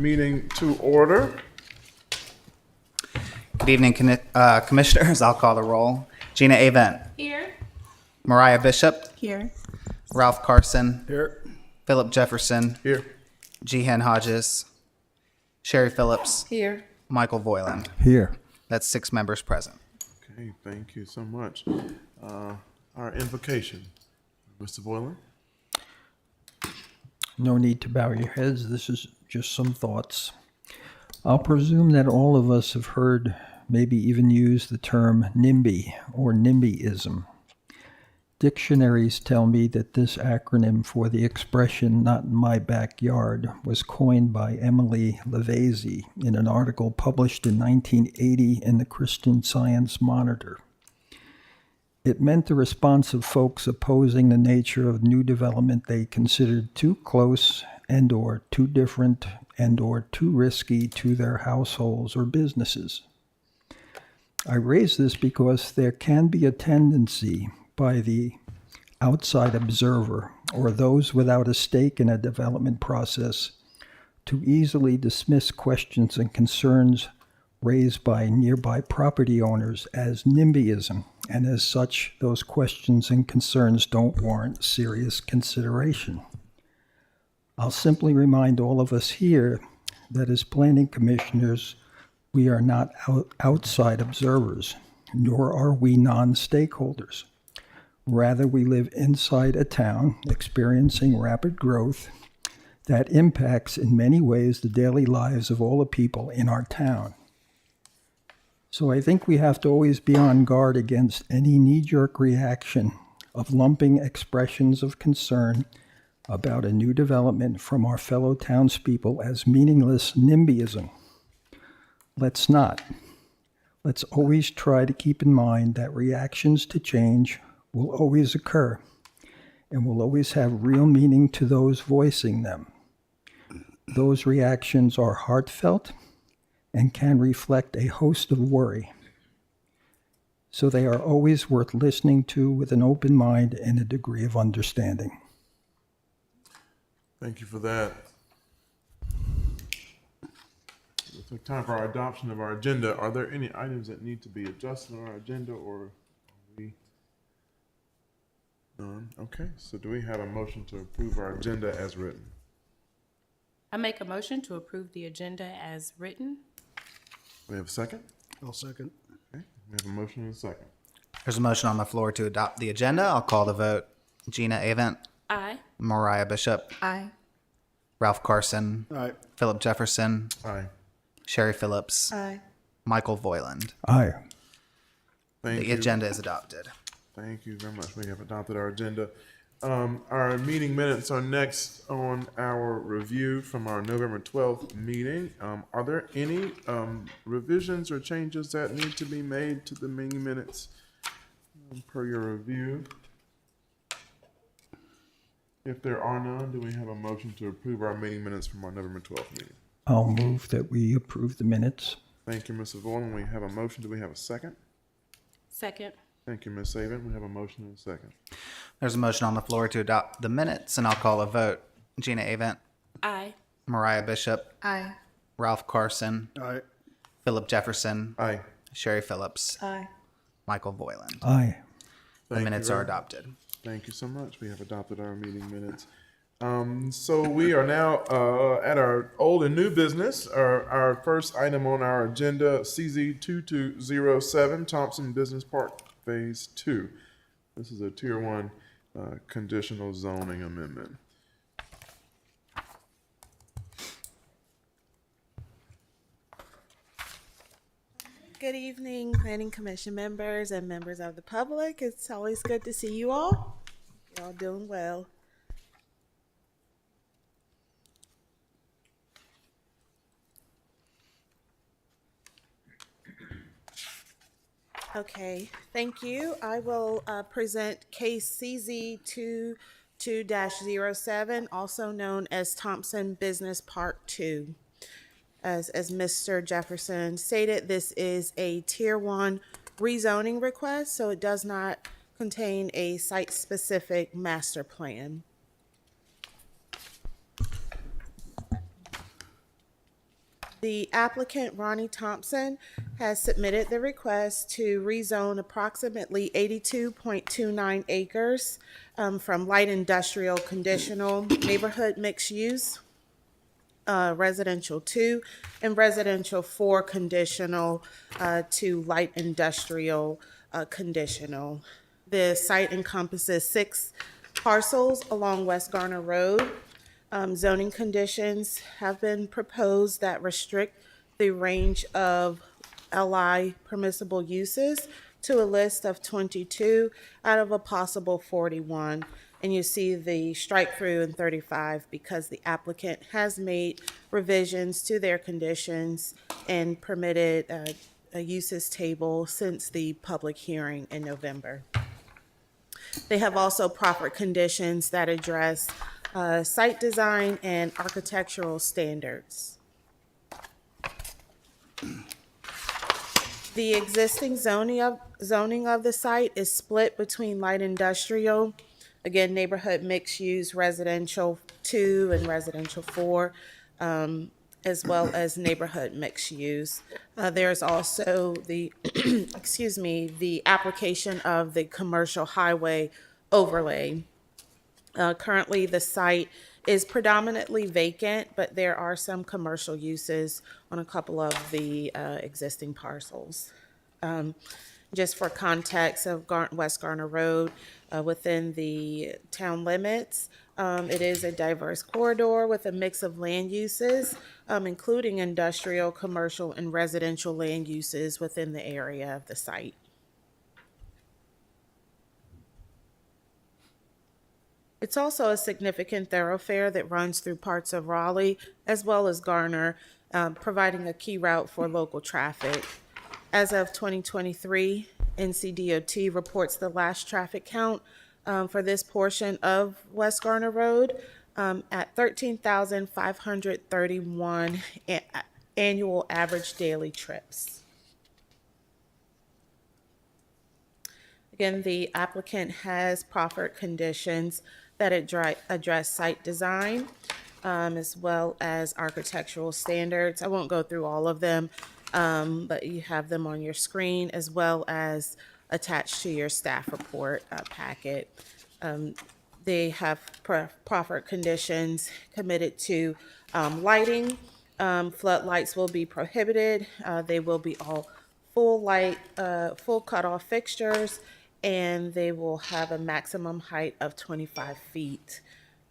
meeting to order. Good evening, Commissioners. I'll call the roll. Gina Avent. Here. Mariah Bishop. Here. Ralph Carson. Here. Philip Jefferson. Here. Jihan Hodges. Sherry Phillips. Here. Michael Voiland. Here. That's 6 members present. Okay, thank you so much. Our invocation, Mr. Boylan. No need to bow your heads. This is just some thoughts. I'll presume that all of us have heard, maybe even used the term NIMBY or NIMBYism. Dictionaries tell me that this acronym for the expression "not in my backyard" was coined by Emily Levesey in an article published in 1980 in the Christian Science Monitor. It meant the response of folks opposing the nature of new development they considered too close and or too different and or too risky to their households or businesses. I raise this because there can be a tendency by the outside observer or those without a stake in a development process to easily dismiss questions and concerns raised by nearby property owners as NIMBYism, and as such, those questions and concerns don't warrant serious consideration. I'll simply remind all of us here that as planning commissioners, we are not outside observers, nor are we non-stakeholders. Rather, we live inside a town experiencing rapid growth that impacts in many ways the daily lives of all the people in our town. So I think we have to always be on guard against any knee-jerk reaction of lumping expressions of concern about a new development from our fellow townspeople as meaningless NIMBYism. Let's not. Let's always try to keep in mind that reactions to change will always occur and will always have real meaning to those voicing them. Those reactions are heartfelt and can reflect a host of worry. So they are always worth listening to with an open mind and a degree of understanding. Thank you for that. It's time for our adoption of our agenda. Are there any items that need to be adjusted on our agenda, or are we none? Okay, so do we have a motion to approve our agenda as written? I make a motion to approve the agenda as written. We have a second? I'll second. Okay, we have a motion and a second. There's a motion on the floor to adopt the agenda. I'll call the vote. Gina Avent. Aye. Mariah Bishop. Aye. Ralph Carson. Aye. Philip Jefferson. Aye. Sherry Phillips. Aye. Michael Voiland. Aye. Thank The you. agenda is adopted. Thank you very much. We have adopted our agenda. Our meeting minutes are next on our review from our November 12th meeting. Are there any revisions or changes that need to be made to the meeting minutes per your review? If there are none, do we have a motion to approve our meeting minutes from our November 12th meeting? I'll move that we approve the minutes. Thank you, Mrs. Volan. We have a motion. Do we have a second? Second. Thank you, Ms. Saban. We have a motion and a second. There's a motion on the floor to adopt the minutes, and I'll call a vote. Gina Avent. Aye. Mariah Bishop. Aye. Ralph Carson. Aye. Philip Jefferson. Aye. Sherry Phillips. Aye. Michael Voiland. Aye. The Thank minutes you are very- adopted. Thank you so much. We have adopted our meeting minutes. So we are now at our old and new business. Our first item on our agenda, CZ 2207, Thompson Business Park Phase 2. This is a Tier 1 conditional zoning amendment. Good evening, Planning Commission members and members of the public. It's always good to see you all. You're all doing well. Okay, thank you. I will present case CZ 22-07, also known as Thompson Business Park 2. As Mr. Jefferson stated, this is a Tier 1 rezoning request, so it does not contain a site-specific master plan. The applicant, Ronnie Thompson, has submitted the request to rezone approximately 82.29 acres from light industrial conditional neighborhood mixed use, residential 2, and residential 4 conditional to light industrial conditional. The site encompasses 6 parcels along West Garner Road. Zoning conditions have been proposed that restrict the range of LI permissible uses to a list of 22 out of a possible 41. And you see the strike through in 35 because the applicant has made revisions to their conditions and permitted a uses table since the public hearing in November. They have also proffered conditions that address site design and architectural standards. The existing zoning of the site is split between light industrial, again, neighborhood mixed use, residential 2 and residential 4, as well as neighborhood mixed use. There's also the, excuse me, the application of the commercial highway overlay. Currently, the site is predominantly vacant, but there are some commercial uses on a couple of the existing parcels. Just for context of West Garner Road, within the town limits, it is a diverse corridor with a mix of land uses, including industrial, commercial, and residential land uses within the area of the site. It's also a significant thoroughfare that runs through parts of Raleigh as well as Garner, providing a key route for local traffic. As of 2023, NCDOT reports the last traffic count for this portion of West Garner Road at 13,531 annual average daily trips. Again, the applicant has proffered conditions that address site design as well as architectural standards. I won't go through all of them, but you have them on your screen as well as attached to your staff report packet. They have proffered conditions committed to lighting. Floodlights will be prohibited. They will be all full light, full cutoff fixtures, and they will have a maximum height of 25 feet.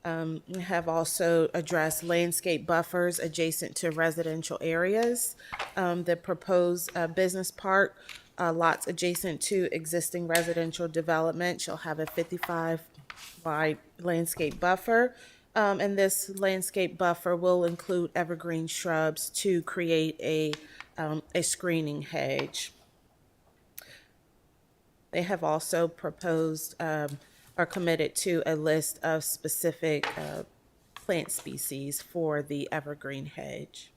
We have also addressed landscape buffers adjacent to residential areas. The proposed business park lots adjacent to existing residential development shall have a 55 wide landscape buffer. And this landscape buffer will include evergreen shrubs to create a screening hedge. They have also proposed or committed to a list of specific plant species for the evergreen hedge.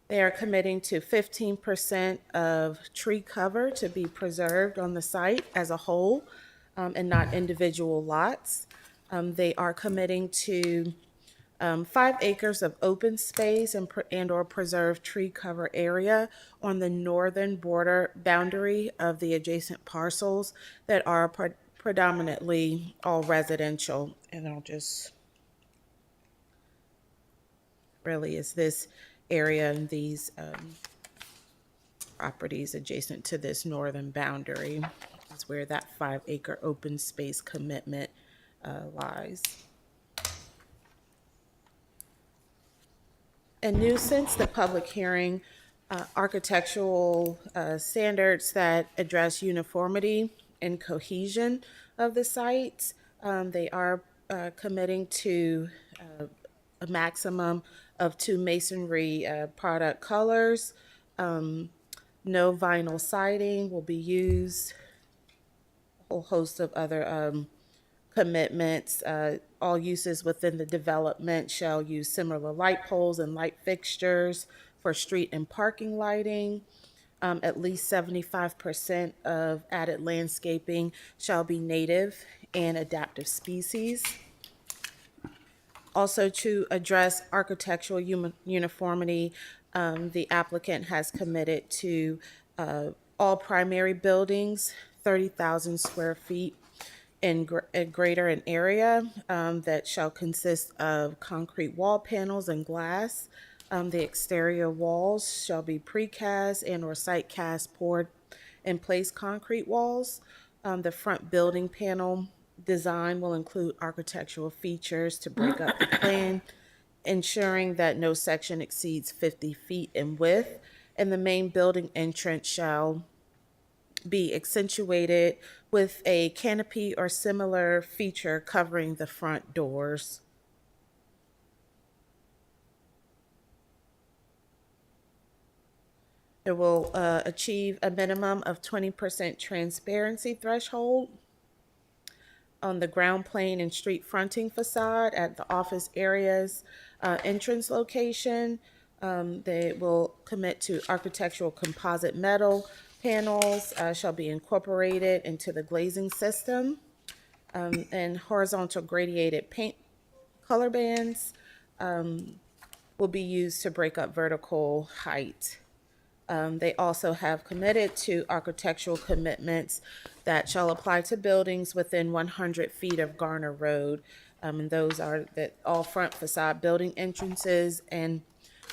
They are committing to 15% of tree cover to be preserved on the site as a whole and not individual lots. They are committing to 5 acres of open space and or preserved tree cover area on the northern border boundary of the adjacent parcels that are predominantly all residential. And I'll just, really is this area and these properties adjacent to this northern boundary is where that 5 acre open space commitment lies. And new since the public hearing, architectural standards that address uniformity and cohesion of the sites. They are committing to a maximum of 2 masonry product colors. No vinyl siding will be used. A whole host of other commitments. All uses within the development shall use similar light poles and light fixtures for street and parking lighting. At least 75% of added landscaping shall be native and adaptive species. Also, to address architectural uniformity, the applicant has committed to all primary buildings, 30,000 square feet greater in area, that shall consist of concrete wall panels and glass. The exterior walls shall be precast and or site cast poured in place concrete walls. The front building panel design will include architectural features to break up the plan, ensuring that no section exceeds 50 feet in width, and the main building entrance shall be accentuated with a canopy or similar feature covering the front doors. It will achieve a minimum of 20% transparency threshold on the ground plane and street fronting facade at the office areas entrance location. They will commit to architectural composite metal panels shall be incorporated into the glazing system, and horizontal gradiated paint color bands will be used to break up vertical height. They also have committed to architectural commitments that shall apply to buildings within 100 feet of Garner Road. And those are that all front facade building entrances and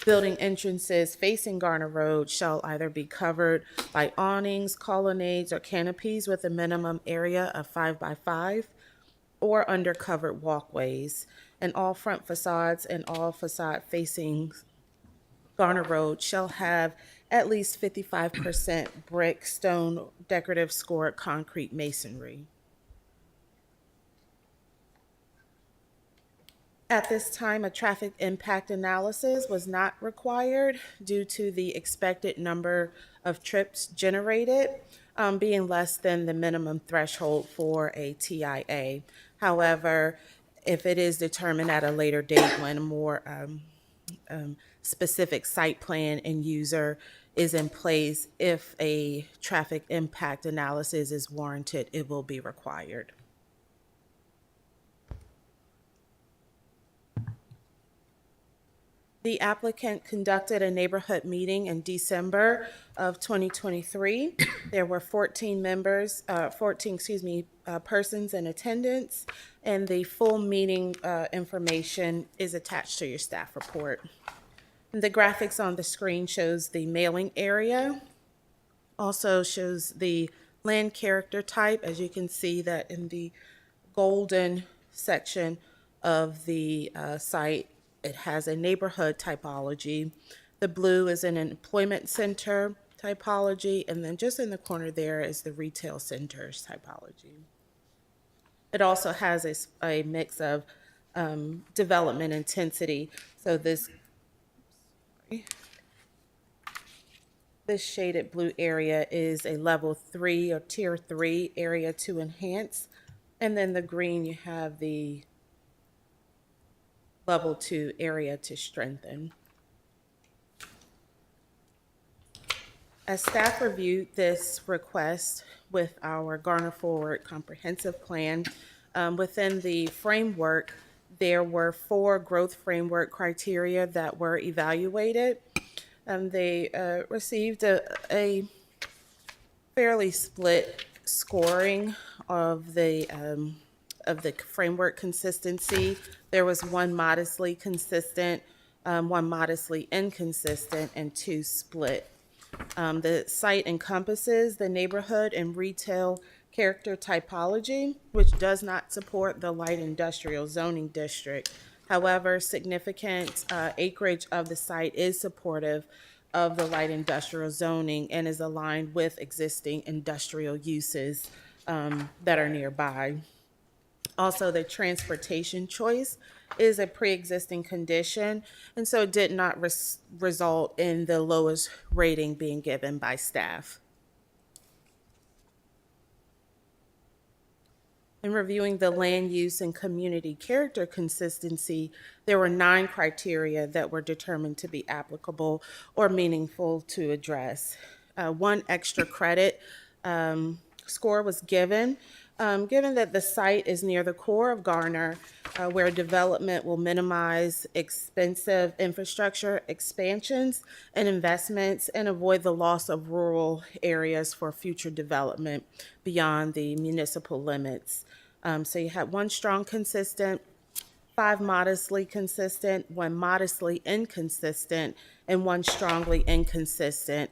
building entrances facing Garner Road shall either be covered by awnings, colonnades, or canopies with a minimum area of 5 by 5 or under covered walkways. And all front facades and all facade facing Garner Road shall have at least 55% brick, stone, decorative scored concrete masonry. At this time, a traffic impact analysis was not required due to the expected number of trips generated being less than the minimum threshold for a TIA. However, if it is determined at a later date when a more specific site plan and user is in place, if a traffic impact analysis is warranted, it will be required. The applicant conducted a neighborhood meeting in December of 2023. There were 14 persons in attendance, and the full meeting information is attached to your staff report. The graphics on the screen shows the mailing area, also shows the land character type. As you can see that in the golden section of the site, it has a neighborhood typology. The blue is an employment center typology, and then just in the corner there is the retail centers typology. It also has a mix of development intensity. So this shaded blue area is a level 3 or tier 3 area to enhance. And then the green, you have the level 2 area to strengthen. As staff reviewed this request with our Garner Forward Comprehensive Plan, within the framework, there were 4 growth framework criteria that were evaluated. They received a fairly split scoring of the framework consistency. There was 1 modestly consistent, 1 modestly inconsistent, and 2 split. The site encompasses the neighborhood and retail character typology, which does not support the light industrial zoning district. However, significant acreage of the site is supportive of the light industrial zoning and is aligned with existing industrial uses that are nearby. Also, the transportation choice is a pre-existing condition, and so it did not result in the lowest rating being given by staff. In reviewing the land use and community character consistency, there were 9 criteria that were determined to be applicable or meaningful to address. 1 extra credit score was given Given that the site is near the core of Garner, where development will minimize expensive infrastructure expansions and investments and avoid the loss of rural areas for future development beyond the municipal limits. So you have one strong, consistent, 5 modestly consistent, 1 modestly inconsistent, and 1 strongly inconsistent.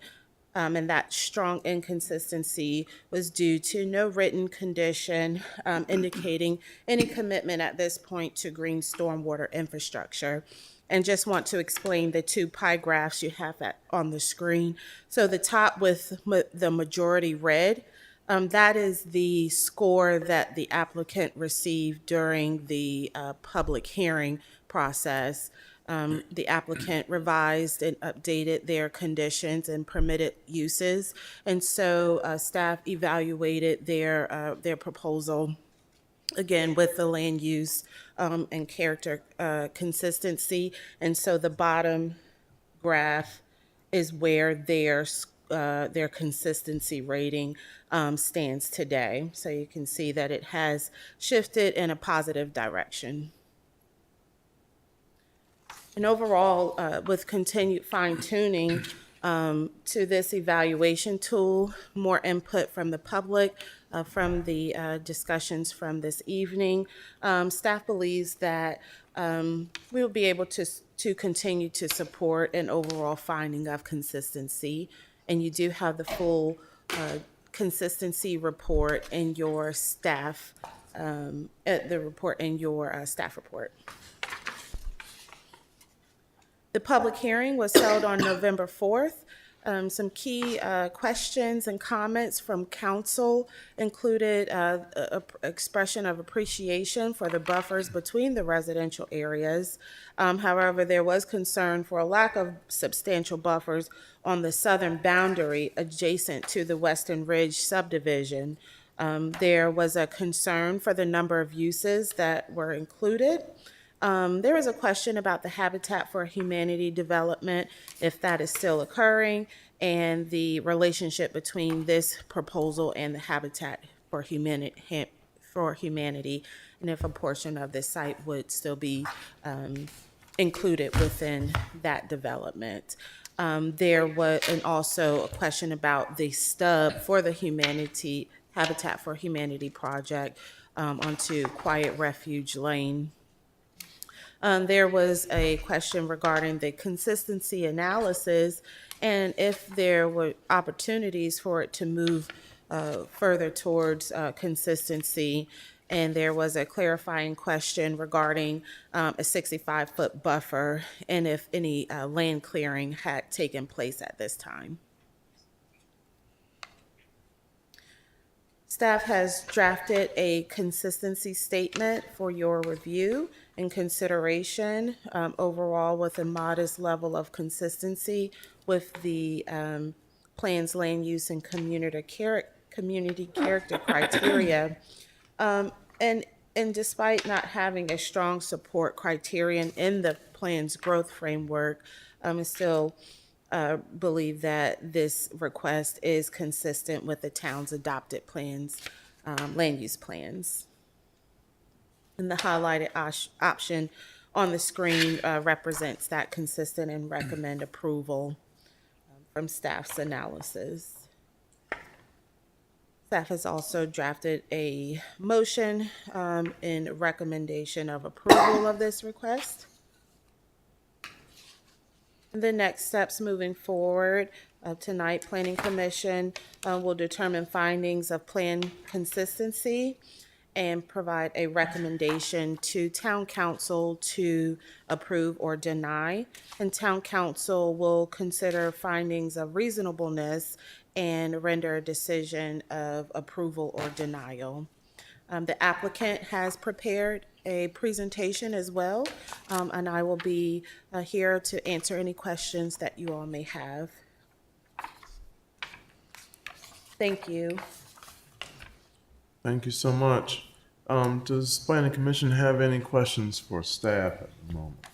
And that strong inconsistency was due to no written condition indicating any commitment at this point to green stormwater infrastructure. And just want to explain the 2 pie graphs you have on the screen. So the top with the majority red, that is the score that the applicant received during the public hearing process. The applicant revised and updated their conditions and permitted uses, and so staff evaluated their proposal again with the land use and character consistency. And so the bottom graph is where their consistency rating stands today. So you can see that it has shifted in a positive direction. And overall, with continued fine-tuning to this evaluation tool, more input from the public, from the discussions from this evening, staff believes that we will be able to continue to support an overall finding of consistency. And you do have the full consistency report in your staff, staff report. The public hearing was held on November 4th. Some key questions and comments from council included a expression of appreciation for the buffers between the residential areas. However, there was concern for a lack of substantial buffers on the southern boundary adjacent to the Western Ridge subdivision. There was a concern for the number of uses that were included. There was a question about the Habitat for Humanity development, if that is still occurring, and the relationship between this proposal and the Habitat for Humanity, and if a portion of the site would still be included within that development. There was also a question about the stub for the Habitat for Humanity project onto Quiet Refuge Lane. There was a question regarding the consistency analysis and if there were opportunities for it to move further towards consistency. And there was a clarifying question regarding a 65-foot buffer and if any land clearing had taken place at this time. Staff has drafted a consistency statement for your review and consideration, overall with a modest level of consistency with the plan's land use and community character criteria. And despite not having a strong support criterion in the plan's growth framework, I still believe that this request is consistent with the town's adopted plans, land use plans. And the highlighted option on the screen represents that consistent and recommend approval from staff's analysis. Staff has also drafted a motion in recommendation of approval of this request. The next steps moving forward, tonight, Planning Commission will determine findings of plan consistency and provide a recommendation to Town Council to approve or deny. And Town Council will consider findings of reasonableness and render a decision of approval or denial. The applicant has prepared a presentation as well, and I will be here to answer any questions that you all may have. Thank you. Thank you so much. Does Planning Commission have any questions for staff at the moment?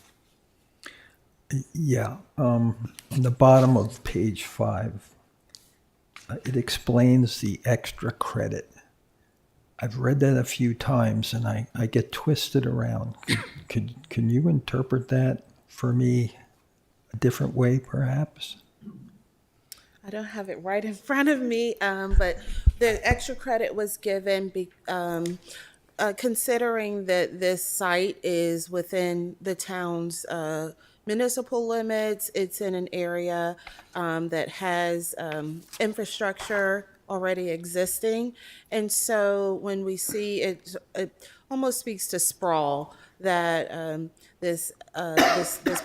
Yeah, on the bottom of page 5, it explains the extra credit I've read that a few times and I get twisted around. Can you interpret that for me a different way, perhaps? I don't have it right in front of me, but the extra credit was given considering that this site is within the town's municipal limits. It's in an area that has infrastructure already existing. And so when we see it, it almost speaks to sprawl that this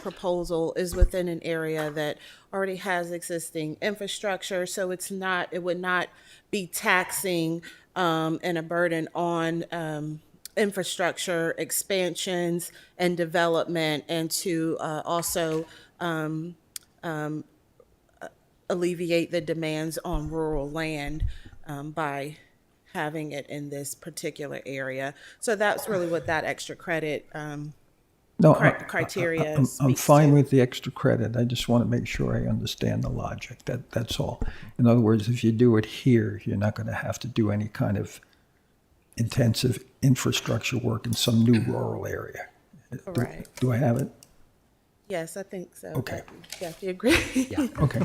proposal is within an area that already has existing infrastructure. So it would not be taxing and a burden on infrastructure expansions and development, and to also alleviate the demands on rural land by having it in this particular area. So that's really what that extra credit No, criteria I'm speaks fine to. with the extra credit. I just want to make sure I understand the logic. That's all. In other words, if you do it here, you're not going to have to do any kind of intensive infrastructure work in some new rural area. Right. Do I have it? Yes, I think so. Okay. Jeff, you agree? Yeah. Okay.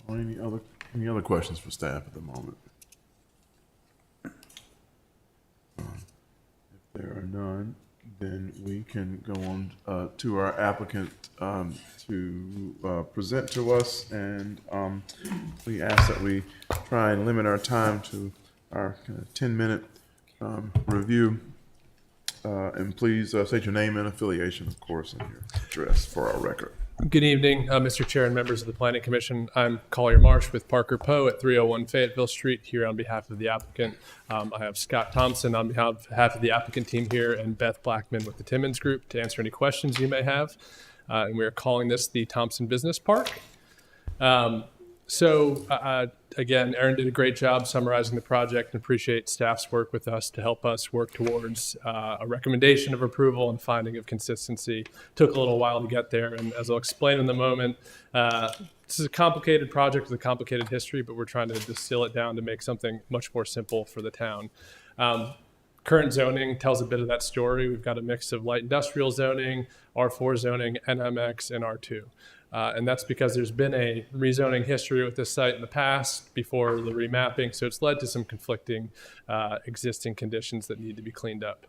Any other questions for staff at the moment? If there are none, then we can go on to our applicant to present to us, and we ask that we try and limit our time to our kind of 10-minute review. And please state your name and affiliation, of course, and your address for our record. Good evening, Mr. Chair and members of the Planning Commission. I'm Collier Marsh with Parker Poe at 301 Fayetteville Street here on behalf of the applicant. I have Scott Thompson on behalf of the applicant team here, and Beth Blackman with the Timmons Group to answer any questions you may have. And we are calling this the Thompson Business Park. Again, Aaron did a great job summarizing the project, and appreciate staff's work with us to help us work towards a recommendation of approval and finding of consistency. Took a little while to get there, and as I'll explain in a moment, this is a complicated project with a complicated history, but we're trying to distill it down to make something much more simple for the town. Current zoning tells a bit of that story. We've got a mix of light industrial zoning, R4 zoning, NMX, and R2. And that's because there's been a rezoning history with this site in the past before the remapping, so it's led to some conflicting existing conditions that need to be cleaned up.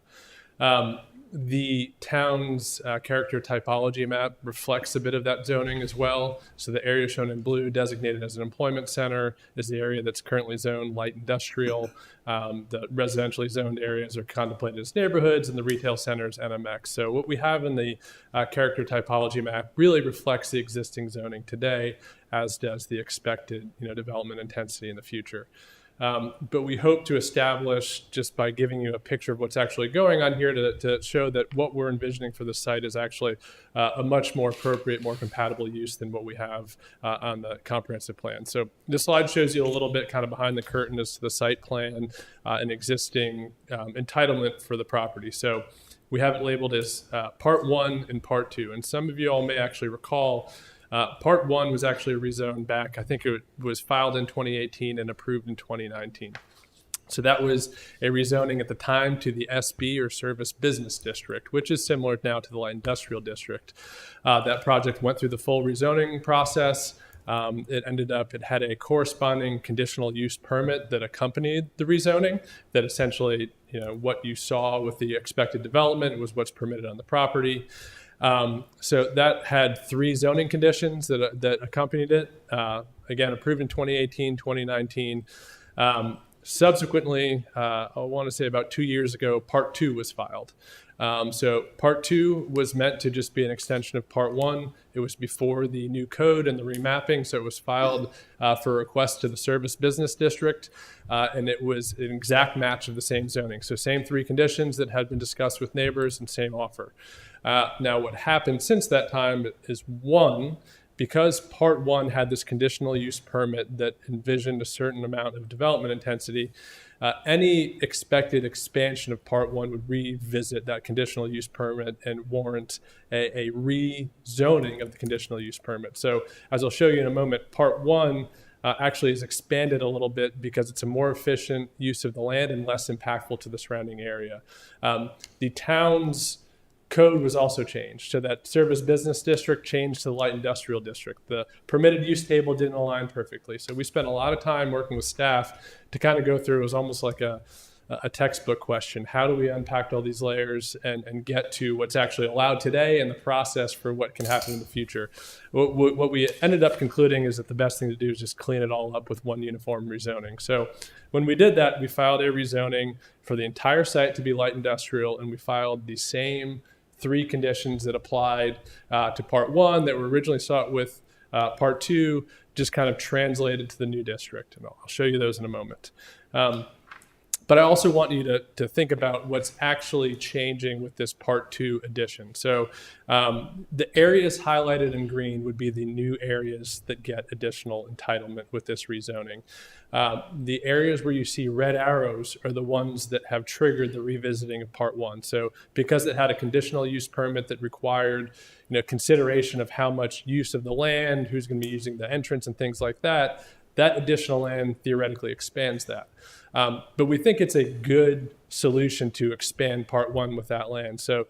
The town's character typology map reflects a bit of that zoning as well. So the area shown in blue, designated as an employment center, is the area that's currently zoned light industrial. The residentially zoned areas are contemplated as neighborhoods, and the retail centers NMX. So what we have in the character typology map really reflects the existing zoning today, as does the expected development intensity in the future. But we hope to establish, just by giving you a picture of what's actually going on here, to show that what we're envisioning for the site is actually a much more appropriate, more compatible use than what we have on the comprehensive plan. So this slide shows you a little bit kind of behind the curtain as to the site plan and existing entitlement for the property. So we have it labeled as Part 1 and Part 2. And some of you all may actually recall Part 1 was actually rezoned back. I think it was filed in 2018 and approved in 2019. So that was a rezoning at the time to the SB, or Service Business District, which is similar now to the Light Industrial District. That project went through the full rezoning process. It had a corresponding conditional use permit that accompanied the rezoning, that essentially, what you saw with the expected development was what's permitted on the property. So that had 3 zoning conditions that accompanied it. Again, approved in 2018, 2019. Subsequently, I want to say about 2 years ago, Part 2 was filed. So Part 2 was meant to just be an extension of Part 1. It was before the new code and the remapping, so it was filed for a request to the Service Business District, and it was an exact match of the same zoning. So same 3 conditions that had been discussed with neighbors and same offer. Now what happened since that time is, one, because Part 1 had this conditional use permit that envisioned a certain amount of development intensity, any expected expansion of Part 1 would revisit that conditional use permit and warrant a rezoning of the conditional use permit. So as I'll show you in a moment, Part 1 actually is expanded a little bit because it's a more efficient use of the land and less impactful to the surrounding area. The town's code was also changed, so that service business district changed to the light industrial district. The permitted use table didn't align perfectly, so we spent a lot of time working with staff to kind of go through. It was almost like a textbook question. How do we unpack all these layers and get to what's actually allowed today and the process for what can happen in the future? What we ended up concluding is that the best thing to do is just clean it all up with one uniform rezoning. So when we did that, we filed a rezoning for the entire site to be light industrial, and we filed the same 3 conditions that applied to Part 1 that were originally sought with Part 2, just kind of translated to the new district. And I'll show you those in a moment. But I also want you to think about what's actually changing with this Part 2 addition. So the areas highlighted in green would be the new areas that get additional entitlement with this rezoning. The areas where you see red arrows are the ones that have triggered the revisiting of Part 1. So because it had a conditional use permit that required consideration of how much use of the land, who's going to be using the entrance and things like that, that additional land theoretically expands that. But we think it's a good solution to expand Part 1 with that land. So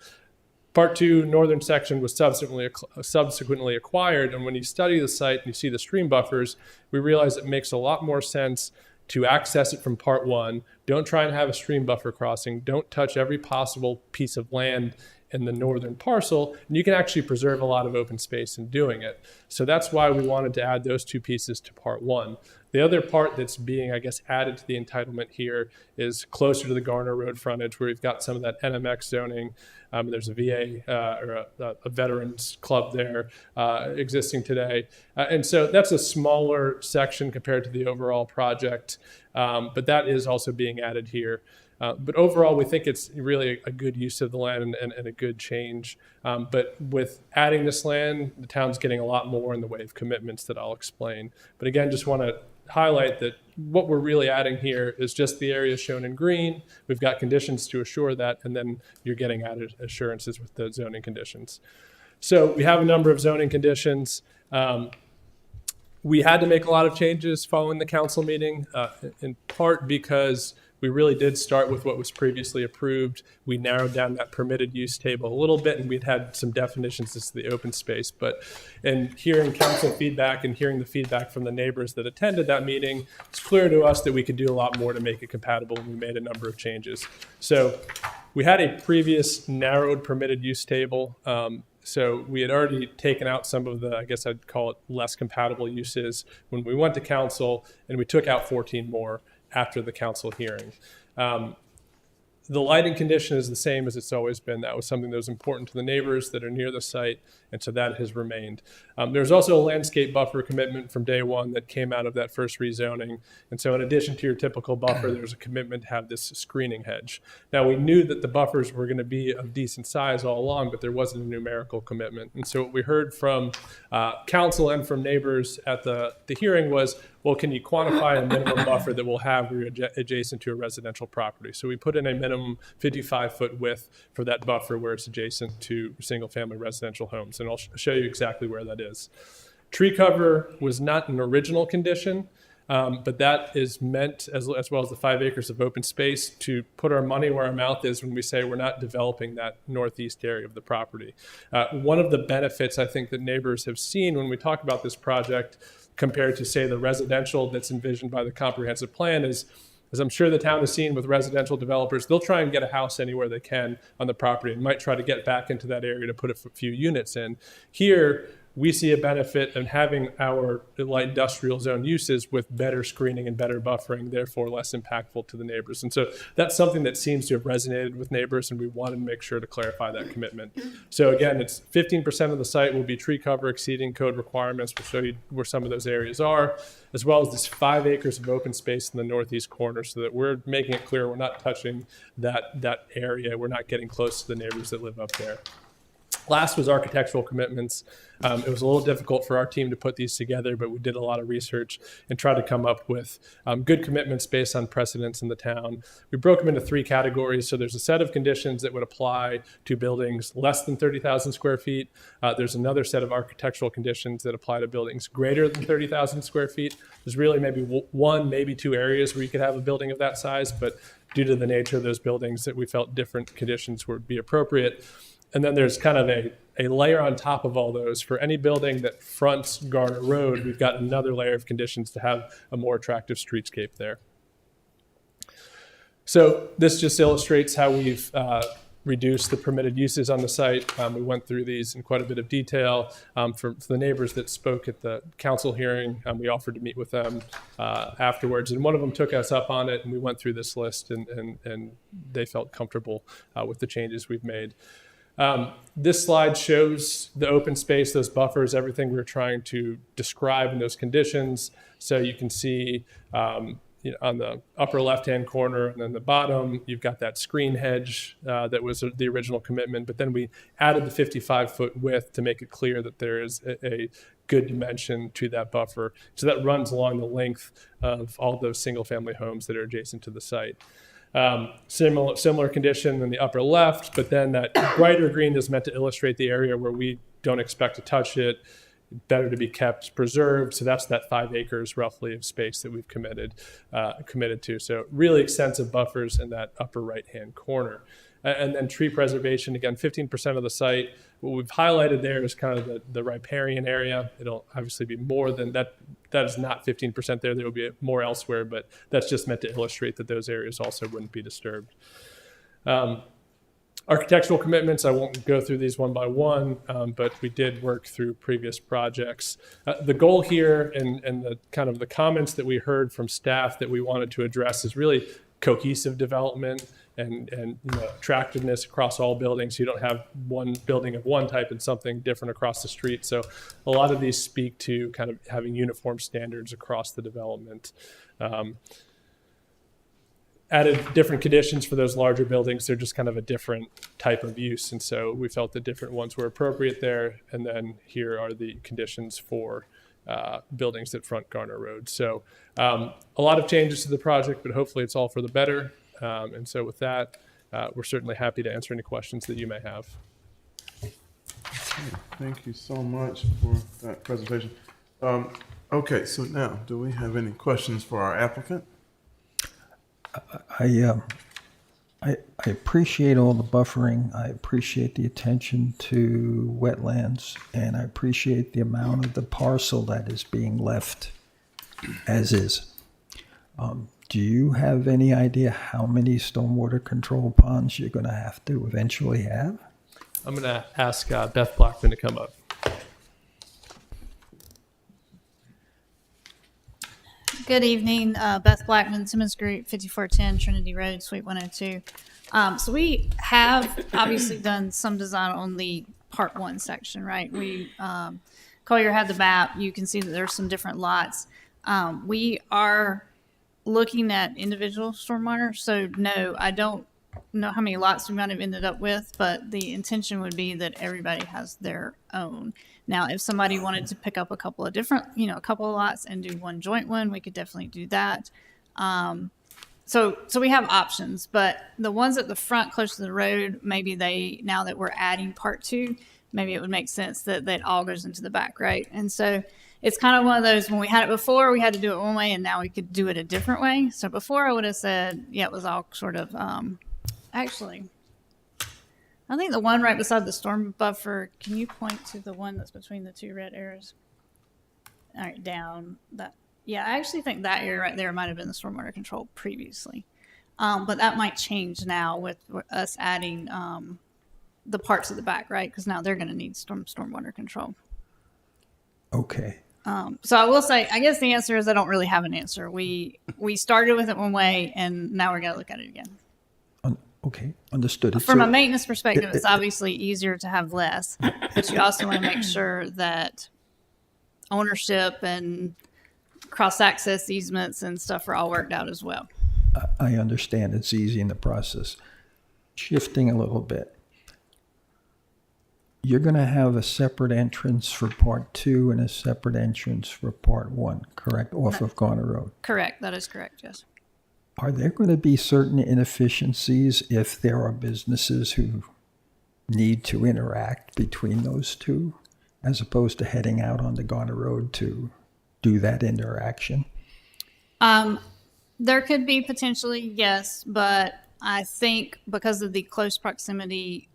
Part 2, northern section, was subsequently acquired. And when you study the site and you see the stream buffers, we realize it makes a lot more sense to access it from Part 1. Don't try and have a stream buffer crossing. Don't touch every possible piece of land in the northern parcel, and you can actually preserve a lot of open space in doing it. So that's why we wanted to add those 2 pieces to Part 1. The other part that's being, I guess, added to the entitlement here is closer to the Garner Road frontage, where we've got some of that NMX zoning. There's a VA or a veterans club there existing today. And so that's a smaller section compared to the overall project, but that is also being added here. But overall, we think it's really a good use of the land and a good change. But with adding this land, the town's getting a lot more in the way of commitments that I'll explain. But again, just want to highlight that what we're really adding here is just the areas shown in green. We've got conditions to assure that, and then you're getting added assurances with the zoning conditions. So we have a number of zoning conditions. We had to make a lot of changes following the council meeting, in part because we really did start with what was previously approved. We narrowed down that permitted use table a little bit, and we'd had some definitions as to the open space. But in hearing council feedback and hearing the feedback from the neighbors that attended that meeting, it's clear to us that we could do a lot more to make it compatible, and we made a number of changes. So we had a previous narrowed permitted use table. So we had already taken out some of the, I guess I'd call it, less compatible uses when we went to council, and we took out 14 more after the council hearing. The lighting condition is the same as it's always been. That was something that was important to the neighbors that are near the site, and so that has remained. There's also a landscape buffer commitment from day one that came out of that first rezoning. And so in addition to your typical buffer, there's a commitment to have this screening hedge. Now, we knew that the buffers were going to be of decent size all along, but there wasn't a numerical commitment. And so what we heard from council and from neighbors at the hearing was, well, can you quantify a minimum buffer that we'll have where you're adjacent to a residential property? So we put in a minimum 55-foot width for that buffer where it's adjacent to single-family residential homes. And I'll show you exactly where that is. Tree cover was not an original condition, but that is meant, as well as the 5 acres of open space, to put our money where our mouth is when we say we're not developing that northeast area of the property. One of the benefits I think that neighbors have seen when we talk about this project compared to, say, the residential that's envisioned by the comprehensive plan is, as I'm sure the town has seen with residential developers, they'll try and get a house anywhere they can on the property and might try to get back into that area to put a few units in. Here, we see a benefit in having our light industrial zone uses with better screening and better buffering, therefore less impactful to the neighbors. And so that's something that seems to have resonated with neighbors, and we wanted to make sure to clarify that commitment. So again, it's 15% of the site will be tree cover exceeding code requirements. We'll show you where some of those areas are, as well as this 5 acres of open space in the northeast corner, so that we're making it clear we're not touching that area. We're not getting close to the neighbors that live up there. Last was architectural commitments. It was a little difficult for our team to put these together, but we did a lot of research and tried to come up with good commitments based on precedents in the town. We broke them into 3 categories. So there's a set of conditions that would apply to buildings less than 30,000 square feet. There's another set of architectural conditions that apply to buildings greater than 30,000 square feet. There's really maybe 1, maybe 2 areas where you could have a building of that size, but due to the nature of those buildings that we felt different conditions would be appropriate. And then there's kind of a layer on top of all those. For any building that fronts Garner Road, we've got another layer of conditions to have a more attractive streetscape there. So this just illustrates how we've reduced the permitted uses on the site. We went through these in quite a bit of detail. For the neighbors that spoke at the council hearing, we offered to meet with them afterwards. And one of them took us up on it, and we went through this list, and they felt comfortable with the changes we've made. This slide shows the open space, those buffers, everything we're trying to describe in those conditions. So you can see on the upper left-hand corner and then the bottom, you've got that screen hedge that was the original commitment, but then we added the 55-foot width to make it clear that there is a good dimension to that buffer. So that runs along the length of all those single-family homes that are adjacent to the site. Similar condition in the upper left, but then that brighter green is meant to illustrate the area where we don't expect to touch it, better to be kept preserved. So that's that 5 acres roughly of space that we've committed to. So really extensive buffers in that upper right-hand corner. And then tree preservation, again, 15% of the site. What we've highlighted there is kind of the riparian area. It'll obviously be more than that. That is not 15% there. There will be more elsewhere, but that's just meant to illustrate that those areas also wouldn't be disturbed. Architectural commitments, I won't go through these one by one, but we did work through previous projects. The goal here and the kind of the comments that we heard from staff that we wanted to address is really cohesive development and attractiveness across all buildings. You don't have one building of one type and something different across the street. So a lot of these speak to kind of having uniform standards across the development. Added different conditions for those larger buildings. They're just kind of a different type of use. And so we felt that different ones were appropriate there. And then here are the conditions for buildings that front Garner Road. So a lot of changes to the project, but hopefully it's all for the better. And so with that, we're certainly happy to answer any questions that you may have. Thank you so much for that presentation. Okay, so now, do we have any questions for our applicant? I appreciate all the buffering. I appreciate the attention to wetlands, and I appreciate the amount of the parcel that is being left as is. Do you have any idea how many stormwater control ponds you're going to have to eventually have? I'm going to ask Beth Blackman to come up. Good evening, Beth Blackman, Simmons Group, 5410 Trinity Road, Suite 102. So we have obviously done some design on the Part 1 section, right? Collier had the map. You can see that there's some different lots. We are looking at individual stormwater. So no, I don't know how many lots we might have ended up with, but the intention would be that everybody has their own. Now, if somebody wanted to pick up a couple of different, a couple of lots and do one joint one, we could definitely do that. So we have options, but the ones at the front close to the road, maybe now that we're adding Part 2, maybe it would make sense that that all goes into the back, right? And so it's kind of one of those, when we had it before, we had to do it one way, and now we could do it a different way. So before I would have said, yeah, it was all sort of, actually, I think the one right beside the storm buffer, can you point to the one that's between the 2 red arrows? All right, down that. Yeah, I actually think that area right there might have been the stormwater control previously. But that might change now with us adding the parts of the back, right? Because now they're going to need stormwater control. Okay. So I will say, I guess the answer is I don't really have an answer. We started with it one way, and now we're going to look at it again. Okay, understood. From a maintenance perspective, it's obviously easier to have less, but you also want to make sure that ownership and cross-access easements and stuff are all worked out as well. I understand it's easy in the process. Shifting a little bit. you're going to have a separate entrance for Part 2 and a separate entrance for Part 1, correct, off of Garner Road. Correct. That is correct. Yes. Are there going to be certain inefficiencies if there are businesses who need to interact between those two, as opposed to heading out on the Garner Road to do that interaction? There could be potentially, yes, but I think because of the close proximity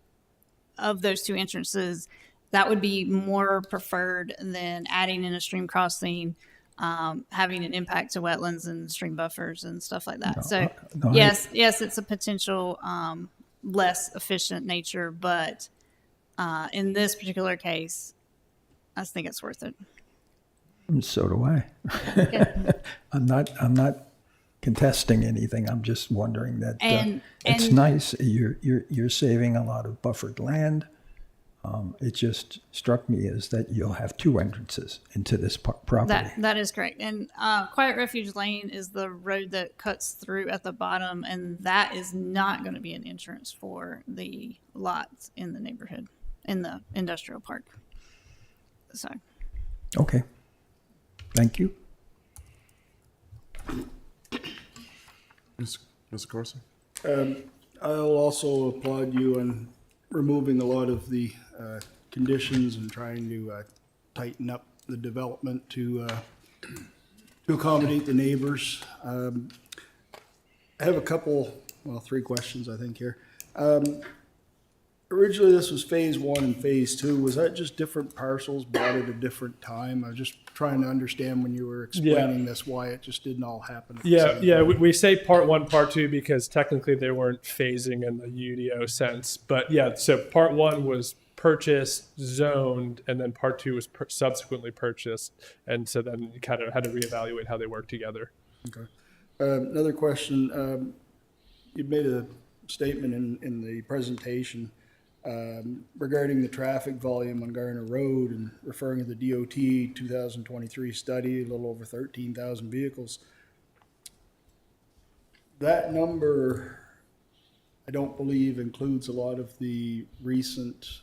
of those two entrances, that would be more preferred than adding in a stream crossing, having an impact to wetlands and stream buffers and stuff like that. Yes, it's a potential less efficient nature, but in this particular case, I think it's worth it. And so do I. Yeah. I'm not contesting anything. I'm just wondering that it's and- nice. You're saving a lot of buffered land. It just struck me as that you'll have two entrances into this property. That is correct. And Quiet Refuge Lane is the road that cuts through at the bottom, and that is not going to be an entrance for the lots in the neighborhood, in the industrial park. So. Okay. Thank you. Mr. Corson? I'll also applaud you on removing a lot of the conditions and trying to tighten up the development to accommodate the neighbors. I have a couple, three questions I think here. Originally, this was phase 1 and phase 2. Was that just different parcels bought at a different time? I was just trying to understand when you were explaining this, why it just didn't all happen at the same time. Yeah. We say part 1, part 2 because technically they weren't phasing in the UDO sense. But yeah, so part 1 was purchased, zoned, and then part 2 was subsequently purchased. And so then you kind of had to reevaluate how they work together. Okay. Another question. You made a statement in the presentation regarding the traffic volume on Garner Road and referring to the DOT 2023 study, a little over 13,000 vehicles. That number, I don't believe, includes a lot of the recent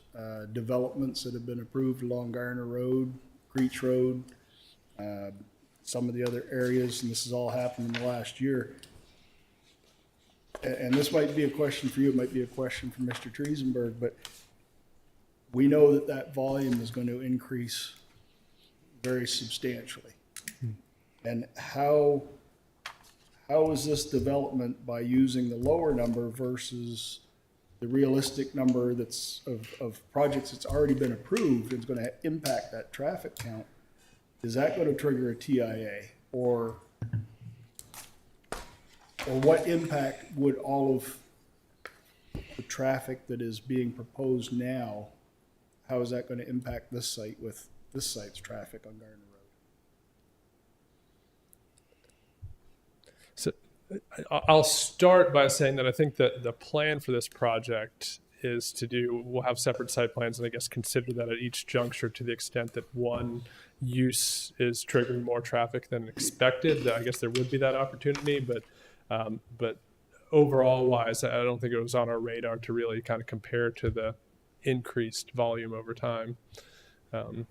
developments that have been approved along Garner Road, Creech Road, some of the other areas, and this has all happened in the last year. And this might be a question for you, it might be a question for Mr. Triesenberg, but we know that that volume is going to increase very substantially. And how is this development by using the lower number versus the realistic number that's of projects that's already been approved and is going to impact that traffic count? Is that going to trigger a TIA, or what impact would all of the traffic that is being proposed now, how is that going to impact this site with this site's traffic on Garner Road? So I'll start by saying that I think that the plan for this project is we'll have separate site plans, and I guess consider that at each juncture to the extent that one use is triggering more traffic than expected. I guess there would be that opportunity, but overall wise, I don't think it was on our radar to really kind of compare to the increased volume over time. And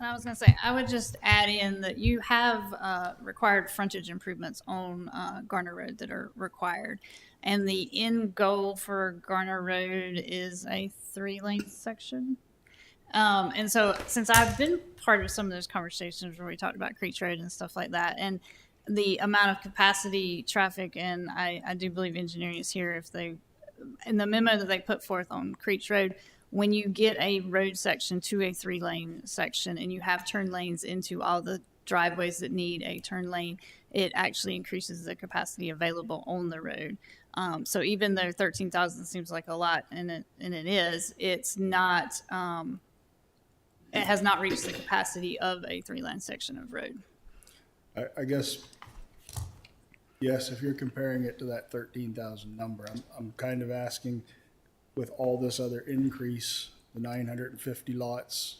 I was going to say, I would just add in that you have required frontage improvements on Garner Road that are required. And the end goal for Garner Road is a 3-lane section. And so since I've been part of some of those conversations where we talked about Creech Road and stuff like that, and the amount of capacity traffic, and I do believe engineering is here, if they, in the memo that they put forth on Creech Road, when you get a road section to a 3-lane section and you have turn lanes into all the driveways that need a turn lane, it actually increases the capacity available on the road. So even though 13,000 seems like a lot, and it is, it's not, it has not reached the capacity of a 3-lane section of road. I guess, yes, if you're comparing it to that 13,000 number, I'm kind of asking, with all this other increase, the 950 lots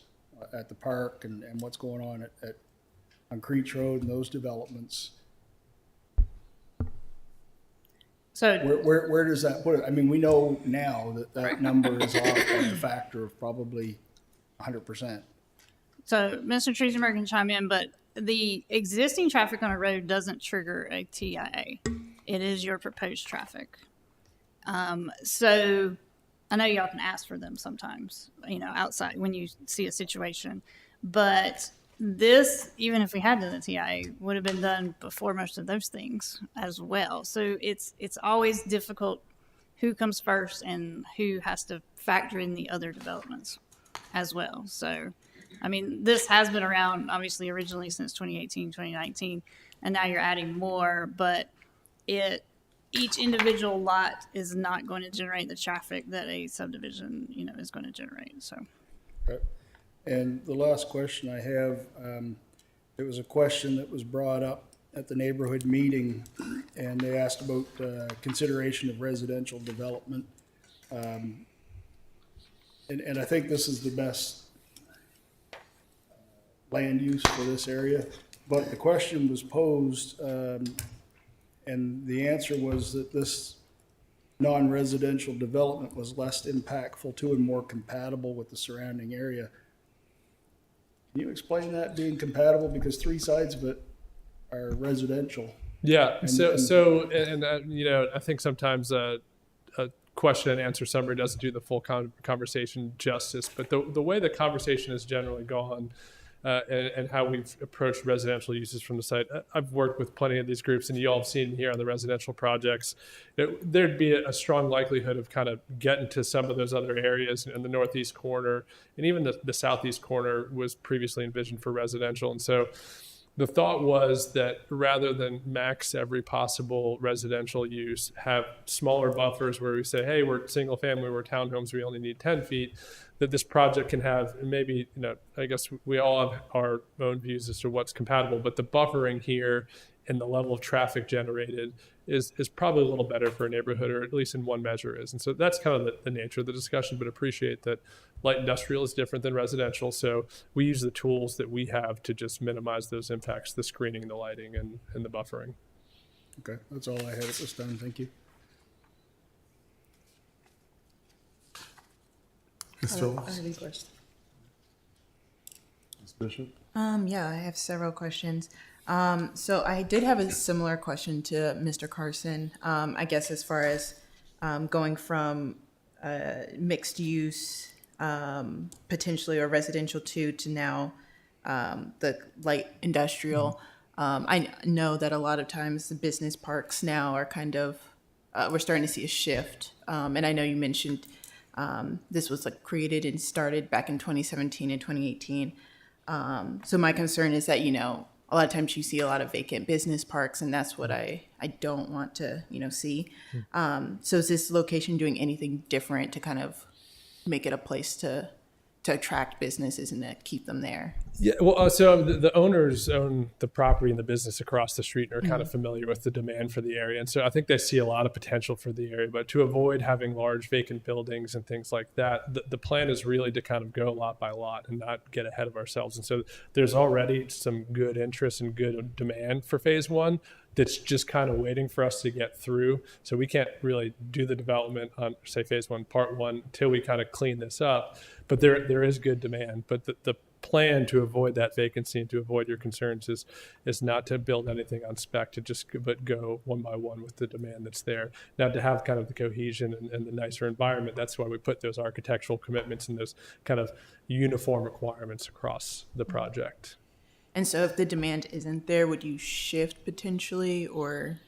at the park and what's going on on Creech Road and those developments, So Where does that put it? I mean, we know now that number is off by a factor of probably 100%. So Mr. Triesenberg can chime in, but the existing traffic on a road doesn't trigger a TIA. It is your proposed traffic. So I know y'all can ask for them sometimes, outside when you see a situation. But this, even if we had done the TIA, would have been done before most of those things as well. So it's always difficult who comes first and who has to factor in the other developments as well. So, I mean, this has been around obviously originally since 2018, 2019, and now you're adding more, but each individual lot is not going to generate the traffic that a subdivision, is going to generate. So, Okay. And the last question I have, it was a question that was brought up at the neighborhood meeting, and they asked about consideration of residential development. And I think this is the best land use for this area. But the question was posed, and the answer was that this non-residential development was less impactful to and more compatible with the surrounding area. Can you explain that being compatible? Because 3 sides of it are residential. Yeah. And I think sometimes a question and answer summary doesn't do the full conversation justice. But the way the conversation has generally gone, and how we've approached residential uses from the site. I've worked with plenty of these groups, and you all have seen here on the residential projects, there'd be a strong likelihood of kind of getting to some of those other areas in the northeast corner, and even the southeast corner was previously envisioned for residential. And so the thought was that rather than max every possible residential use, have smaller buffers where we say, hey, we're single family, we're townhomes, we only need 10 feet, that this project can have maybe, I guess we all have our own views as to what's compatible, but the buffering here and the level of traffic generated is probably a little better for a neighborhood, or at least in one measure is. And so that's kind of the nature of the discussion, but appreciate that light industrial is different than residential. So we use the tools that we have to just minimize those impacts, the screening, the lighting, and the buffering. Okay, that's all I had at this time. Thank you. Ms. I Phillips? have any questions. Ms. Bishop? Yeah, I have several questions. So I did have a similar question to Mr. Carson. I guess as far as going from mixed use, potentially or residential to now the light industrial. I know that a lot of times the business parks now are kind of we're starting to see a shift. And I know you mentioned this was created and started back in 2017 and 2018. So my concern is that, a lot of times you see a lot of vacant business parks, and that's what I don't want to, see. So is this location doing anything different to kind of make it a place to attract businesses and to keep them there? Yeah, well, so the owners own the property and the business across the street and are kind of familiar with the demand for the area. And so I think they see a lot of potential for the area. But to avoid having large vacant buildings and things like that, the plan is really to kind of go lot by lot and not get ahead of ourselves. And so there's already some good interest and good demand for phase one that's just kind of waiting for us to get through. So we can't really do the development on, say, phase one, part one, until we kind of clean this up. But there is good demand. But the plan to avoid that vacancy and to avoid your concerns is not to build anything on spec, but go one by one with the demand that's there. Now, to have kind of the cohesion and the nicer environment, that's why we put those architectural commitments and those kind of uniform requirements across the project. And so if the demand isn't there, would you shift potentially, or?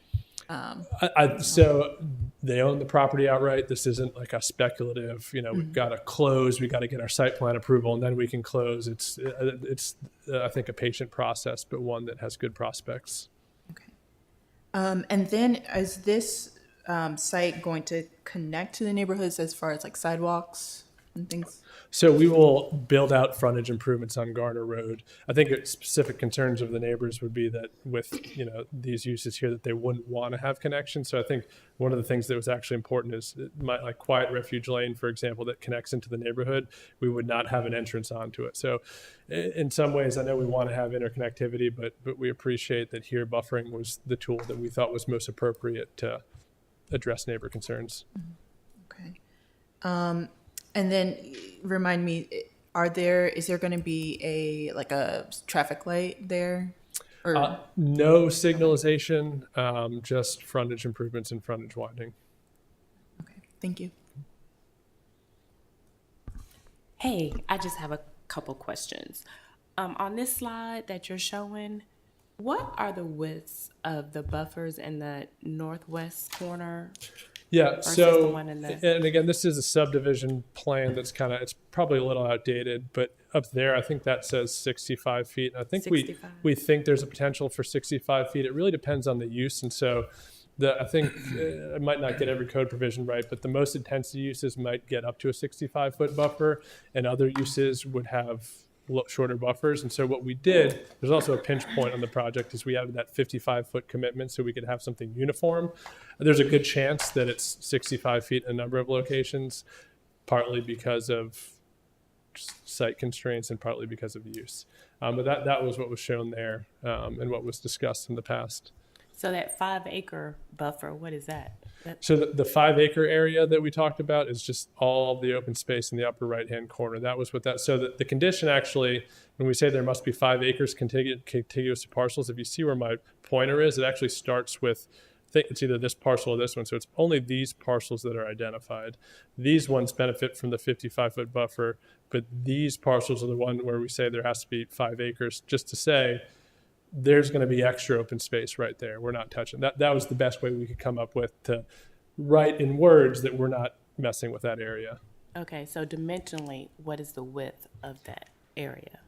So they own the property outright. This isn't like a speculative, we've got to close, we got to get our site plan approval, and then we can close. It's I think, a patient process, but one that has good prospects. Okay. And then is this site going to connect to the neighborhoods as far as sidewalks and things? So we will build out frontage improvements on Garner Road. I think specific concerns of the neighbors would be that with, these uses here, that they wouldn't want to have connections. So I think one of the things that was actually important is like Quiet Refuge Lane, for example, that connects into the neighborhood, we would not have an entrance onto it. So in some ways, I know we want to have interconnectivity, but we appreciate that here buffering was the tool that we thought was most appropriate to address neighbor concerns. Okay. And then remind me, is there going to be a traffic light there? Or No signalization, just frontage improvements and frontage widening. okay, thank you. Hey, I just have a couple questions. On this slide that you're showing, what are the widths of the buffers in the northwest corner? Yeah, Versus so, the one in the- and again, this is a subdivision plan that's it's probably a little outdated, but up there, I think that says 65 feet. I think 65. we think there's a potential for 65 feet. It really depends on the use. And so I think I might not get every code provision right, but the most intensive uses might get up to a 65-foot buffer, and other uses would have shorter buffers. And so what we did, there's also a pinch point on the project, is we added that 55-foot commitment so we could have something uniform. There's a good chance that it's 65 feet in a number of locations, partly because of site constraints and partly because of use. But that was what was shown there, and what was discussed in the past. So that 5-acre buffer, what is that? So the 5-acre area that we talked about is just all the open space in the upper right-hand corner. That was what so the condition actually, when we say there must be 5 acres contiguous to parcels, if you see where my pointer is, it actually starts with, I think it's either this parcel or this one. So it's only these parcels that are identified. These ones benefit from the 55-foot buffer, but these parcels are the one where we say there has to be 5 acres, just to say there's going to be extra open space right there. We're not touching that. That was the best way we could come up with to write in words that we're not messing with that area. Okay, so dimensionally, what is the width of that area?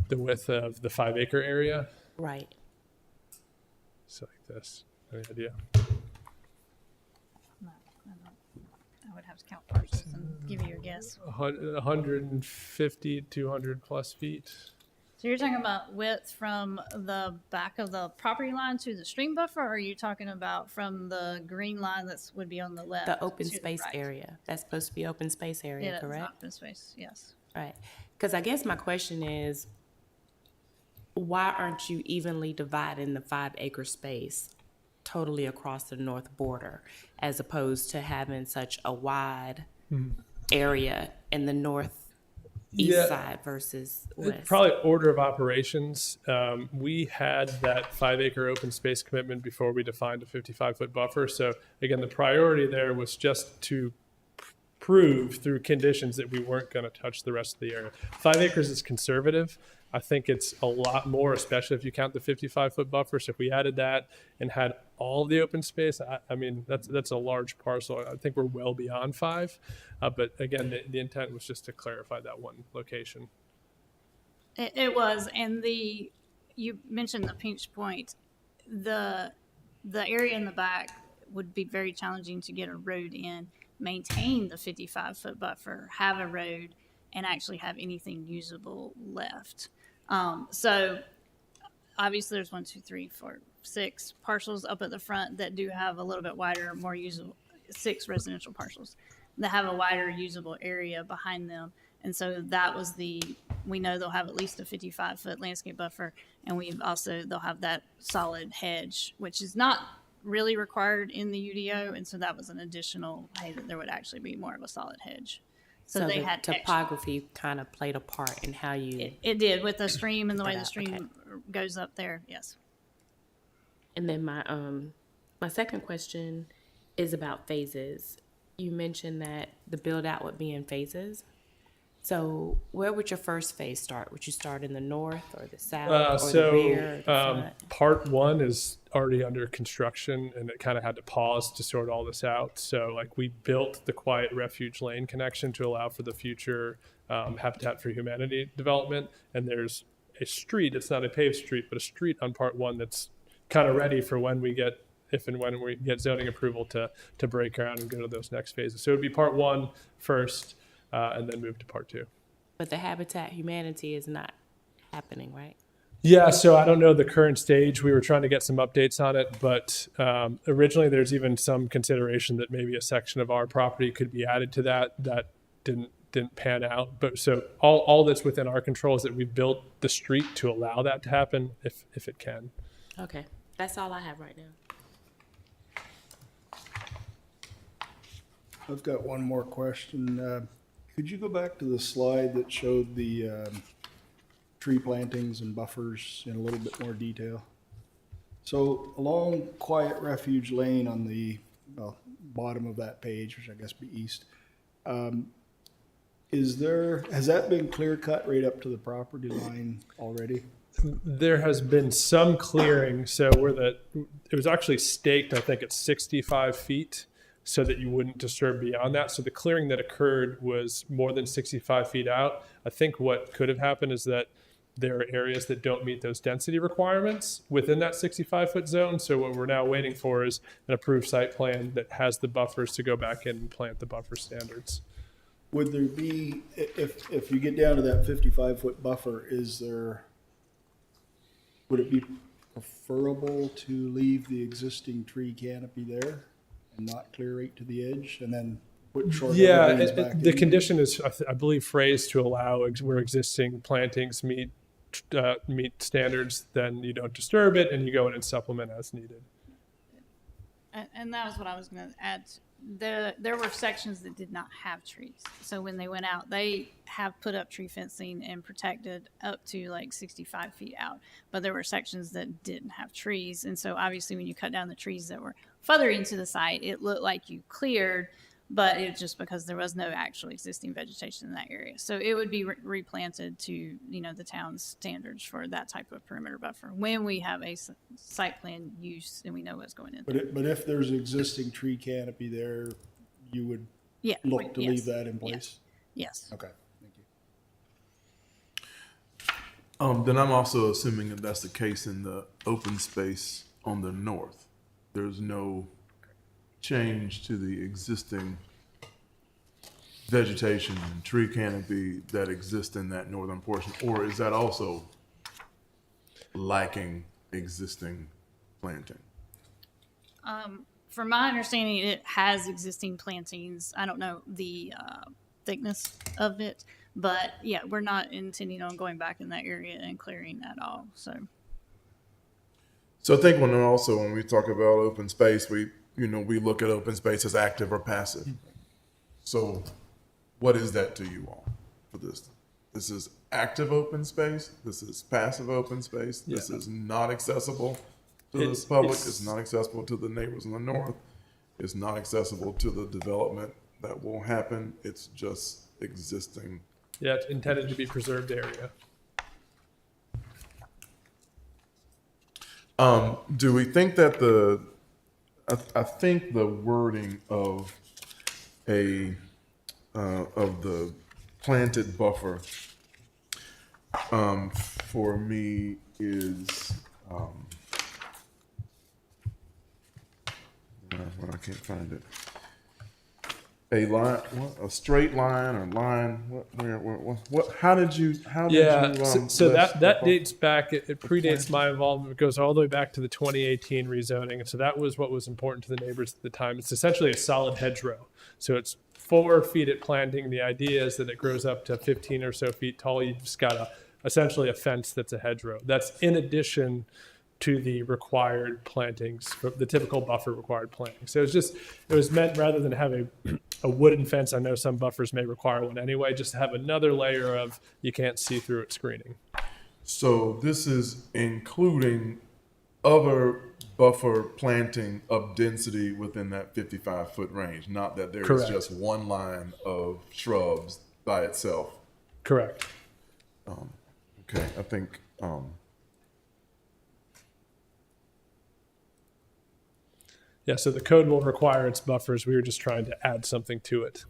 The width of the 5-acre area. Right. So like this. Any idea? I would have to count parcels and give you your guess. 150, 200 plus feet. So you're talking about width from the back of the property line to the stream buffer, or are you talking about from the green line would be on the left? The open to the space right? area. That's supposed to be open space area, Yeah, correct? open space, yes. Right. Because I guess my question is, why aren't you evenly dividing the 5-acre space totally across the north border, as opposed to having such a wide area in the northeast side versus west? Probably order of operations. We had that 5-acre open space commitment before we defined a 55-foot buffer. So again, the priority there was just to prove through conditions that we weren't going to touch the rest of the area. 5 acres is conservative. I think it's a lot more, especially if you count the 55-foot buffer. So if we added that and had all the open space, I mean, that's a large parcel. I think we're well beyond 5. But again, the intent was just to clarify that one location. It was, and you mentioned the pinch point. The area in the back would be very challenging to get a road in, maintain the 55-foot buffer, have a road, and actually have anything usable left. So obviously there's 1, 2, 3, 4, 6 parcels up at the front that do have a little bit wider, more usable, 6 residential parcels that have a wider usable area behind them. And so that was we know they'll have at least a 55-foot landscape buffer, and they'll have that solid hedge, which is not really required in the UDO. And so that was an additional, that there would actually be more of a solid hedge. So they the had topography kind of played a part in how you. It did, with the stream and the way the Okay. stream goes up there. Yes. And then my second question is about phases. You mentioned that the build out would be in phases. So where would your first phase start? Would you start in the north or the south or the rear or the front? Part 1 is already under construction, and it kind of had to pause to sort all this out. So like we built the quiet refuge lane connection to allow for the future Habitat for Humanity development. And there's a street, it's not a paved street, but a street on part 1 that's kind of ready for when we get zoning approval to break ground and go to those next phases. So it would be part 1 first, and then move to part 2. But the Habitat Humanity is not happening, right? Yeah, so I don't know the current stage. We were trying to get some updates on it, but originally there's even some consideration that maybe a section of our property could be added to that. That didn't pan out. But so all that's within our control is that we built the street to allow that to happen if it can. Okay, that's all I have right now. I've got one more question. Could you go back to the slide that showed the tree plantings and buffers in a little bit more detail? So along Quiet Refuge Lane on the bottom of that page, which I guess be east, has that been clear cut right up to the property line already? There has been some clearing, so it was actually staked, I think, at 65 feet, so that you wouldn't disturb beyond that. So the clearing that occurred was more than 65 feet out. I think what could have happened is that there are areas that don't meet those density requirements within that 65-foot zone. So what we're now waiting for is an approved site plan that has the buffers to go back in and plant the buffer standards. Would there be, if you get down to that 55-foot buffer, would it be preferable to leave the existing tree canopy there and not clear right to the edge and then put short evergreens back the in? condition is, I believe, phrased to allow where existing plantings meet standards, then you don't disturb it and you go in and supplement as needed. And that was what I was going to add. There were sections that did not have trees. So when they went out, they have put up tree fencing and protected up to like 65 feet out. But there were sections that didn't have trees. And so obviously when you cut down the trees that were further into the site, it looked like you cleared, but it's just because there was no actual existing vegetation in that area. So it would be replanted to, the town's standards for that type of perimeter buffer when we have a site plan use and we know what's going in there. But if there's existing tree canopy there, you would look to leave that in place? Yes. Okay, thank you. Then I'm also assuming that that's the case in the open space on the north. There's no change to the existing vegetation and tree canopy that exists in that northern portion, or is that also lacking existing planting? From my understanding, it has existing plantings. I don't know the thickness of it, but yeah, we're not intending on going back in that area and clearing at all. So I think when we talk about open space, we look at open space as active or passive. So what is that to you all for this? This is active open space. This is passive open space. This is not accessible to the public. It's not accessible to the neighbors in the north. It's not accessible to the development that will happen. It's just existing. Yeah, it's intended to be preserved area. Do we think that I think the wording of the planted buffer for me is I can't find it. A line, a straight line or line? What? How did you? So that dates back. It predates my involvement. It goes all the way back to the 2018 rezoning, and so that was what was important to the neighbors at the time. It's essentially a solid hedgerow. So it's 4 feet at planting. The idea is that it grows up to 15 or so feet tall. You've just got essentially a fence that's a hedgerow. That's in addition to the required plantings, the typical buffer required planting. So it was meant, rather than have a wooden fence, I know some buffers may require one anyway, just to have another layer of you can't see through it screening. So this is including other buffer planting of density within that 55-foot range, not that there is just one line of shrubs by itself. Correct. Okay, I think Yeah, so the code will require its buffers. We were just trying to add something to it.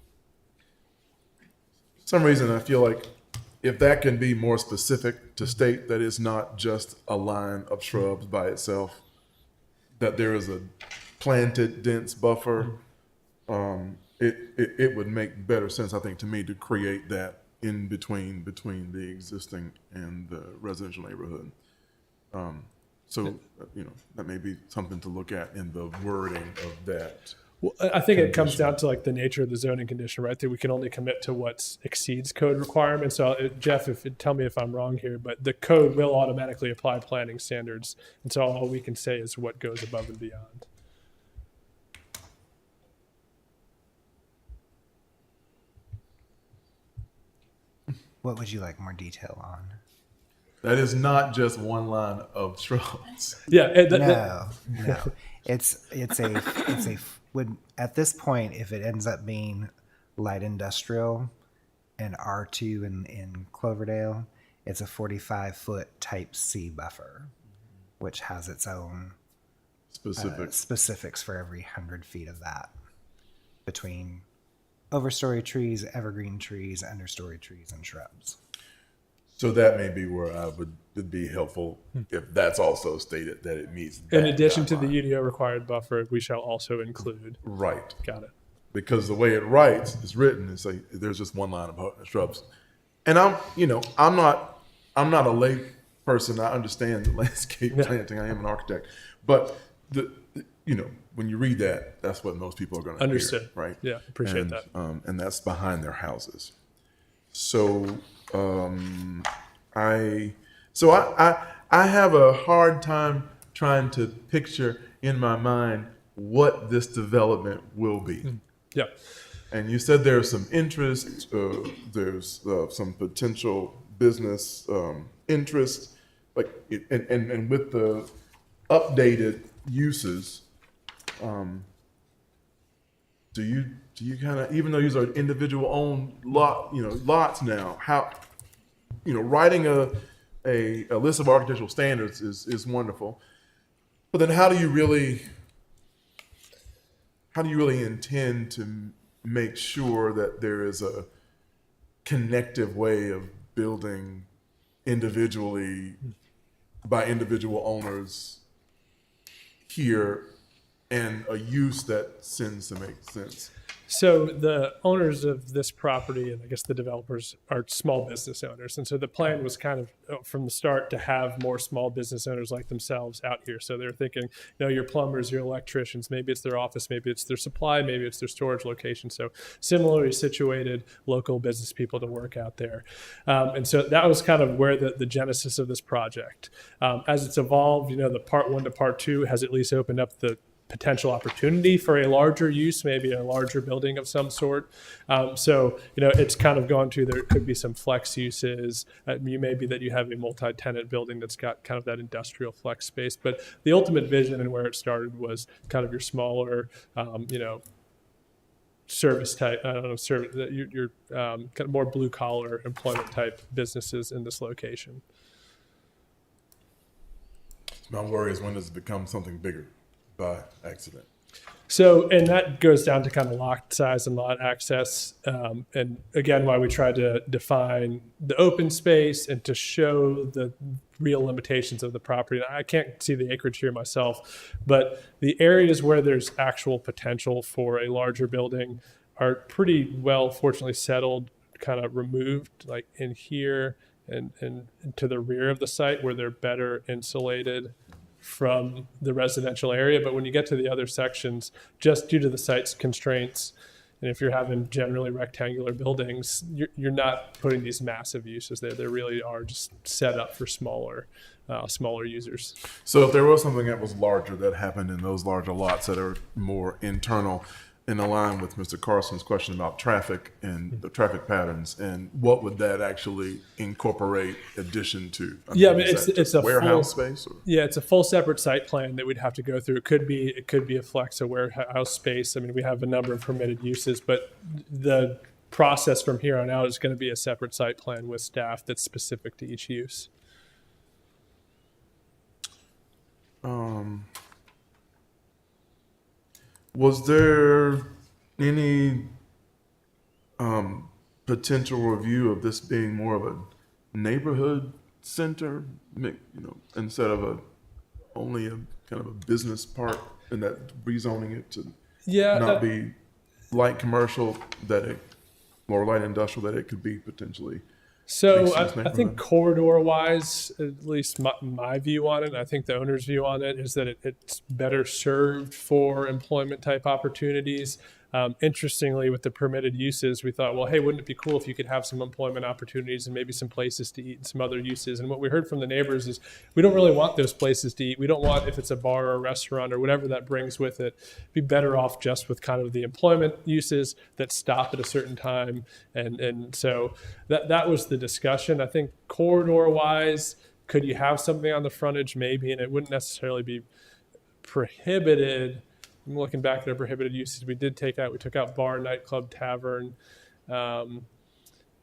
for some reason I feel like if that can be more specific to state that it's not just a line of shrubs by itself, that there is a planted dense buffer, it would make better sense, I think, to me, to create that in between the existing and the residential neighborhood. That may be something to look at in the wording of that. Well, I think it comes down to like the nature of the zoning condition, right? That we can only commit to what exceeds code requirements. So Jeff, tell me if I'm wrong here, but the code will automatically apply planning standards. And so all we can say is what goes above and beyond. What would you like more detail on? That is not just one line of shrubs. Yeah. No. It's would at this point, if it ends up being light industrial and R2 in Cloverdale, it's a 45-foot type C buffer, which has its own specifics for every 100 feet of that between overstory trees, evergreen trees, understory trees, and shrubs. So that may be where it'd be helpful if that's also stated that it meets that In addition to the guideline. UDO required buffer, we shall also include. Right. Got it. Because the way it's written, it's like there's just one line of shrubs. And I'm not a lay person. I understand the landscape planting. I am an architect. But when you read that, that's what most people are going to Understood. hear, right? Yeah, appreciate and, that. And that's behind their houses. So I have a hard time trying to picture in my mind what this development will be. Yeah. And you said there's some interest, there's some potential business interest, and with the updated uses, do you kind of, even though these are individual owned lots now, how, writing a list of architectural standards is wonderful, but then how do you really intend to make sure that there is a connective way of building individually by individual owners here and a use that seems to make sense? So the owners of this property, and I guess the developers, are small business owners. And so the plan was kind of from the start to have more small business owners like themselves out here. So they're thinking, your plumbers, your electricians, maybe it's their office, maybe it's their supply, maybe it's their storage location. So similarly situated local business people to work out there. And so that was kind of where the genesis of this project. As it's evolved, the part 1 to part 2 has at least opened up the potential opportunity for a larger use, maybe a larger building of some sort. So it's kind of gone to, there could be some flex uses. You may be that you have a multi-tenant building that's got kind of that industrial flex space. But the ultimate vision and where it started was kind of your smaller, service type, your kind of more blue collar employment type businesses in this location. My worry is, when does it become something bigger by accident? So, and that goes down to kind of lot size and lot access. And again, why we tried to define the open space and to show the real limitations of the property. I can't see the acreage here myself, but the areas where there's actual potential for a larger building are pretty well, fortunately, settled, kind of removed, like in here and to the rear of the site, where they're better insulated from the residential area. But when you get to the other sections, just due to the site's constraints, and if you're having generally rectangular buildings, you're not putting these massive uses there. They really are just set up for smaller users. So if there was something that was larger that happened in those larger lots that are more internal, in line with Mr. Carson's question about traffic and the traffic patterns, and what would that actually incorporate addition to? Yeah, I mean, it's a warehouse full, space. Or? Yeah, it's a full separate site plan that we'd have to go through. It could be a flex, a warehouse space. I mean, we have a number of permitted uses, but the process from here on out is going to be a separate site plan with staff that's specific to each use. Was there any potential review of this being more of a neighborhood center, instead of only a kind of a business park, and that rezoning it to not be light commercial, or light industrial, that it could be potentially? So I think corridor-wise, at least my view on it, and I think the owner's view on it, is that it's better served for employment-type opportunities. Interestingly, with the permitted uses, we thought, well, hey, wouldn't it be cool if you could have some employment opportunities and maybe some places to eat and some other uses? And what we heard from the neighbors is we don't really want those places to eat. We don't want, if it's a bar or a restaurant or whatever that brings with it, be better off just with kind of the employment uses that stop at a certain time. And so that was the discussion. I think corridor wise, could you have something on the frontage? Maybe, and it wouldn't necessarily be prohibited. I'm looking back at our prohibited uses. We took out bar, nightclub, tavern. Trying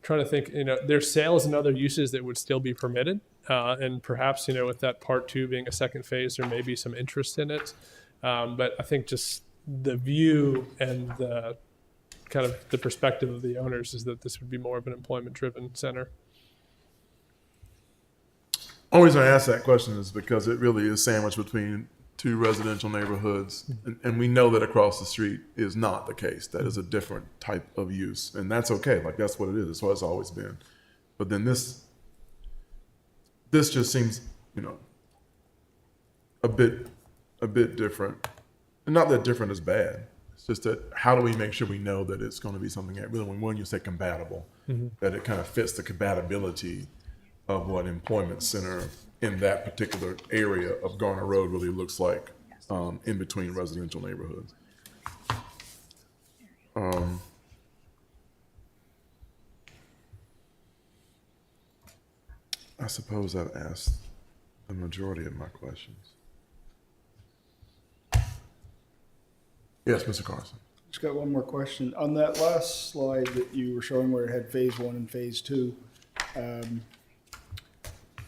to think, there's sales and other uses that would still be permitted. And perhaps, with that part 2 being a second phase, there may be some interest in it. But I think just the view and the kind of the perspective of the owners is that this would be more of an employment driven center. Only reason I ask that question is because it really is sandwiched between 2 residential neighborhoods, and we know that across the street is not the case. That is a different type of use, and that's okay. Like, that's what it is. That's what it's always been. But then this just seems, a bit different. And not that different is bad. It's just that how do we make sure we know that it's going to be something that really, when you say compatible, that it kind of fits the compatibility of what employment center in that particular area of Garner Road really looks like, in between residential neighborhoods. I suppose I've asked the majority of my questions. Yes, Mr. Carson. Just got one more question. On that last slide that you were showing where it had phase 1 and phase 2,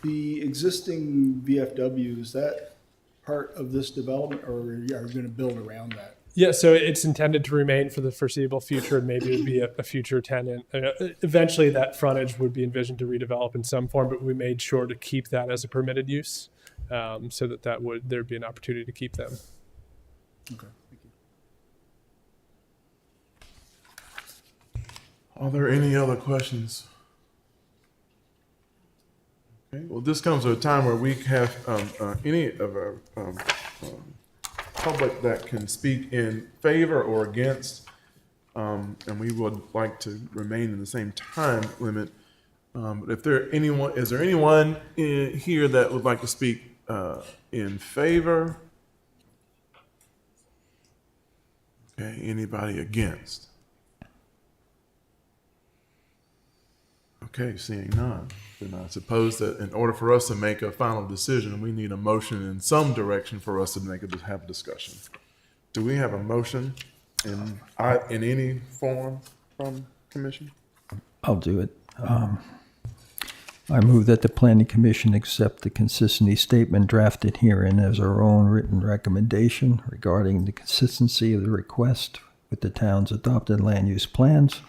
the existing VFW, is that part of this development, or are you going to build around that? Yeah, so it's intended to remain for the foreseeable future, and maybe it would be a future tenant. Eventually, that frontage would be envisioned to redevelop in some form, but we made sure to keep that as a permitted use, so that there'd be an opportunity to keep them. Okay, thank you. Are there any other questions? Okay, well, this comes at a time where we have any of our public that can speak in favor or against, and we would like to remain in the same time limit. But if is there anyone here that would like to speak in favor? Okay, anybody against? Okay, seeing none, then I suppose that in order for us to make a final decision, we need a motion in some direction for us to have a discussion. Do we have a motion in any form from commission? I'll do it. I move that the Planning Commission accept the consistency statement drafted herein as our own written recommendation regarding the consistency of the request with the town's adopted land use plans,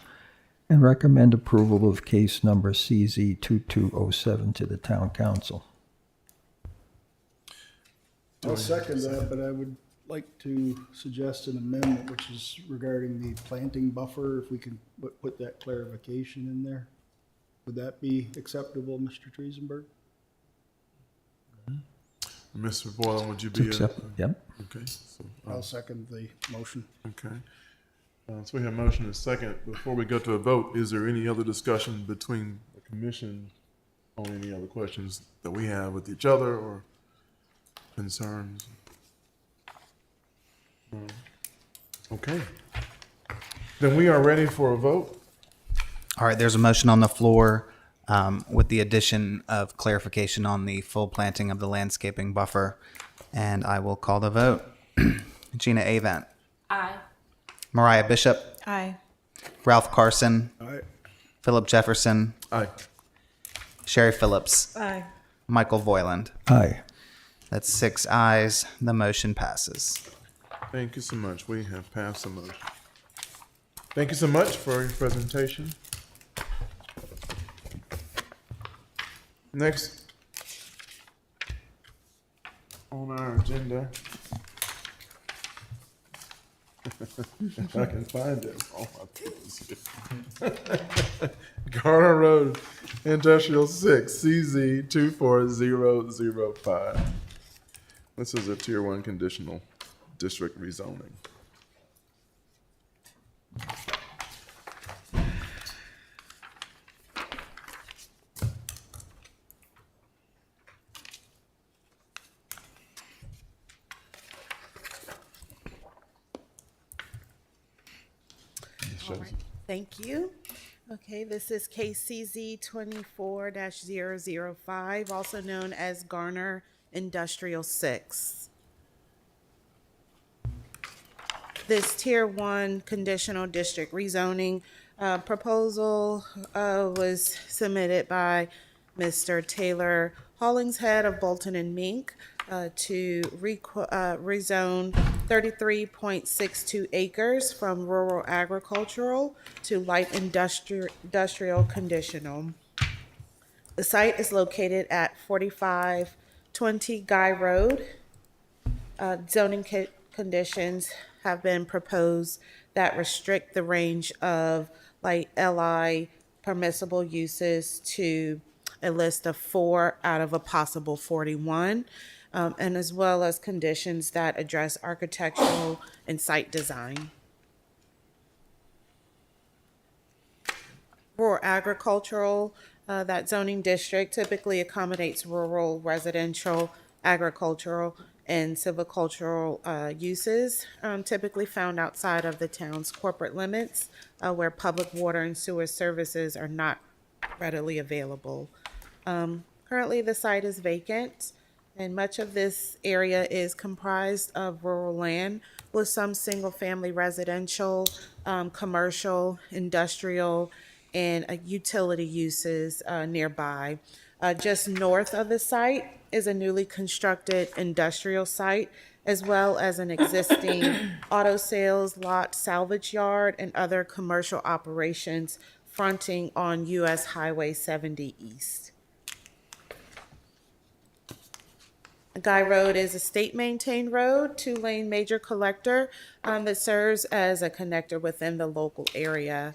and recommend approval of case number CZ 2207 to the town council. I'll second that, but I would like to suggest an amendment, which is regarding the planting buffer, if we can put that clarification in there. Would that be acceptable, Mr. Triesenberg? Mr. Boylan, would you To be? accept, yep. Okay. So, I'll second the motion. okay. So we have motion and second. Before we go to a vote, is there any other discussion between the commission on any other questions that we have with each other or concerns? No. Okay. Then we are ready for a vote. All right, there's a motion on the floor with the addition of clarification on the full planting of the landscaping buffer, and I will call the vote. Gina Avent. Aye. Mariah Bishop. Aye. Ralph Carson. Aye. Philip Jefferson. Aye. Sherry Phillips. Aye. Michael Voyland. Aye. That's 6 ayes. The motion passes. Thank you so much. We have passed the motion. Thank you so much for your presentation. Next on our agenda, if I can find it. Oh my goodness. Garner Road, Industrial 6, CZ 24005. This is a Tier 1 conditional district rezoning. All right, thank you. Okay, this is KCZ 24-005, also known as Garner Industrial 6. This Tier 1 conditional district rezoning proposal was submitted by Mr. Taylor Hollingshead of Bolton and Mink to rezone 33.62 acres from rural agricultural to light industrial conditional. The site is located at 4520 Guy Road. Zoning conditions have been proposed that restrict the range of like LI permissible uses to a list of 4 out of a possible 41, and as well as conditions that address architectural and site design. Rural agricultural, that zoning district typically accommodates rural, residential, agricultural, and silvicultural uses, typically found outside of the town's corporate limits, where public water and sewer services are not readily available. Currently, the site is vacant, and much of this area is comprised of rural land with some single-family residential, commercial, industrial, and utility uses nearby. Just north of the site is a newly constructed industrial site, as well as an existing auto sales lot, salvage yard, and other commercial operations fronting on US Highway 70 East. Guy Road is a state-maintained road, 2-lane major collector that serves as a connector within the local area.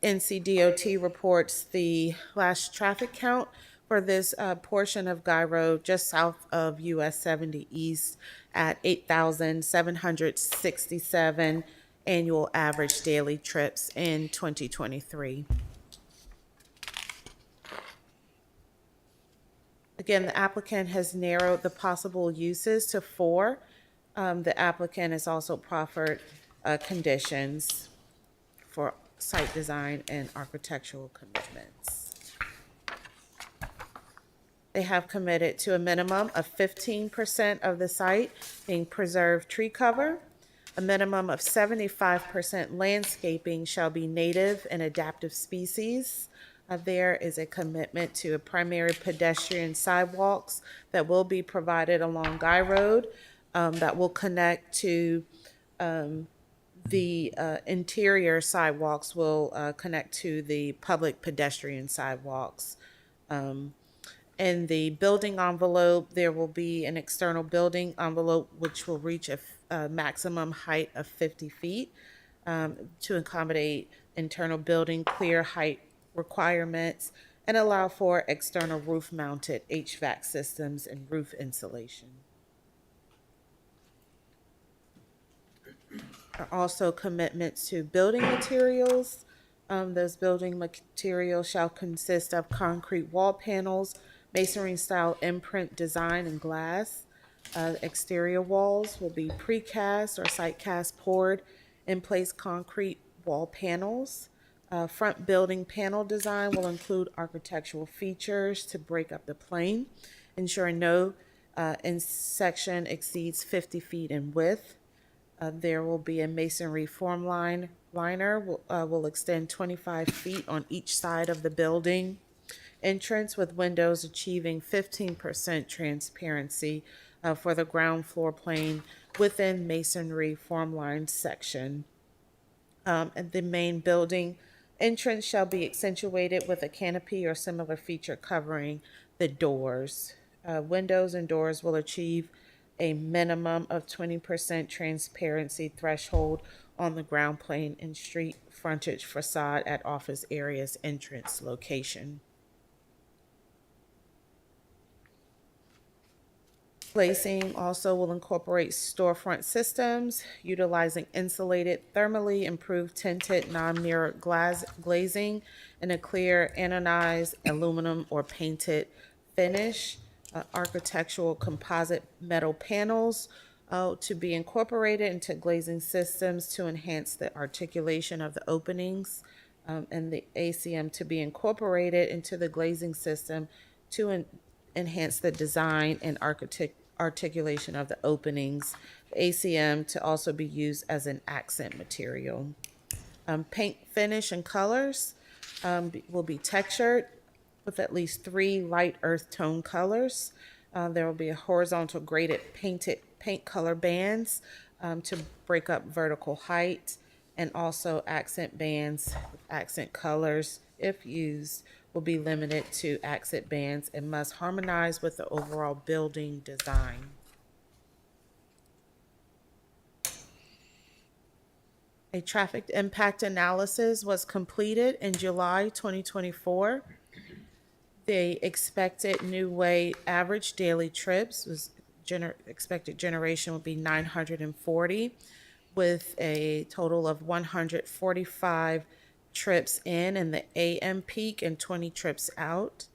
NCDOT reports the last traffic count for this portion of Guy Road just south of US 70 East at 8,767 annual average daily trips in 2023. Again, the applicant has narrowed the possible uses to 4. The applicant has also proffered conditions for site design and architectural commitments. They have committed to a minimum of 15% of the site being preserved tree cover. A minimum of 75% landscaping shall be native and adaptive species. There is a commitment to a primary pedestrian sidewalks that will be provided along Guy Road that will connect to the interior sidewalks will connect to the public pedestrian sidewalks. In the building envelope, there will be an external building envelope which will reach a maximum height of 50 feet to accommodate internal building clear height requirements and allow for external roof-mounted HVAC systems and roof insulation. Are also commitments to building materials. Those building materials shall consist of concrete wall panels, masonry-style imprint design and glass. Exterior walls will be precast or site-cast poured in-place concrete wall panels. Front building panel design will include architectural features to break up the plane, ensuring no section exceeds 50 feet in width. There will be a masonry form liner will extend 25 feet on each side of the building entrance, with windows achieving 15% transparency for the ground floor plane within masonry form line section. And the main building entrance shall be accentuated with a canopy or similar feature covering the doors. Windows and doors will achieve a minimum of 20% transparency threshold on the ground plane and street frontage facade at office areas entrance location. Glazing also will incorporate storefront systems utilizing insulated, thermally improved tinted non-mirror glazing and a clear anodized aluminum or painted finish. Architectural composite metal panels to be incorporated into glazing systems to enhance the articulation of the openings, and the ACM to be incorporated into the glazing system to enhance the design and articulation of the openings. The ACM to also be used as an accent material. Paint finish and colors will be textured with at least 3 light earth tone colors. There will be a horizontal graded paint color bands to break up vertical height, and also accent bands with accent colors, if used, will be limited to accent bands and must harmonize with the overall building design. A traffic impact analysis was completed in July 2024. The expected new way average daily trips was expected generation would be 940, with a total of 145 trips in the AM peak and 20 trips out.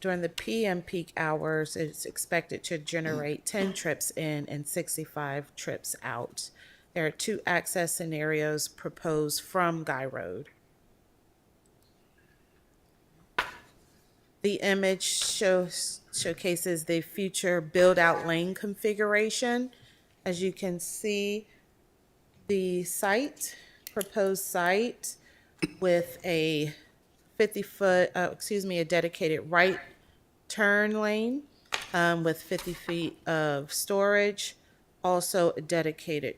During the PM peak hours, it's expected to generate 10 trips in and 65 trips out. There are 2 access scenarios proposed from Guy Road. The image showcases the future build-out lane configuration. As you can see, the proposed site with a a dedicated right turn lane with 50 feet of storage. Also a dedicated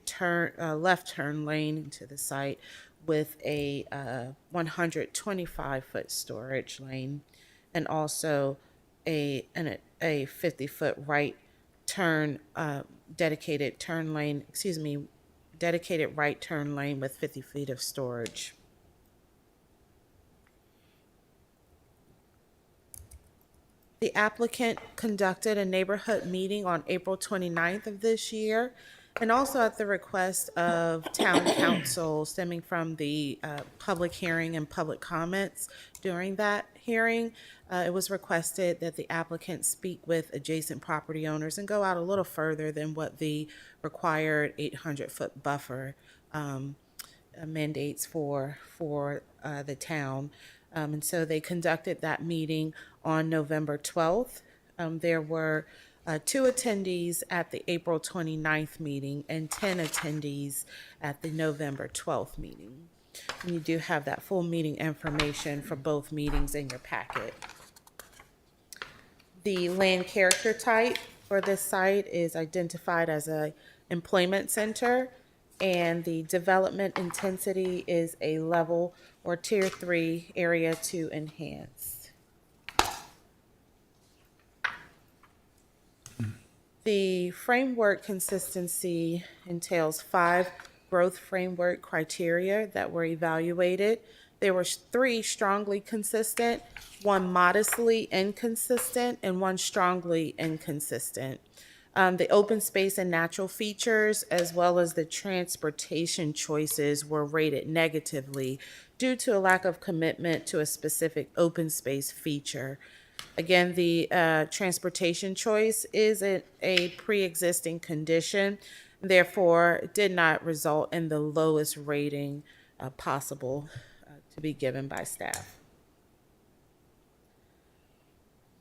left turn lane to the site with a 125-foot storage lane, and also a 50-foot right turn dedicated right turn lane with 50 feet of storage. The applicant conducted a neighborhood meeting on April 29th of this year, and also at the request of town council stemming from the public hearing and public comments during that hearing. It was requested that the applicant speak with adjacent property owners and go out a little further than what the required 800-foot buffer mandates for the town. And so they conducted that meeting on November 12th. There were 2 attendees at the April 29th meeting and 10 attendees at the November 12th meeting. And you do have that full meeting information for both meetings in your packet. The land character type for this site is identified as an employment center, and the development intensity is a level or tier 3 area to enhance. The framework consistency entails 5 growth framework criteria that were evaluated. There were 3 strongly consistent, 1 modestly inconsistent, and 1 strongly inconsistent. The open space and natural features, as well as the transportation choices, were rated negatively due to a lack of commitment to a specific open space feature. Again, the transportation choice is a pre-existing condition, therefore did not result in the lowest rating possible to be given by staff.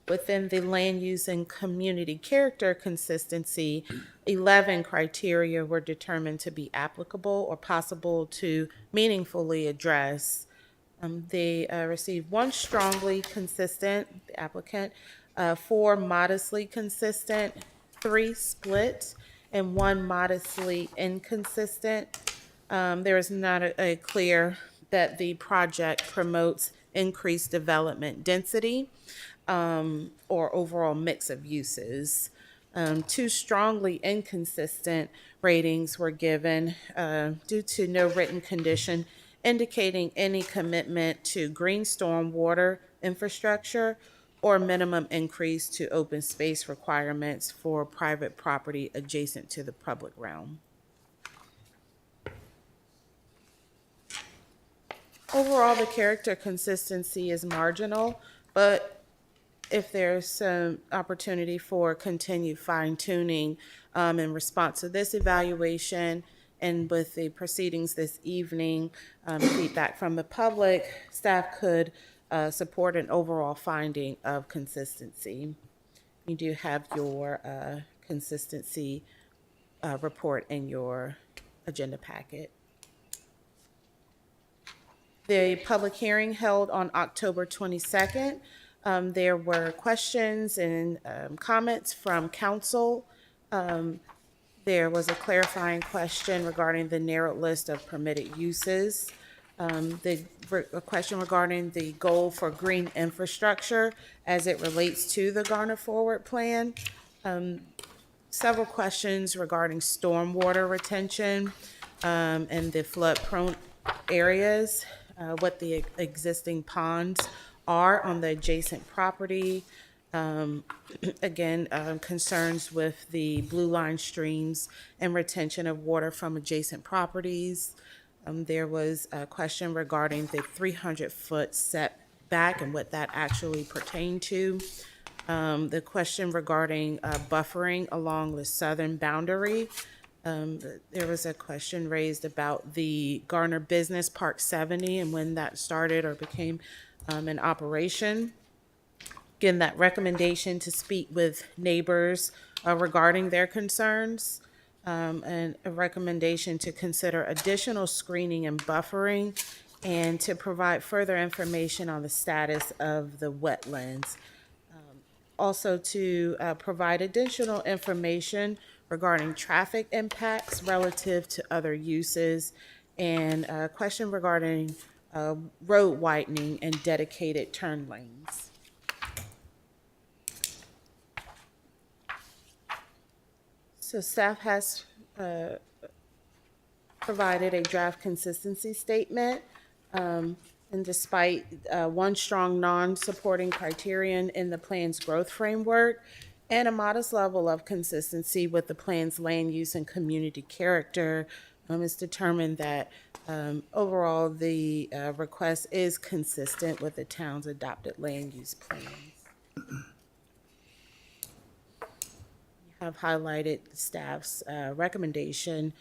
Within the land use and community character consistency, 11 criteria were determined to be applicable or possible to meaningfully address. They received 1 strongly consistent, the applicant, 4 modestly consistent, 3 split, and 1 modestly inconsistent. There is not a clear that the project promotes increased development density or overall mix of uses. 2 strongly inconsistent ratings were given due to no written condition indicating any commitment to green storm water infrastructure or minimum increase to open space requirements for private property adjacent to the public realm. Overall, the character consistency is marginal, but if there's some opportunity for continued fine-tuning in response to this evaluation and with the proceedings this evening, feedback from the public, staff could support an overall finding of consistency. You do have your consistency report in your agenda packet. The public hearing held on October 22nd. There were questions and comments from council. There was a clarifying question regarding the narrow list of permitted uses. A question regarding the goal for green infrastructure as it relates to the Garner Forward Plan. Several questions regarding stormwater retention and the flood-prone areas, what the existing ponds are on the adjacent property. Again, concerns with the blue line streams and retention of water from adjacent properties. There was a question regarding the 300-foot setback and what that actually pertained to. The question regarding buffering along the southern boundary. There was a question raised about the Garner Business Park 70 and when that started or became in operation. Again, that recommendation to speak with neighbors regarding their concerns, and a recommendation to consider additional screening and buffering and to provide further information on the status of the wetlands. Also to provide additional information regarding traffic impacts relative to other uses, and a question regarding road widening and dedicated turn lanes. So staff has provided a draft consistency statement. And despite one strong non-supporting criterion in the plan's growth framework and a modest level of consistency with the plan's land use and community character, it's determined that overall the request is consistent with the town's adopted land use plans. You have highlighted staff's recommendation.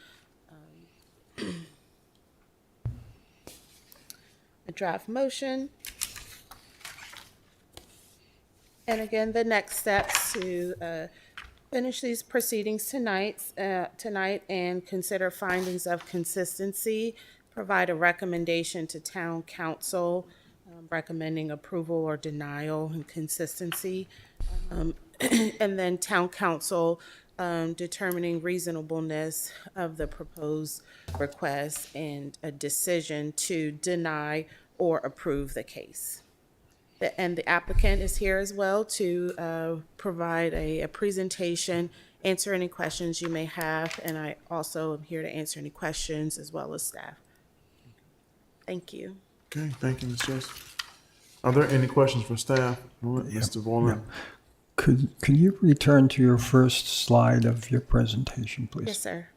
A draft motion. And again, the next steps to finish these proceedings tonight and consider findings of consistency, provide a recommendation to town council recommending approval or denial and consistency, and then town council determining reasonableness of the proposed request and a decision to deny or approve the case. And the applicant is here as well to provide a presentation, answer any questions you may have, and I also am here to answer any questions as well as staff. Thank you. Okay, thank you, Ms. Joseph. Are there any questions for staff? Mr. Vorlin? Could you return to your first slide of your presentation, please? Yes, sir.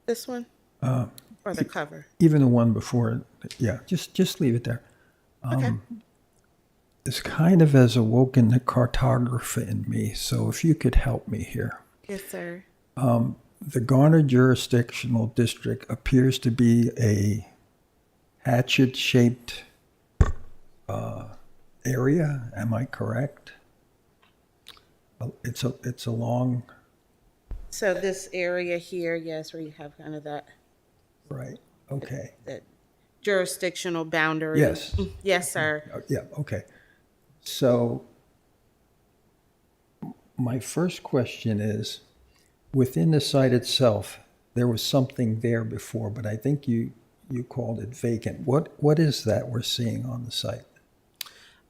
This one? Or the cover? Even the one before, yeah, just leave it there. Okay. This kind of has awoken the cartographer in me, so if you could help me here. Yes, sir. The Garner Jurisdictional District appears to be a hatchet-shaped area. Am I correct? It's a long. So this area here, yes, where you have kind of that. Right. Okay. That jurisdictional boundary. Yes. Yes, sir. Yeah. Okay. So my first question is, within the site itself, there was something there before, but I think you called it vacant. What is that we're seeing on the site?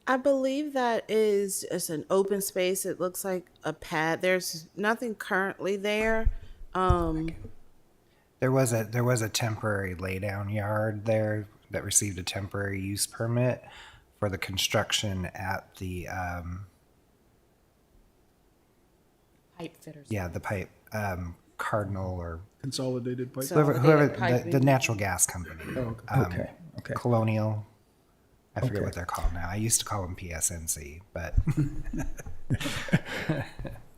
I believe that is an open space. It looks like a pad. There's nothing currently there. There There was a temporary laydown yard there that received a temporary use permit for the construction at the Pipe fitters. the pipe Cardinal or Consolidated pipe. whoever the Piping. natural gas company. Okay. Okay. Colonial. I forget Okay. what they're called now. I used to call them PSNC, but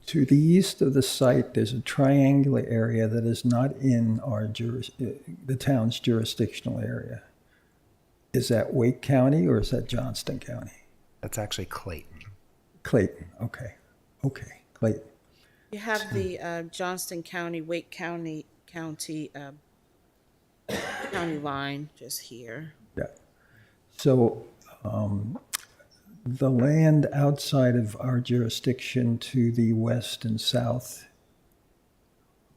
To the east of the site, there's a triangular area that is not in the town's jurisdictional area. Is that Wake County or is that Johnston County? that's actually Clayton. Clayton. Okay. Okay. Clayton. You have the Johnston County, Wake County line just here. Yeah. So the land outside of our jurisdiction to the west and south,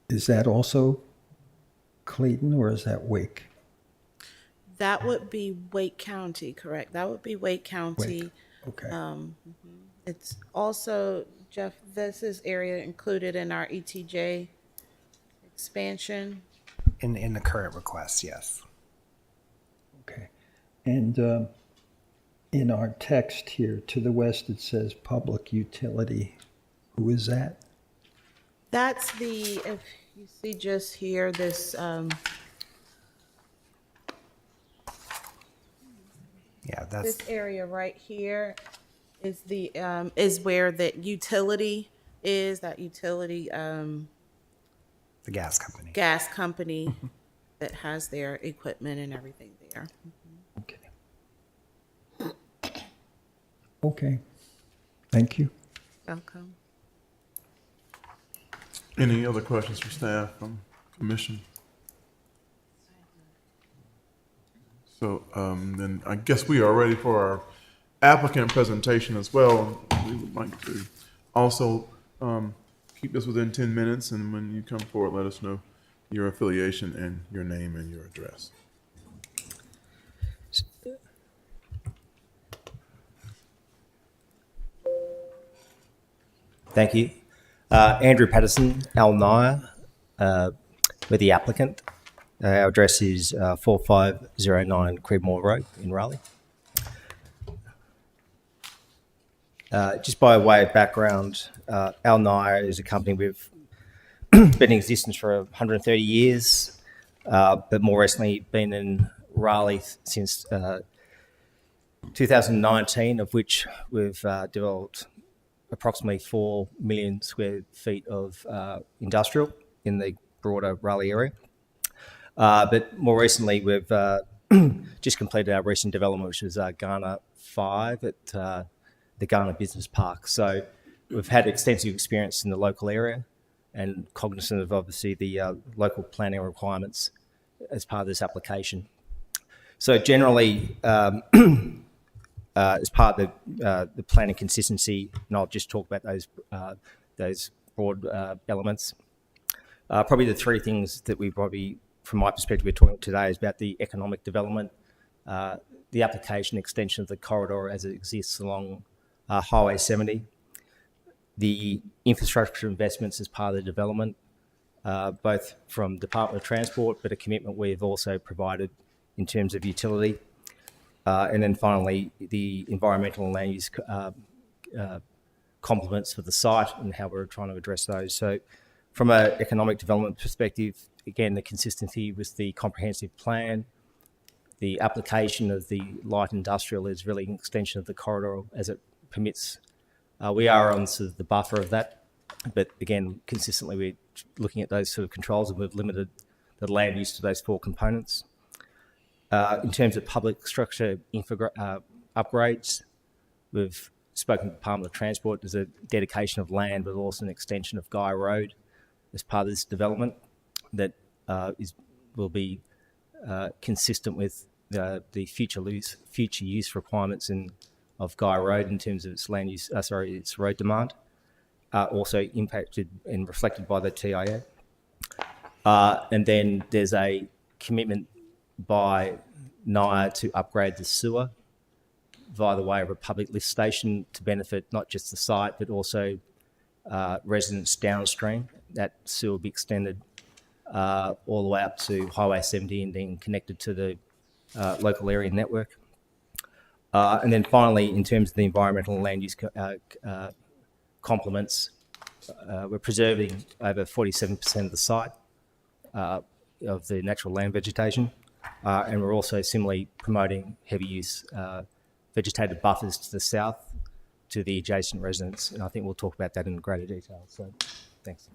is that also Clayton or is that Wake? That would be Wake County, correct? That would be Wake County. Wake. Okay. It's also, Jeff, this is area included in our ETJ expansion. In the current request, yes. Okay. And in our text here to the west, it says public utility. Who is that? That's if you see just here, this, Yeah, that's this area right here is is where the utility is, that utility, the gas company. gas company that has their equipment and everything there. Okay. Okay. Thank you. Welcome. Any other questions for staff from commission? So then I guess we are ready for our applicant presentation as well. We would like to also keep this within 10 minutes, and when you come forward, let us know your affiliation and your name and your address. Thank you. Andrew Patterson, Al Nyer, we're the applicant. Our address is 4509 Creedmoor Road in Raleigh. Just by way of background, Al Nyer is a company we've been in existence for 130 years, but more recently been in Raleigh since 2019, of which we've developed approximately 4 million square feet of industrial in the broader Raleigh area. But more recently, we've just completed our recent development, which is Garner 5 at the Garner Business Park. So we've had extensive experience in the local area and cognizant of obviously the local planning requirements as part of this application. So generally, as part of the planning consistency, and I'll just talk about those broad elements. Probably the three things that we probably, from my perspective, we're talking today is about the economic development, the application extension of the corridor as it exists along Highway 70, the infrastructure investments as part of the development, both from Department of Transport, but a commitment we've also provided in terms of utility. And then finally, the environmental and land use complements for the site and how we're trying to address those. So from an economic development perspective, again, the consistency with the comprehensive plan, the application of the light industrial is really an extension of the corridor as it permits. We are on sort of the buffer of that, but again, consistently we're looking at those sort of controls and we've limited the land use to those four components. In terms of public structure upgrades, we've spoken to the Department of Transport. There's a dedication of land, but also an extension of Guy Road as part of this development that will be consistent with the future use requirements of Guy Road in terms of its land use. Its road demand. Also impacted and reflected by the TIA. And then there's a commitment by NIA to upgrade the sewer via the way of a public lift station to benefit not just the site but also residents downstream. That sewer will be extended all the way up to Highway 70 and then connected to the local area network. And then finally, in terms of the environmental and land use complements, we're preserving over 47% of the site of the natural land vegetation, and we're also similarly promoting heavy use vegetated buffers to the south to the adjacent residents, and I think we'll talk about that in greater detail. So, thanks.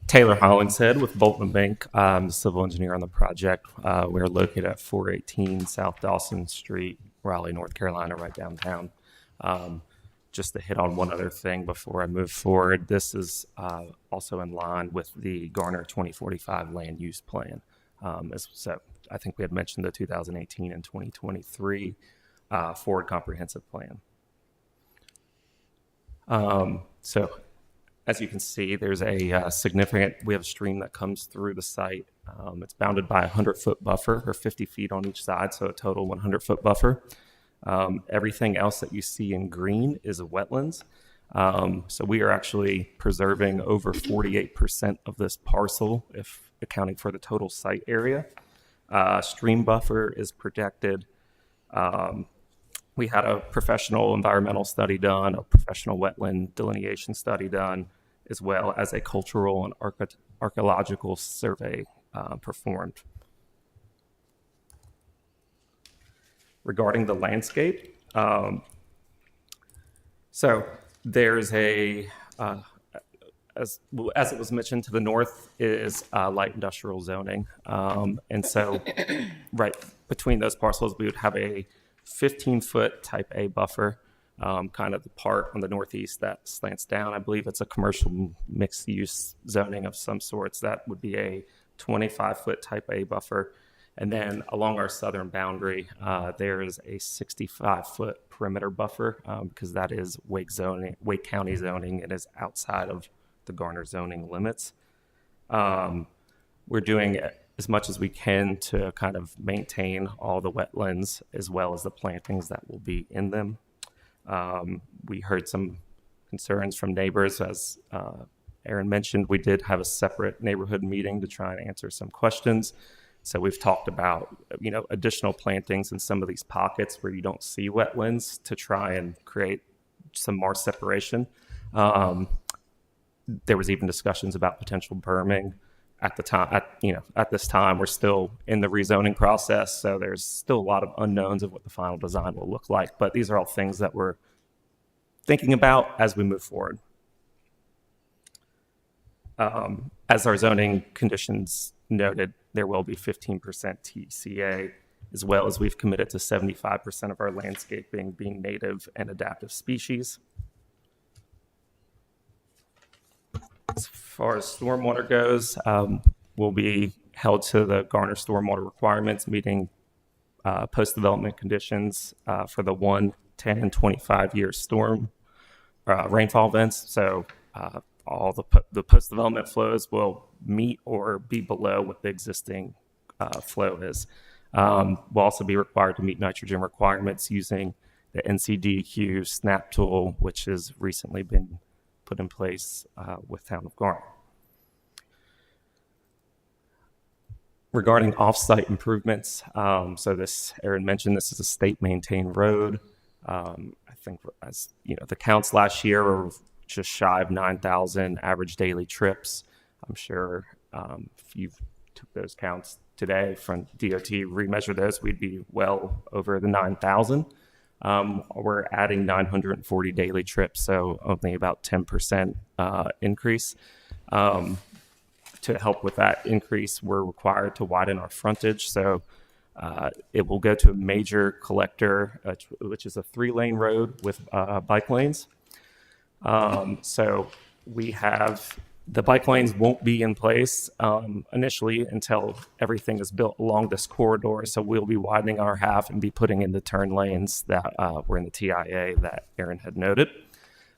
Taylor Hollingshead with Bolton Bank, the civil engineer on the project. We're located at 418 South Dawson Street, Raleigh, North Carolina, right downtown. Just to hit on one other thing before I move forward, this is also in line with the Garner 2045 land use plan. So I think we had mentioned the 2018 and 2023 Forward Comprehensive Plan. So as you can see, there's a we have a stream that comes through the site. It's bounded by a 100-foot buffer, or 50 feet on each side, so a total 100-foot buffer. Everything else that you see in green is a wetlands. So we are actually preserving over 48% of this parcel, if accounting for the total site area. Stream buffer is protected. We had a professional environmental study done, a professional wetland delineation study done, as well as a cultural and archaeological survey performed. Regarding the landscape, so there's as it was mentioned, to the north is light industrial zoning, and so right between those parcels we would have a 15-foot type A buffer, kind of the part on the northeast that slants down. I believe it's a commercial mixed use zoning of some sorts. That would be a 25-foot type A buffer. And then along our southern boundary, there is a 65-foot perimeter buffer, because that is Wake County zoning. It is outside of the Garner zoning limits. We're doing as much as we can to kind of maintain all the wetlands as well as the plantings that will be in them. We heard some concerns from neighbors. As Aaron mentioned, we did have a separate neighborhood meeting to try and answer some questions. So we've talked about, additional plantings in some of these pockets where you don't see wetlands to try and create some more separation. There was even discussions about potential berming at the time. At this time, we're still in the rezoning process, so there's still a lot of unknowns of what the final design will look like. But these are all things that we're thinking about as we move forward. As our zoning conditions noted, there will be 15% TCA, as well as we've committed to 75% of our landscaping being native and adaptive species. As far as stormwater goes, we'll be held to the Garner stormwater requirements, meeting post-development conditions for the 1, 10, and 25-year storm rainfall events. So all the post-development flows will meet or be below what the existing flow is. We'll also be required to meet nitrogen requirements using the NCDQ SNAP tool, which has recently been put in place with Town of Garner. Regarding off-site improvements, so this, Aaron mentioned, this is a state-maintained road. I think, as the counts last year were just shy of 9,000 average daily trips. I'm sure if you took those counts today from DOT, remeasure those, we'd be well over the 9,000. We're adding 940 daily trips, so only about 10% increase. To help with that increase, we're required to widen our frontage. So it will go to a major collector, which is a 3-lane road with bike lanes. So we have the bike lanes won't be in place initially until everything is built along this corridor. So we'll be widening our half and be putting in the turn lanes that were in the TIA that Aaron had noted.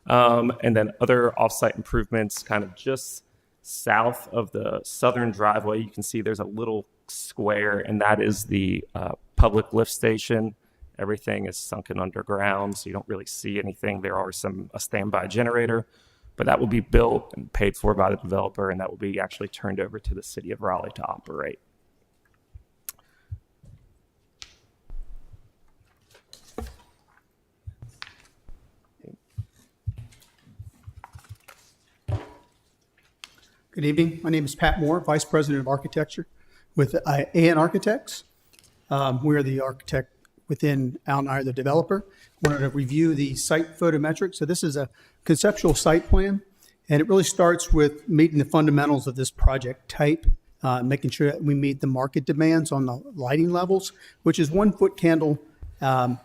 And then other offsite improvements kind of just south of the southern driveway. You can see there's a little square, and that is the public lift station. Everything is sunken underground, so you don't really see anything. There are a standby generator, but that will be built and paid for by the developer, and that will be actually turned over to the city of Raleigh to operate. Good evening. My name is Pat Moore, Vice President of Architecture with AN Architects. We're the architect within Al Nye, the developer. Wanted to review the site photometrics. So this is a conceptual site plan, and it really starts with meeting the fundamentals of this project type, making sure that we meet the market demands on the lighting levels, which is 1 foot candle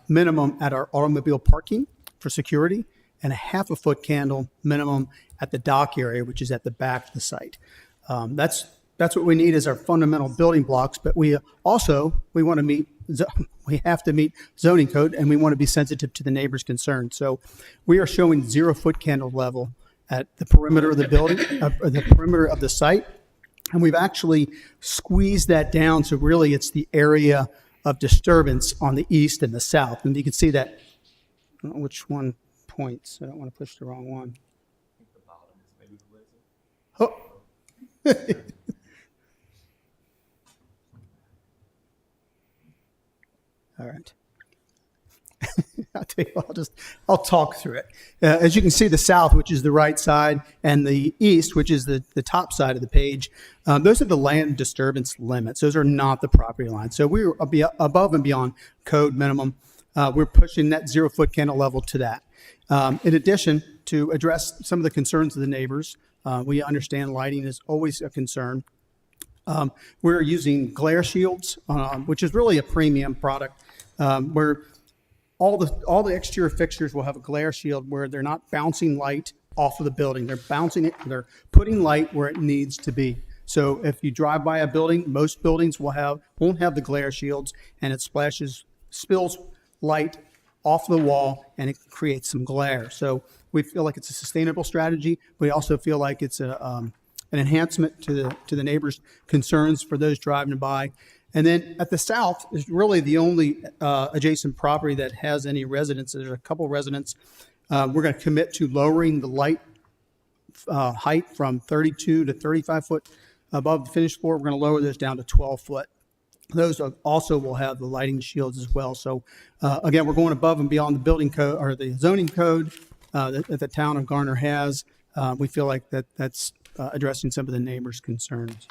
minimum at our automobile parking for security, and a 1/2 foot candle minimum at the dock area, which is at the back of the site. That's what we need as our fundamental building blocks, but we want to meet, we have to meet zoning code, and we want to be sensitive to the neighbor's concerns. So we are showing 0 foot candle level at the perimeter of the building, or the perimeter of the site, and we've actually squeezed that down, so really it's the area of disturbance on the east and the south. And you can see that, I don't know which one points. I don't want to push the wrong one. Oh. All right. I'll tell you what, I'll talk through it. As you can see, the south, which is the right side, and the east, which is the top side of the page, those are the land disturbance limits. Those are not the property lines. So we're above and beyond code minimum. We're pushing that 0 foot candle level to that. In addition, to address some of the concerns of the neighbors, we understand lighting is always a concern. We're using glare shields, which is really a premium product, where all the exterior fixtures will have a glare shield where they're not bouncing light off of the building. They're putting light where it needs to be. So if you drive by a building, most buildings won't have the glare shields, and it spills light off the wall, and it creates some glare. So we feel like it's a sustainable strategy. We also feel like it's an enhancement to the neighbors' concerns for those driving by. And then at the south is really the only adjacent property that has any residences. There's a couple residents. We're going to commit to lowering the light height from 32 to 35 foot above the finished floor. We're going to lower those down to 12 foot. Those also will have the lighting shields as well. So again, we're going above and beyond the building code or the zoning code that the town of Garner has. We feel like that's addressing some of the neighbors' concerns.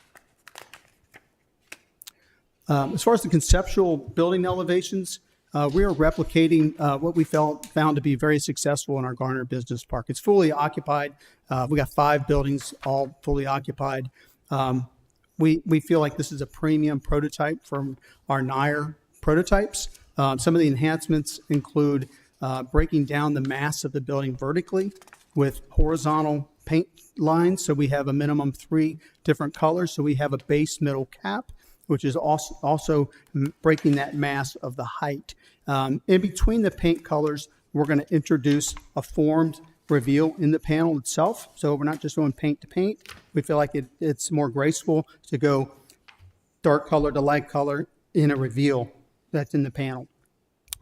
As far as the conceptual building elevations, we are replicating what we found to be very successful in our Garner Business Park. It's fully occupied. We got 5 buildings, all fully occupied. We feel like this is a premium prototype from our Nair prototypes. Some of the enhancements include breaking down the mass of the building vertically with horizontal paint lines. So we have a minimum 3 different colors. So we have a base, middle, cap, which is also breaking that mass of the height. In between the paint colors, we're going to introduce a formed reveal in the panel itself. So we're not just going paint to paint. We feel like it's more graceful to go dark color to light color in a reveal that's in the panel,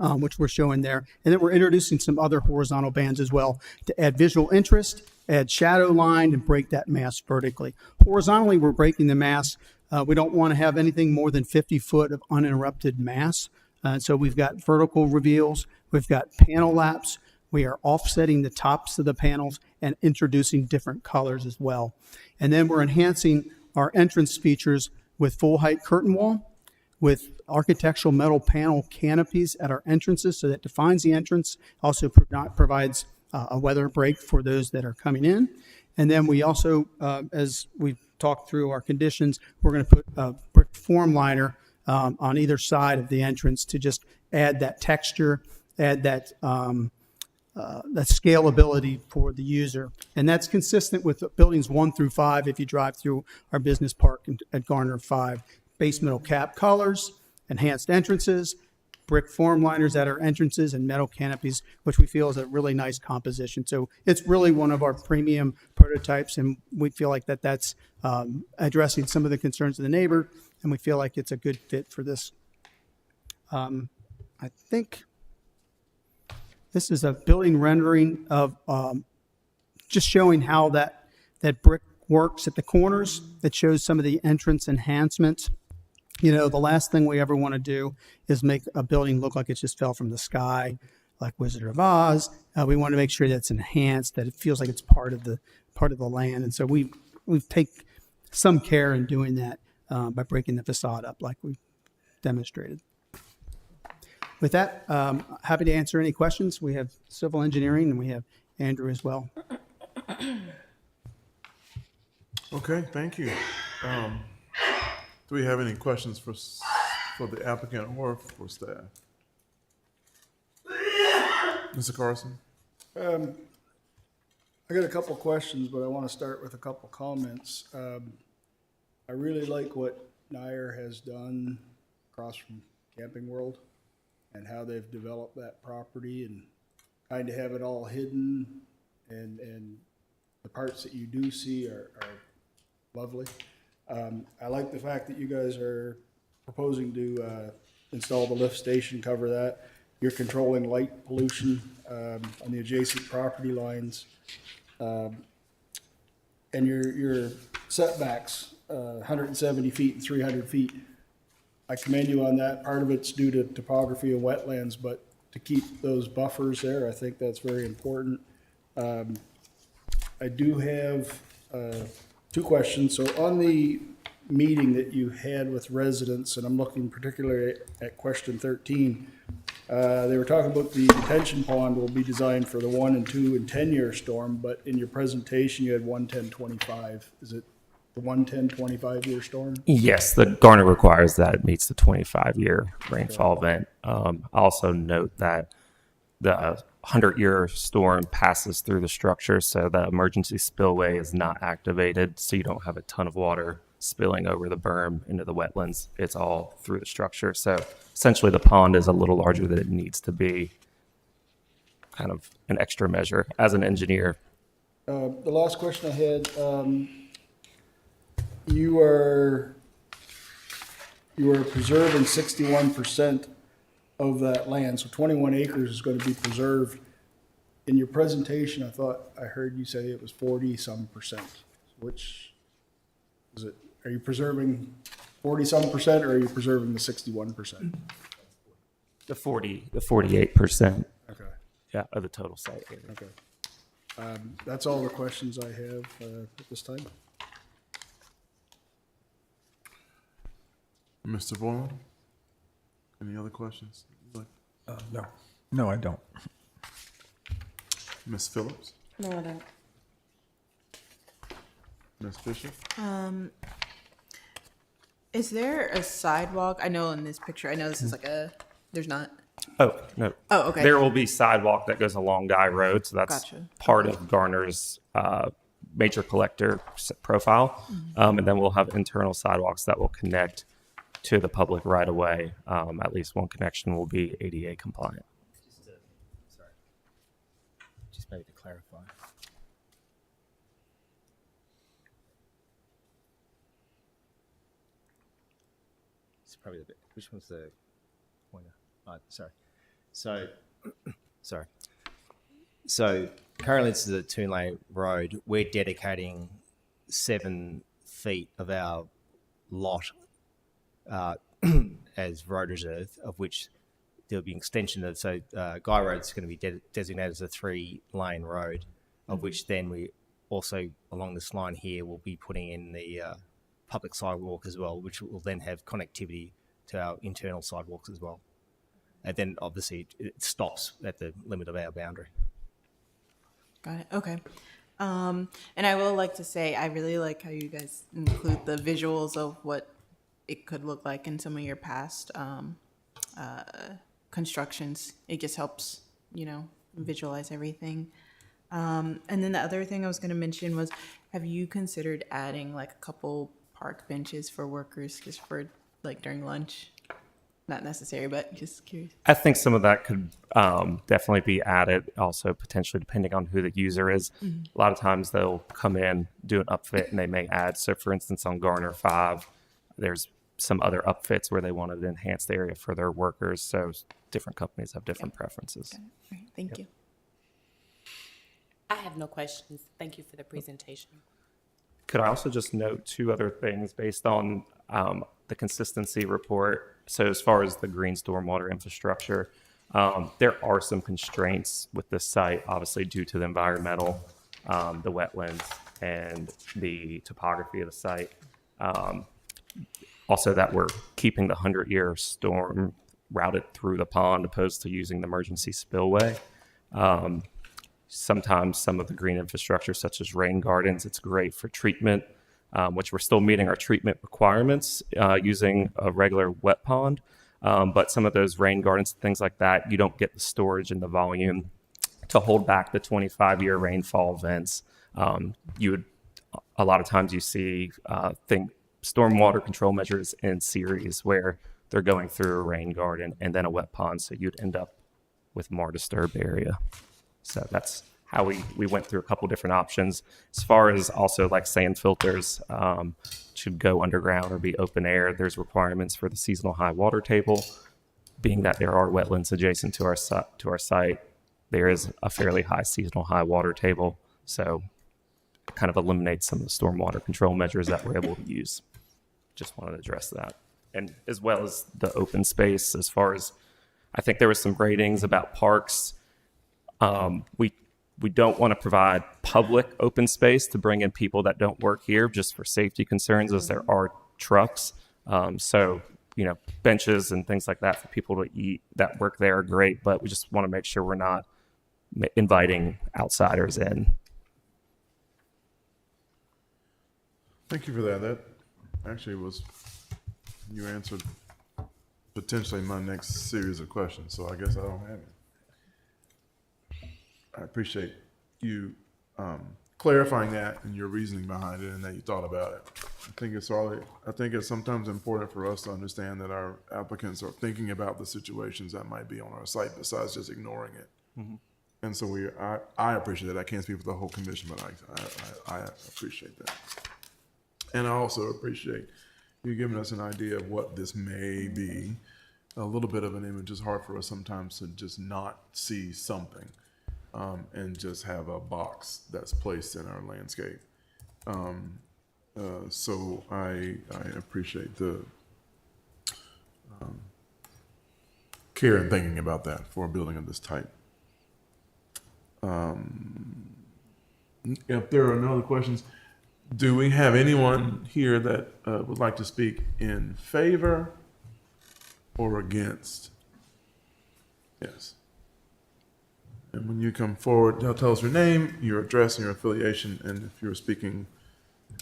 which we're showing there. And then we're introducing some other horizontal bands as well to add visual interest, add shadow line, and break that mass vertically. Horizontally, we're breaking the mass. We don't want to have anything more than 50 foot of uninterrupted mass. So we've got vertical reveals. We've got panel laps. We are offsetting the tops of the panels and introducing different colors as well. And then we're enhancing our entrance features with full height curtain wall, with architectural metal panel canopies at our entrances, so that defines the entrance, also provides a weather break for those that are coming in. And then we also, as we've talked through our conditions, we're going to put a brick form liner on either side of the entrance to just add that texture, add that scalability for the user. And that's consistent with buildings 1 through 5 if you drive through our business park at Garner 5. Base, middle, cap colors, enhanced entrances, brick form liners at our entrances, and metal canopies, which we feel is a really nice composition. So it's really one of our premium prototypes, and we feel like that's addressing some of the concerns of the neighbor, and we feel like it's a good fit for this. I think this is a building rendering of just showing how that brick works at the corners. That shows some of the entrance enhancements. You know, the last thing we ever want to do is make a building look like it just fell from the sky, like Wizard of Oz. We want to make sure that it's enhanced, that it feels like it's part of the land. And so we've taken some care in doing that by breaking the facade up like we demonstrated. With that, happy to answer any questions. We have civil engineering and we have Andrew as well. Okay, thank you. Do we have any questions for the applicant or for staff? Mr. Carson? I got a couple questions, but I want to start with a couple comments. I really like what Nair has done across from Camping World and how they've developed that property and kind of have it all hidden, and the parts that you do see are lovely. I like the fact that you guys are proposing to install the lift station, cover that. You're controlling light pollution on the adjacent property lines. And your setbacks, 170 feet and 300 feet. I commend you on that. Part of it's due to topography and wetlands, but to keep those buffers there, I think that's very important. I do have two questions. So on the meeting that you had with residents, and I'm looking particularly at question 13, they were talking about the detention pond will be designed for the 1 and 2 and 10-year storm, but in your presentation you had 110-25. Is it the 110-25-year storm? Yes, the Garner requires that it meets the 25-year rainfall event. Also note that the 100-year storm passes through the structure, so the emergency spillway is not activated, so you don't have a ton of water spilling over the berm into the wetlands. It's all through the structure. So essentially the pond is a little larger than it needs to be, kind of an extra measure as an engineer. The last question I had, you are preserving 61% of that land, so 21 acres is going to be preserved. In your presentation, I thought I heard you say it was 40-some%. Which is it? Are you preserving 40-some% or are you preserving the 61%? The 48%. Okay. Yeah, of the total site area. Okay. That's all the questions I have at this time. Mr. Bourne? Any other questions? No, I don't. Ms. Phillips? No, I don't. Ms. Fisher? Is there a sidewalk? I know in this picture, I know this is like there's not. Oh, no. Oh, okay. There will be sidewalk that goes along Guy Road, so that's Gotcha. part of Garner's major collector profile. And then we'll have internal sidewalks that will connect to the public right away. At least one connection will be ADA compliant. Just maybe to clarify. It's probably the bit. Which one's the pointer? Oh, sorry. So, sorry. So currently this is a 2-lane road. We're dedicating 7 feet of our lot as road reserve, of which there'll be an extension of, so Guy Road's going to be designated as a 3-lane road, of which then we also, along this line here, will be putting in the public sidewalk as well, which will then have connectivity to our internal sidewalks as well. And then obviously it stops at the limit of our boundary. Got it. Okay. And I will like to say, I really like how you guys include the visuals of what it could look like in some of your past constructions. It just helps, visualize everything. And then the other thing I was going to mention was, have you considered adding like a couple park benches for workers just for like during lunch? Not necessary, but just curious. I think some of that could definitely be added, also potentially depending on who the user is. A lot of times they'll come in, do an upfit, and they may add. So for instance, on Garner 5, there's some other upfits where they wanted to enhance the area for their workers. So different companies have different preferences. Got it. All right. Thank you. I have no questions. Thank you for the presentation. Could I also just note two other things based on the consistency report? So as far as the green stormwater infrastructure, there are some constraints with this site, obviously due to the environmental, the wetlands, and the topography of the site. Also that we're keeping the 100-year storm routed through the pond opposed to using the emergency spillway. Sometimes some of the green infrastructure, such as rain gardens, it's great for treatment, which we're still meeting our treatment requirements using a regular wet pond. But some of those rain gardens, things like that, you don't get the storage and the volume to hold back the 25-year rainfall events. A lot of times you see stormwater control measures in series where they're going through a rain garden and then a wet pond, so you'd end up with more disturbed area. So that's how we went through a couple different options. As far as also like sand filters should go underground or be open air, there's requirements for the seasonal high water table. Being that there are wetlands adjacent to our site, there is a fairly high seasonal high water table. So it kind of eliminates some of the stormwater control measures that we're able to use. Just wanted to address that. And as well as the open space, as far as I think there was some ratings about parks. We don't want to provide public open space to bring in people that don't work here just for safety concerns, as there are trucks. So, benches and things like that for people to eat that work there are great, but we just want to make sure we're not inviting outsiders in. Thank you for that. That actually you answered potentially my next series of questions, so I guess I don't have it. I appreciate you clarifying that and your reasoning behind it, and that you thought about it. I think it's sometimes important for us to understand that our applicants are thinking about the situations that might be on our site besides just ignoring it. Mm-hmm. And so I appreciate that. I can't speak for the whole commission, but I appreciate that. And I also appreciate you giving us an idea of what this may be. A little bit of an image is hard for us sometimes to just not see something. And just have a box that's placed in our landscape. So I appreciate the care and thinking about that for a building of this type. If there are no other questions, do we have anyone here that would like to speak in favor or against? Yes. And when you come forward, tell us your name, your address, and your affiliation, and if you're speaking.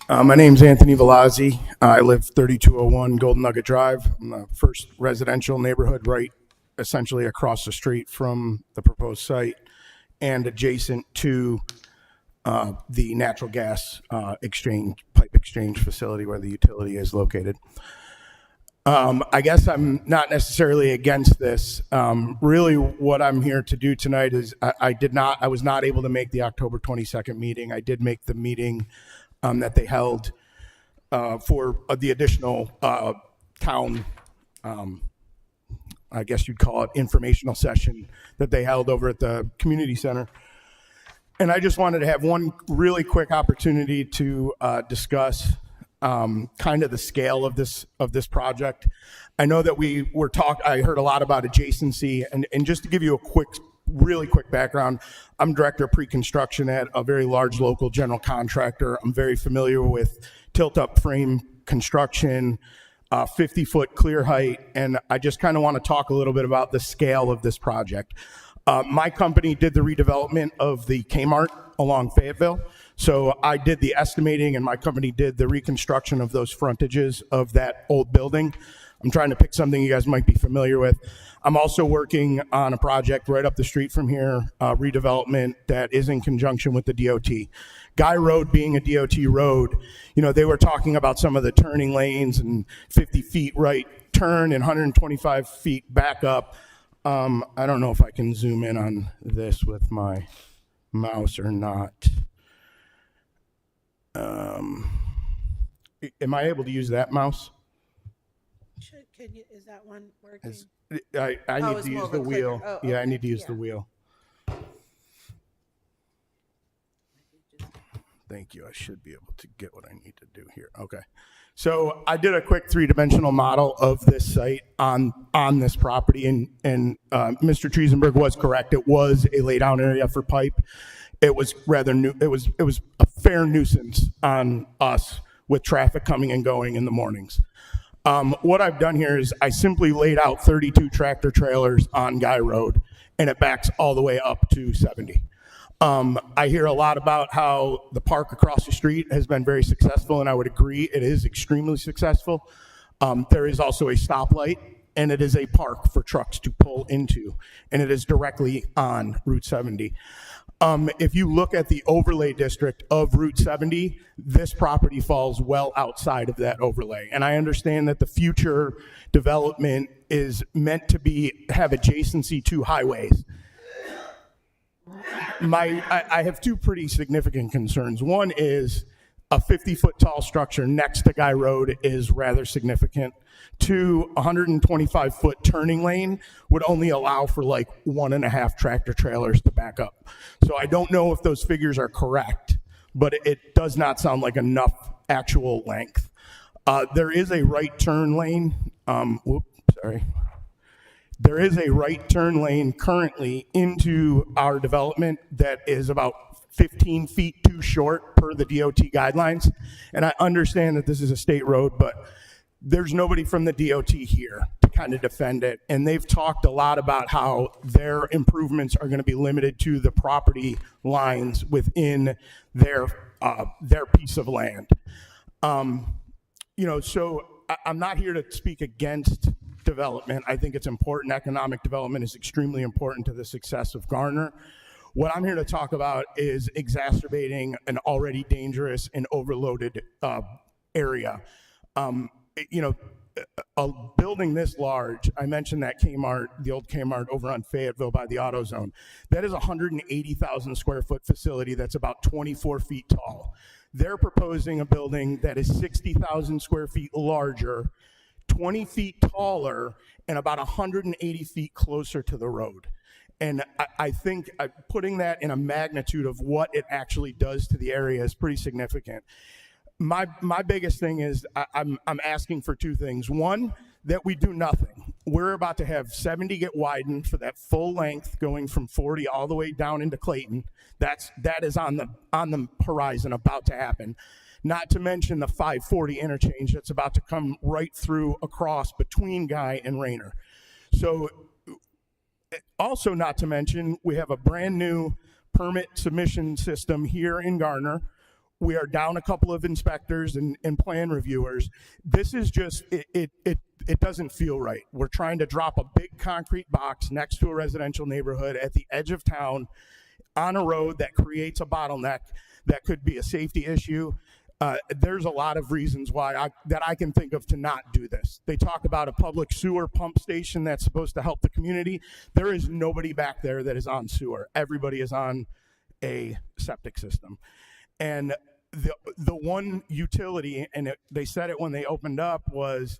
My name's Anthony Velazzi. I live 3201 Golden Nugget Drive. I'm the first residential neighborhood right essentially across the street from the proposed site and adjacent to the natural gas pipe exchange facility where the utility is located. I guess I'm not necessarily against this. Really what I'm here to do tonight is I was not able to make the October 22nd meeting. I did make the meeting that they held for the additional town, I guess you'd call it informational session that they held over at the community center. And I just wanted to have one really quick opportunity to discuss kind of the scale of this project. I know that I heard a lot about adjacency, and just to give you a really quick background, I'm director of pre-construction at a very large local general contractor. I'm very familiar with tilt-up frame construction, 50-foot clear height, and I just kind of want to talk a little bit about the scale of this project. My company did the redevelopment of the Kmart along Fayetteville. So I did the estimating and my company did the reconstruction of those frontages of that old building. I'm trying to pick something you guys might be familiar with. I'm also working on a project right up the street from here, redevelopment that is in conjunction with the DOT. Guy Road being a DOT road, they were talking about some of the turning lanes and 50 feet right turn and 125 feet back up. I don't know if I can zoom in on this with my mouse or not. Am I able to use that mouse? Is that one working? I need to use the wheel. Oh, Yeah, I okay. need to use the wheel. Thank you. I should be able to get what I need to do here. Okay. So I did a quick 3-dimensional model of this site on this property, and Mr. Triesenberg was correct. It was a laydown area for pipe. It was rather new. It was a fair nuisance on us with traffic coming and going in the mornings. What I've done here is I simply laid out 32 tractor trailers on Guy Road, and it backs all the way up to 70. I hear a lot about how the park across the street has been very successful, and I would agree it is extremely successful. There is also a stoplight, and it is a park for trucks to pull into, and it is directly on Route 70. If you look at the overlay district of Route 70, this property falls well outside of that overlay. And I understand that the future development is meant to have adjacency to highways. I have two pretty significant concerns. One is a 50-foot tall structure next to Guy Road is rather significant. Two, 125-foot turning lane would only allow for like 1.5 tractor trailers to back up. So I don't know if those figures are correct, but it does not sound like enough actual length. There is a right turn lane. There is a right turn lane currently into our development that is about 15 feet too short per the DOT guidelines. And I understand that this is a state road, but there's nobody from the DOT here to kind of defend it. And they've talked a lot about how their improvements are going to be limited to the property lines within their piece of land. So I'm not here to speak against development. I think it's important. Economic development is extremely important to the success of Garner. What I'm here to talk about is exacerbating an already dangerous and overloaded area. A building this large, I mentioned that Kmart, the old Kmart over on Fayetteville by the AutoZone, that is a 180,000 square foot facility that's about 24 feet tall. They're proposing a building that is 60,000 square feet larger, 20 feet taller, and about 180 feet closer to the road. And I think putting that in a magnitude of what it actually does to the area is pretty significant. My biggest thing is I'm asking for two things. One, that we do nothing. We're about to have 70 get widened for that full length going from 40 all the way down into Clayton. That is on the horizon, about to happen. Not to mention the 540 interchange that's about to come right through across between Guy and Rayner. So also not to mention, we have a brand new permit submission system here in Garner. We are down a couple of inspectors and plan reviewers. This is just, it doesn't feel right. We're trying to drop a big concrete box next to a residential neighborhood at the edge of town on a road that creates a bottleneck that could be a safety issue. There's a lot of reasons why I can think of to not do this. They talk about a public sewer pump station that's supposed to help the community. There is nobody back there that is on sewer. Everybody is on a septic system. And the one utility, and they said it when they opened up, was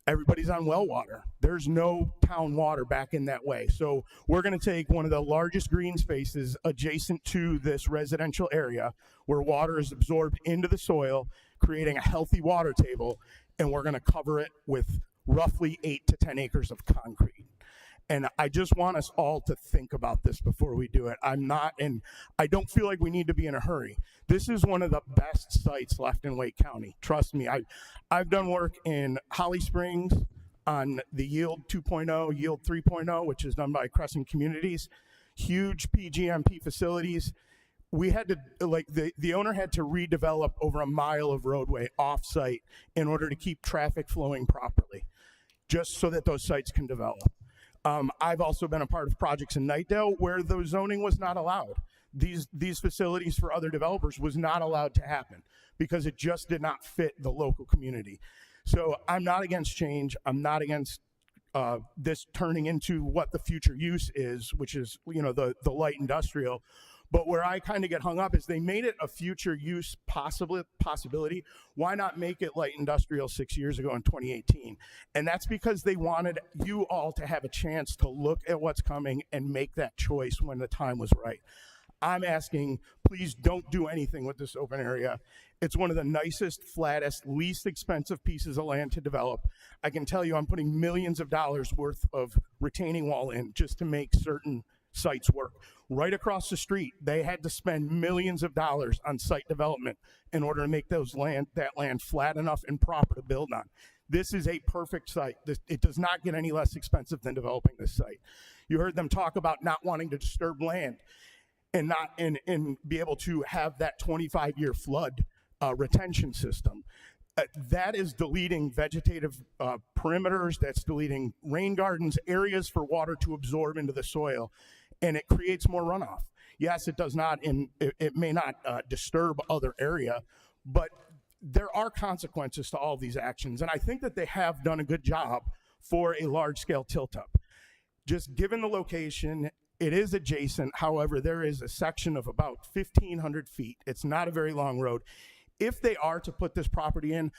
everybody's on well water. There's no town water back in that way. So we're going to take one of the largest green spaces adjacent to this residential area where water is absorbed into the soil, creating a healthy water table, and we're going to cover it with roughly 8 to 10 acres of concrete. And I just want us all to think about this before we do it. I don't feel like we need to be in a hurry. This is one of the best sites left in Wake County. Trust me, I've done work in Holly Springs on the Yield 2.0, Yield 3.0, which is done by Crescent Communities. Huge PGMP facilities. We had to, the owner had to redevelop over a mile of roadway off-site in order to keep traffic flowing properly, just so that those sites can develop. I've also been a part of projects in Knightdale where the zoning was not allowed. These facilities for other developers was not allowed to happen because it just did not fit the local community. So I'm not against change. I'm not against this turning into what the future use is, which is, the light industrial. But where I kind of get hung up is they made it a future use possibility. Why not make it light industrial 6 years ago in 2018? And that's because they wanted you all to have a chance to look at what's coming and make that choice when the time was right. I'm asking, please don't do anything with this open area. It's one of the nicest, flattest, least expensive pieces of land to develop. I can tell you I'm putting millions of dollars worth of retaining wall in just to make certain sites work. Right across the street, they had to spend millions of dollars on site development in order to make that land flat enough and proper to build on. This is a perfect site. It does not get any less expensive than developing this site. You heard them talk about not wanting to disturb land and not and be able to have that 25-year flood retention system. That is deleting vegetative perimeters, that's deleting rain gardens, areas for water to absorb into the soil, and it creates more runoff. Yes, it does not, and it may not disturb other area, but there are consequences to all of these actions, and I think that they have done a good job for a large-scale tilt-up. Just given the location, it is adjacent. However, there is a section of about 1,500 feet. It's not a very long road. If they are to put this property in,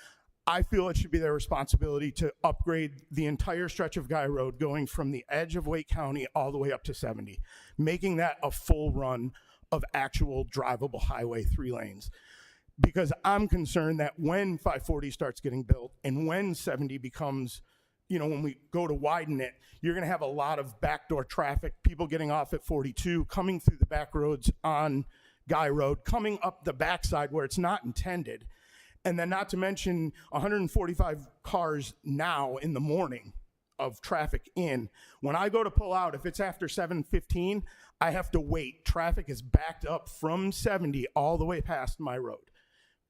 I feel it should be their responsibility to upgrade the entire stretch of Guy Road going from the edge of Wake County all the way up to 70, making that a full run of actual drivable highway, 3 lanes. Because I'm concerned that when 540 starts getting built and when 70 becomes, when we go to widen it, you're going to have a lot of backdoor traffic, people getting off at 42, coming through the back roads on Guy Road, coming up the backside where it's not intended. And then not to mention 145 cars now in the morning of traffic in. When I go to pull out, if it's after 7:15, I have to wait. Traffic is backed up from 70 all the way past my road,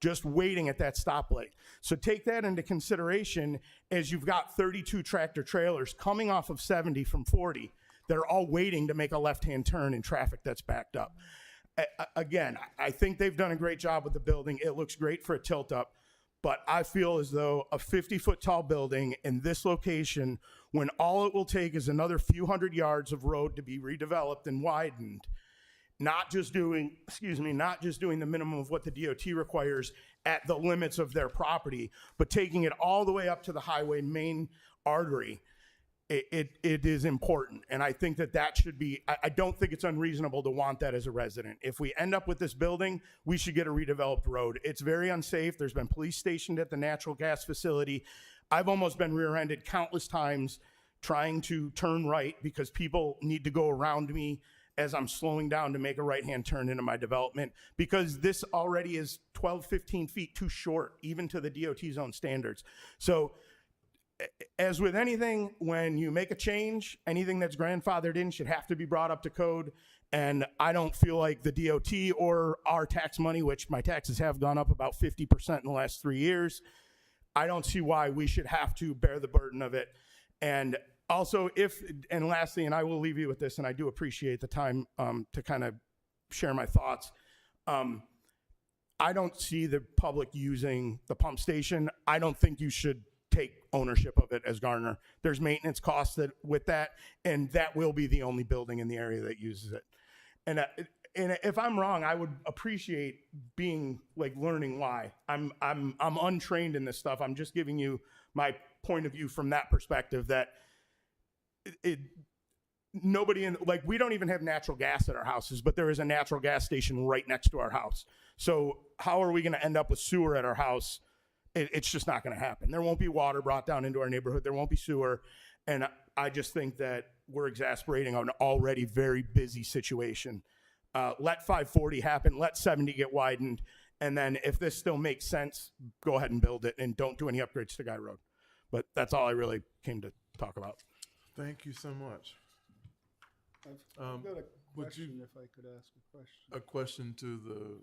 just waiting at that stoplight. So take that into consideration as you've got 32 tractor trailers coming off of 70 from 40 that are all waiting to make a left-hand turn in traffic that's backed up. Again, I think they've done a great job with the building. It looks great for a tilt-up, but I feel as though a 50-foot tall building in this location, when all it will take is another few hundred yards of road to be redeveloped and widened, not just doing the minimum of what the DOT requires at the limits of their property, but taking it all the way up to the highway main artery. It is important, and I think that should be, I don't think it's unreasonable to want that as a resident. If we end up with this building, we should get a redeveloped road. It's very unsafe. There's been police stationed at the natural gas facility. I've almost been rear-ended countless times trying to turn right because people need to go around me as I'm slowing down to make a right-hand turn into my development, because this already is 12, 15 feet too short, even to the DOT's own standards. So as with anything, when you make a change, anything that's grandfathered in should have to be brought up to code. And I don't feel like the DOT or our tax money, which my taxes have gone up about 50% in the last 3 years, I don't see why we should have to bear the burden of it. And also, and lastly, and I will leave you with this, and I do appreciate the time to kind of share my thoughts. I don't see the public using the pump station. I don't think you should take ownership of it as Garner. There's maintenance costs with that, and that will be the only building in the area that uses it. And if I'm wrong, I would appreciate learning why. I'm untrained in this stuff. I'm just giving you my point of view from that perspective. That we don't even have natural gas at our houses, but there is a natural gas station right next to our house. So how are we going to end up with sewer at our house? It's just not going to happen. There won't be water brought down into our neighborhood. There won't be sewer. And I just think that we're exasperating an already very busy situation. Let 540 happen. Let 70 get widened. And then if this still makes sense, go ahead and build it and don't do any upgrades to Guy Road. But that's all I really came to talk about. Thank you so much. I've got a question, if I could ask a question. A question to the...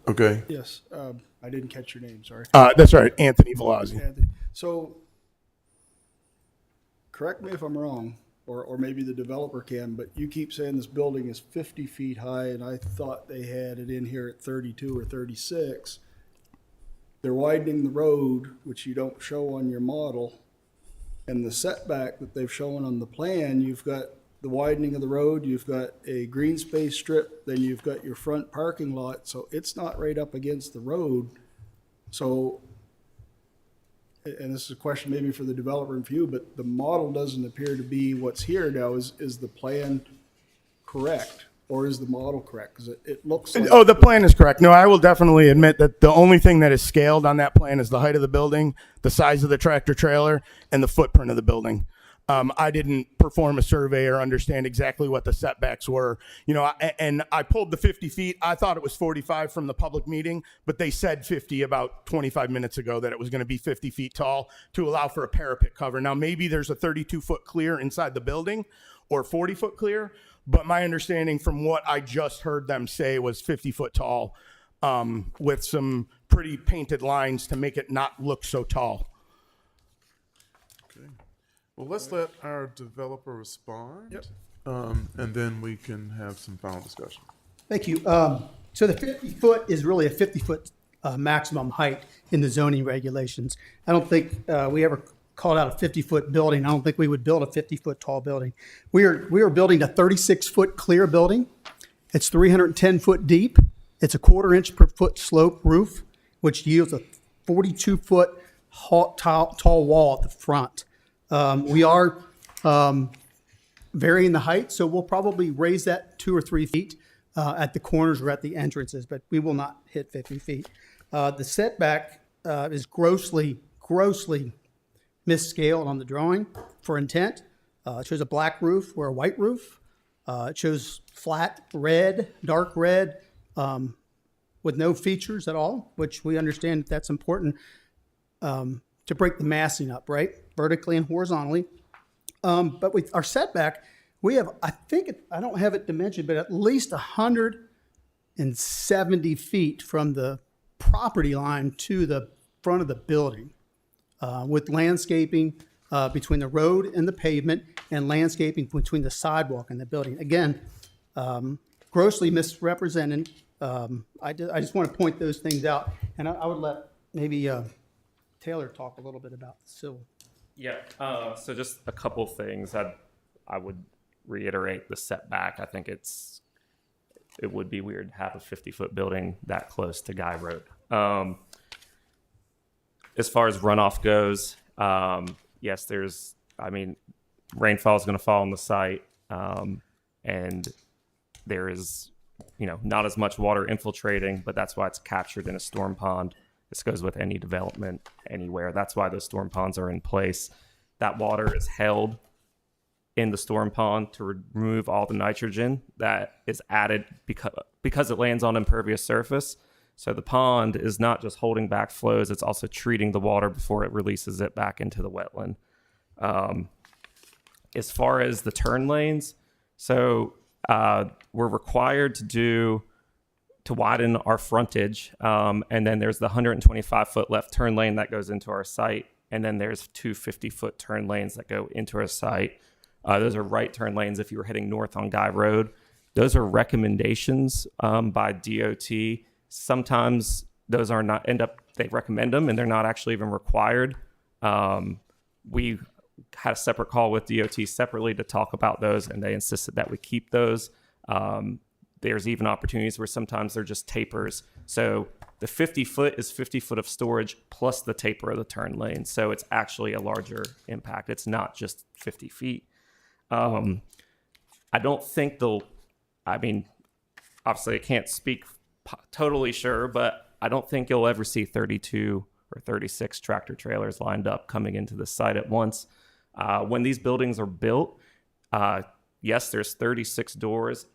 Okay. Yes, I didn't catch your name, sorry. That's right, Anthony Velazzi. Anthony. So, correct me if I'm wrong, or maybe the developer can, but you keep saying this building is 50 feet high, and I thought they had it in here at 32 or 36. They're widening the road, which you don't show on your model, and the setback that they've shown on the plan, you've got the widening of the road, you've got a green space strip, then you've got your front parking lot, so it's not right up against the road. So, and this is a question maybe for the developer and for you, but the model doesn't appear to be what's here now. Is the plan correct? or is the model correct? Because it looks like. Oh, the plan is correct. No, I will definitely admit that the only thing that is scaled on that plan is the height of the building, the size of the tractor trailer, and the footprint of the building. I didn't perform a survey or understand exactly what the setbacks were. And I pulled the 50 feet. I thought it was 45 from the public meeting, but they said 50 about 25 minutes ago, that it was going to be 50 feet tall to allow for a parapet cover. Now, maybe there's a 32-foot clear inside the building or 40-foot clear, but my understanding from what I just heard them say was 50-foot tall, with some pretty painted lines to make it not look so tall. Well, let's let our developer respond. Yep. And then we can have some final discussion. Thank you. So the 50-foot is really a 50-foot maximum height in the zoning regulations. I don't think we ever called out a 50-foot building. I don't think we would build a 50-foot tall building. We are building a 36-foot clear building. It's 310 foot deep. It's a 1/4 inch per foot slope roof, which yields a 42-foot tall wall at the front. We are varying the height, so we'll probably raise that 2 or 3 feet at the corners or at the entrances, but we will not hit 50 feet. The setback is grossly misscaled on the drawing for intent. It shows a black roof or a white roof. It shows flat red, dark red, with no features at all, which we understand that's important to break the massing up, right? Vertically and horizontally. But with our setback, we have, I don't have it dimensioned, but at least 170 feet from the property line to the front of the building, with landscaping between the road and the pavement, and landscaping between the sidewalk and the building. Again, grossly misrepresented. I just want to point those things out, and I would let maybe Taylor talk a little bit about the civil. Yeah, so just a couple things. I would reiterate the setback. I think it would be weird to have a 50-foot building that close to Guy Road. As far as runoff goes, yes, rainfall is going to fall on the site, and there is, not as much water infiltrating, but that's why it's captured in a storm pond. This goes with any development anywhere. That's why those storm ponds are in place. That water is held in the storm pond to remove all the nitrogen that is added because it lands on impervious surface. So the pond is not just holding back flows, it's also treating the water before it releases it back into the wetland. As far as the turn lanes, so we're required to widen our frontage, and then there's the 125-foot left turn lane that goes into our site, and then there's 2 50-foot turn lanes that go into our site. Those are right turn lanes if you were heading north on Guy Road. Those are recommendations by DOT. Sometimes those are not they recommend them, and they're not actually even required. We had a separate call with DOT separately to talk about those, and they insisted that we keep those. There's even opportunities where sometimes they're just tapers. So the 50-foot is 50 foot of storage plus the taper of the turn lane. So it's actually a larger impact. It's not just 50 feet. I don't think obviously I can't speak totally sure, but I don't think you'll ever see 32 or 36 tractor trailers lined up coming into the site at once. When these buildings are built, yes, there's 36 doors.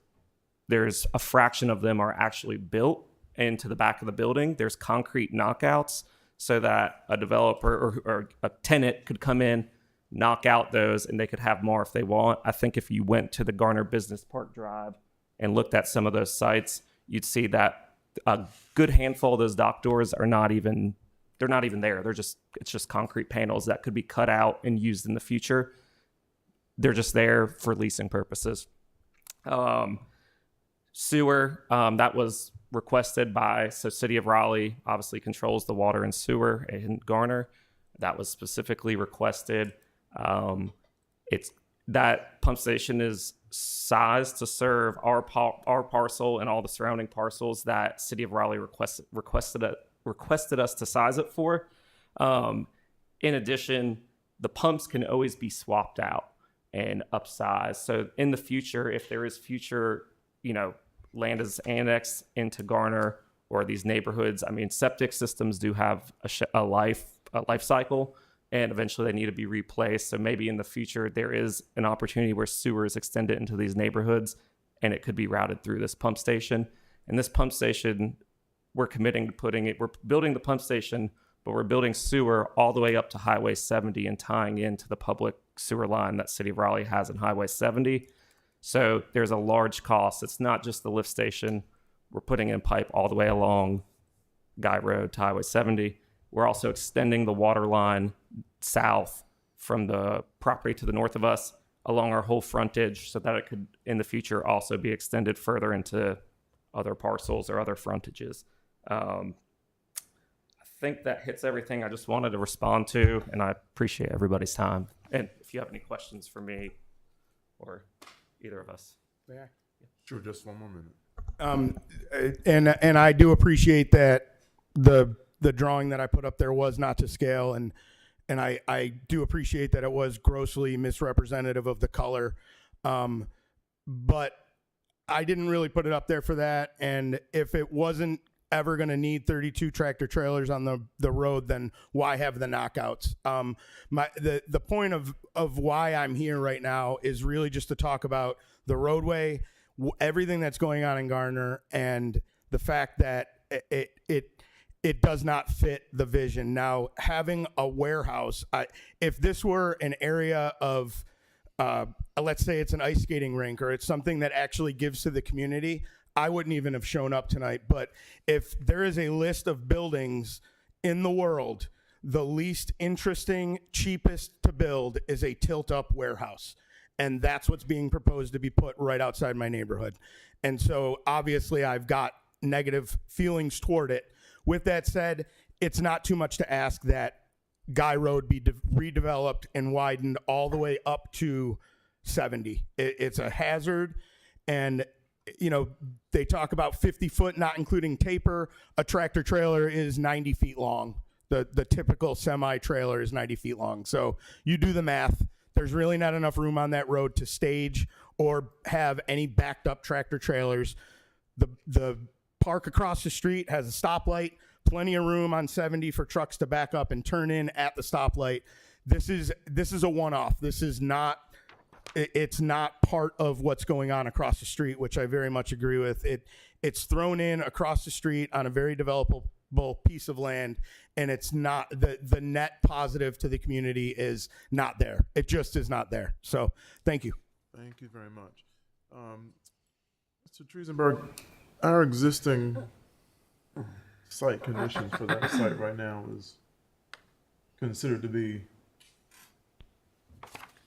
There's a fraction of them are actually built into the back of the building. There's concrete knockouts so that a developer or a tenant could come in, knock out those, and they could have more if they want. I think if you went to the Garner Business Park Drive and looked at some of those sites, you'd see that a good handful of those dock doors are not even there. It's just concrete panels that could be cut out and used in the future. They're just there for leasing purposes. Sewer, that was requested by, City of Raleigh obviously controls the water and sewer in Garner. That was specifically requested. That pump station is sized to serve our parcel and all the surrounding parcels that City of Raleigh requested us to size it for. In addition, the pumps can always be swapped out and upsized. So in the future, if there is future land is annexed into Garner or these neighborhoods, I mean, septic systems do have a life cycle, and eventually they need to be replaced. So maybe in the future there is an opportunity where sewer is extended into these neighborhoods, and it could be routed through this pump station. And this pump station, we're committing to we're building the pump station, but we're building sewer all the way up to Highway 70 and tying into the public sewer line that City of Raleigh has in Highway 70. So there's a large cost. It's not just the lift station. We're putting in pipe all the way along Guy Road to Highway 70. We're also extending the water line south from the property to the north of us along our whole frontage so that it could in the future also be extended further into other parcels or other frontages. I think that hits everything I just wanted to respond to, and I appreciate everybody's time. And if you have any questions for me or either of us. Yeah. Sure, just one more minute. And I do appreciate that the drawing that I put up there was not to scale, and I do appreciate that it was grossly misrepresentative of the color, but I didn't really put it up there for that. And if it wasn't ever going to need 32 tractor trailers on the road, then why have the knockouts? The point of why I'm here right now is really just to talk about the roadway, everything that's going on in Garner, and the fact that it does not fit the vision. Now, having a warehouse, if this were an area of, let's say it's an ice skating rink, or it's something that actually gives to the community, I wouldn't even have shown up tonight. But if there is a list of buildings in the world, the least interesting, cheapest to build is a tilt-up warehouse. And that's what's being proposed to be put right outside my neighborhood. And so obviously I've got negative feelings toward it. With that said, it's not too much to ask that Guy Road be redeveloped and widened all the way up to 70. It's a hazard, and they talk about 50 foot, not including taper. A tractor trailer is 90 feet long. The typical semi trailer is 90 feet long. So you do the math. There's really not enough room on that road to stage or have any backed up tractor trailers. The park across the street has a stoplight, plenty of room on 70 for trucks to back up and turn in at the stoplight. This is a one-off. It's not part of what's going on across the street, which I very much agree with. It's thrown in across the street on a very developable piece of land, and it's not the net positive to the community is not there. It just is not there. So thank you. Thank you very much. Mr. Triesenberg, our existing site conditions for that site right now is considered to be,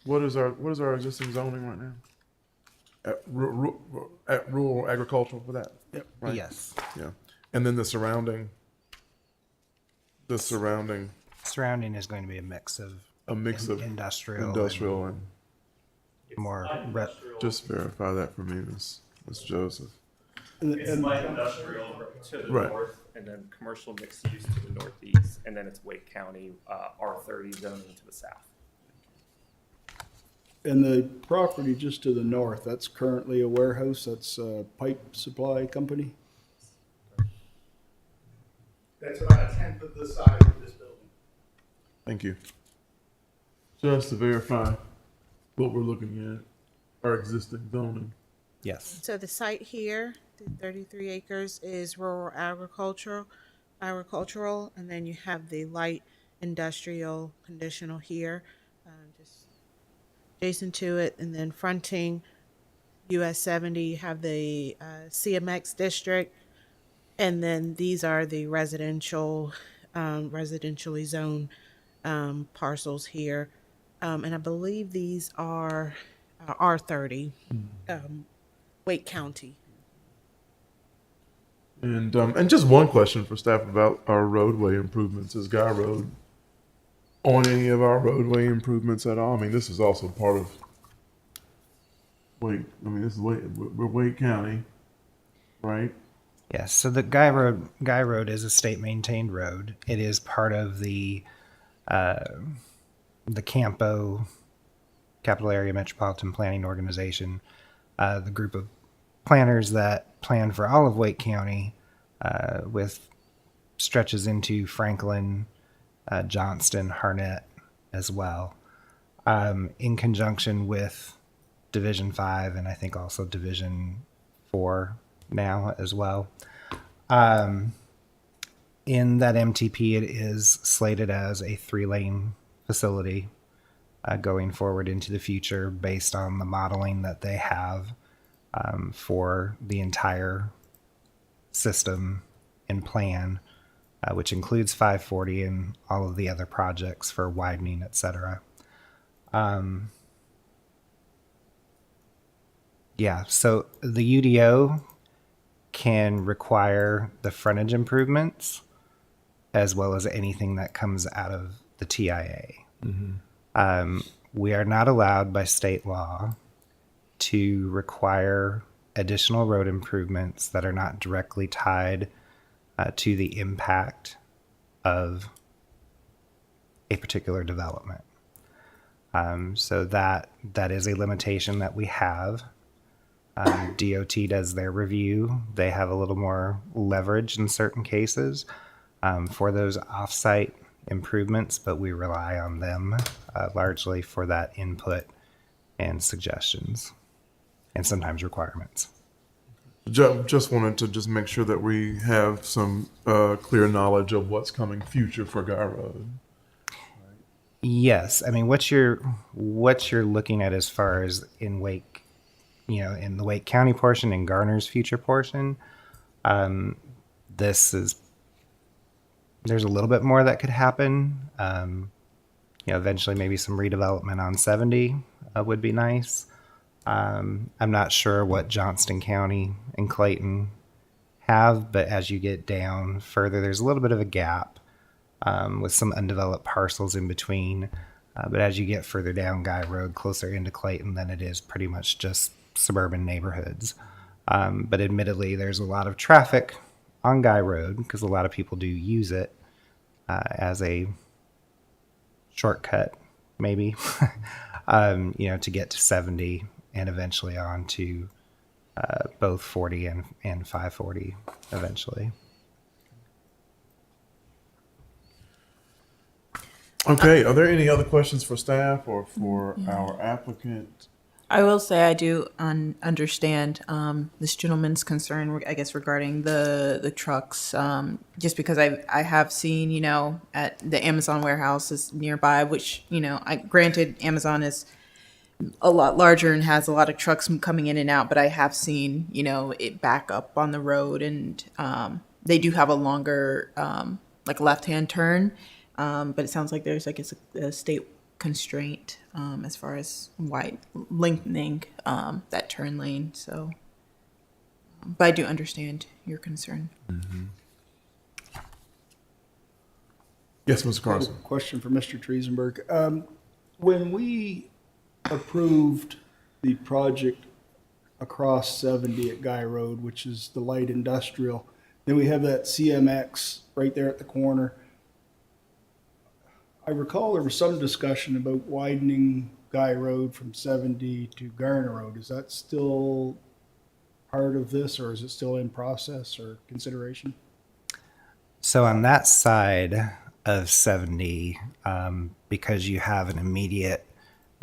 what is our existing zoning right now? At rural agricultural for that? Yep. Right? Yes. Yeah. And then the surrounding Surrounding is going to be a mix of industrial and more just verify that for me, Ms. Joseph. It's light industrial to the Right. north, and then commercial mixed use to the northeast, and then it's Wake County R30 zoning to the south. And the property just to the north, that's currently a warehouse, that's a pipe supply company? That's about a tenth of the size of this building. Thank you. Just to verify what we're looking at, our existing zoning. Yes. So the site here, the 33 acres, is rural agricultural, and then you have the light industrial conditional here, just adjacent to it, and then fronting US 70, you have the CMX district, and then these are the residentially zoned parcels here, and I believe these are R30. Wake County. And just one question for staff about our roadway improvements. Is Guy Road on any of our roadway improvements at all? I mean, this is also part of we're Wake County, right? Yes. So the Guy Road is a state maintained road. It is part of the Campo Capital Area Metropolitan Planning Organization, the group of planners that plan for all of Wake County, with stretches into Franklin, Johnston, Harnett as well, in conjunction with Division 5 and I think also Division 4 now as well. In that MTP, it is slated as a 3-lane facility going forward into the future based on the modeling that they have for the entire system and plan, which includes 540 and all of the other projects for widening, et cetera. Yeah, so the UDO can require the frontage improvements as well as anything that comes out of the TIA. We are not allowed by state law to require additional road improvements that are not directly tied to the impact of a particular development. So that is a limitation that we have. DOT does their review. They have a little more leverage in certain cases for those off-site improvements, but we rely on them largely for that input and suggestions and sometimes requirements. Just wanted to just make sure that we have some clear knowledge of what's coming future for Guy Road. Yes, I mean what you're looking at as far as in Wake, in the Wake County portion and Garner's future portion, there's a little bit more that could happen. Eventually maybe some redevelopment on 70 would be nice. I'm not sure what Johnston County and Clayton have, but as you get down further, there's a little bit of a gap with some undeveloped parcels in between. But as you get further down Guy Road, closer into Clayton, then it is pretty much just suburban neighborhoods. But admittedly, there's a lot of traffic on Guy Road because a lot of people do use it as a shortcut, maybe, to get to 70 and eventually on to both 40 and 540 eventually. Okay, are there any other questions for staff or for our applicant? I will say I do understand this gentleman's concern, I guess, regarding the trucks. Just because I have seen, at the Amazon warehouses nearby, which, granted, Amazon is a lot larger and has a lot of trucks coming in and out, but I have seen, it back up on the road, and they do have a longer, left-hand turn. But it sounds like there's, a state constraint as far as lengthening that turn lane. So, but I do understand your concern. Mm-hmm. Yes, Mr. Carson. Question for Mr. Triesenberg. When we approved the project across 70 at Guy Road, which is the light industrial, then we have that CMX right there at the corner. I recall there was some discussion about widening Guy Road from 70 to Garner Road. Is that still part of this, or is it still in process or consideration? So on that side of 70, because you have an immediate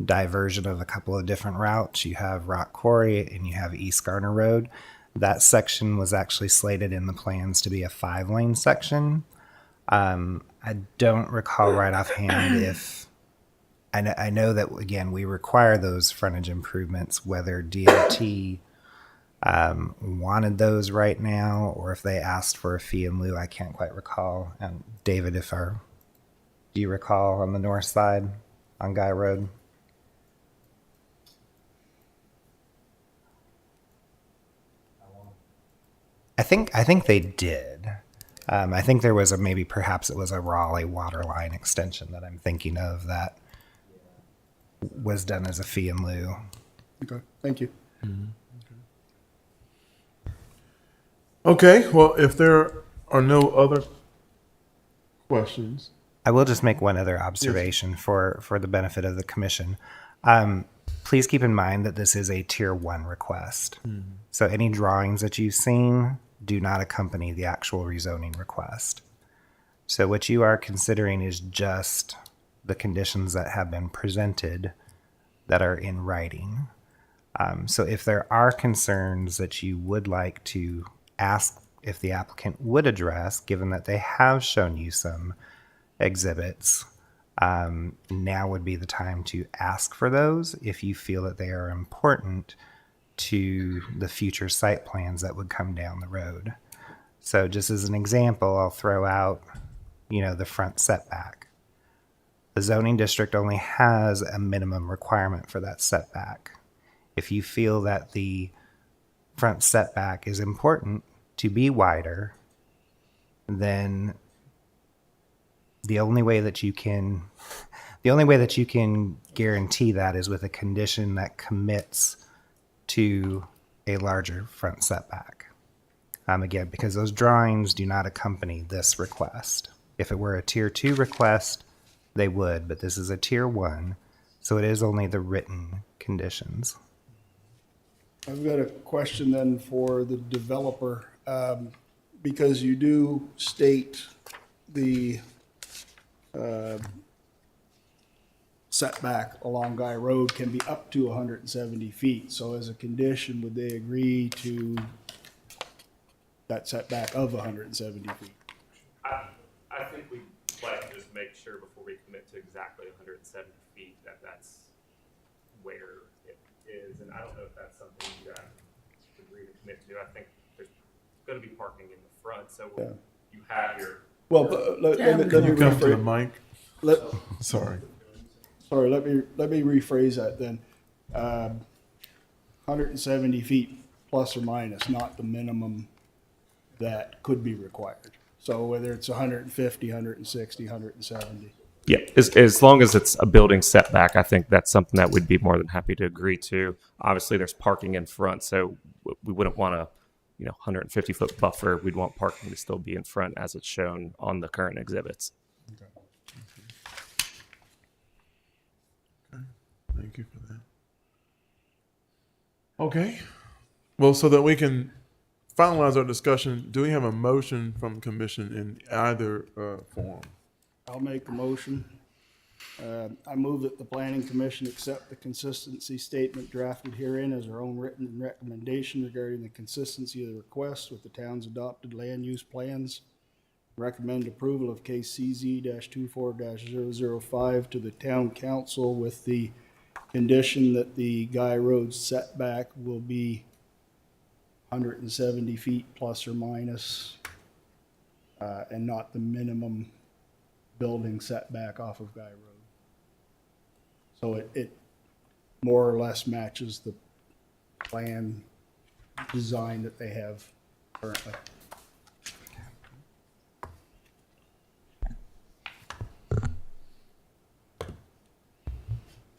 diversion of a couple of different routes, you have Rock Quarry and you have East Garner Road. That section was actually slated in the plans to be a 5-lane section. I don't recall right offhand if I know that, again, we require those frontage improvements, whether DOT wanted those right now or if they asked for a fee in lieu. I can't quite recall. David, do you recall on the north side on Guy Road? I think they did. I think there was perhaps it was a Raleigh water line extension that I'm thinking of that was done as a fee in lieu. Okay, thank you. Mm-hmm. Okay, well, if there are no other questions. I will just make one other observation for the benefit of the commission. please keep in mind that this is a tier 1 request. So any drawings that you've seen do not accompany the actual rezoning request. So what you are considering is just the conditions that have been presented that are in writing. So if there are concerns that you would like to ask if the applicant would address, given that they have shown you some exhibits, now would be the time to ask for those if you feel that they are important to the future site plans that would come down the road. So just as an example, I'll throw out, the front setback. The zoning district only has a minimum requirement for that setback. If you feel that the front setback is important to be wider, then the only way that you can guarantee that is with a condition that commits to a larger front setback. Again, because those drawings do not accompany this request. If it were a tier 2 request, they would, but this is a tier 1, so it is only the written conditions. I've got a question then for the developer, because you do state the setback along Guy Road can be up to 170 feet. So as a condition, would they agree to that setback of 170 feet? I think we'd like to just make sure before we commit to exactly 170 feet that that's where it is. And I don't know if that's something you guys agree to commit to. I think there's going to be parking in the front, so you have your... Well, let me Come to the rephrase. mic. Sorry. Sorry, let me rephrase that then. 170 feet plus or minus, not the minimum that could be required. So whether it's 150, 160, 170. Yeah, as long as it's a building setback, I think that's something that we'd be more than happy to agree to. Obviously, there's parking in front, so we wouldn't want a 150-foot buffer. We'd want parking to still be in front as it's shown on the current exhibits. Thank you for that. Okay. Well, so that we can finalize our discussion, do we have a motion from commission in either form? I'll make the motion. I move that the planning commission accept the consistency statement drafted herein as our own written recommendation regarding the consistency of the request with the town's adopted land use plans. Recommend approval of case CZ-24-005 to the town council with the condition that the Guy Road setback will be 170 feet plus or minus, and not the minimum building setback off of Guy Road. So it more or less matches the plan design that they have currently.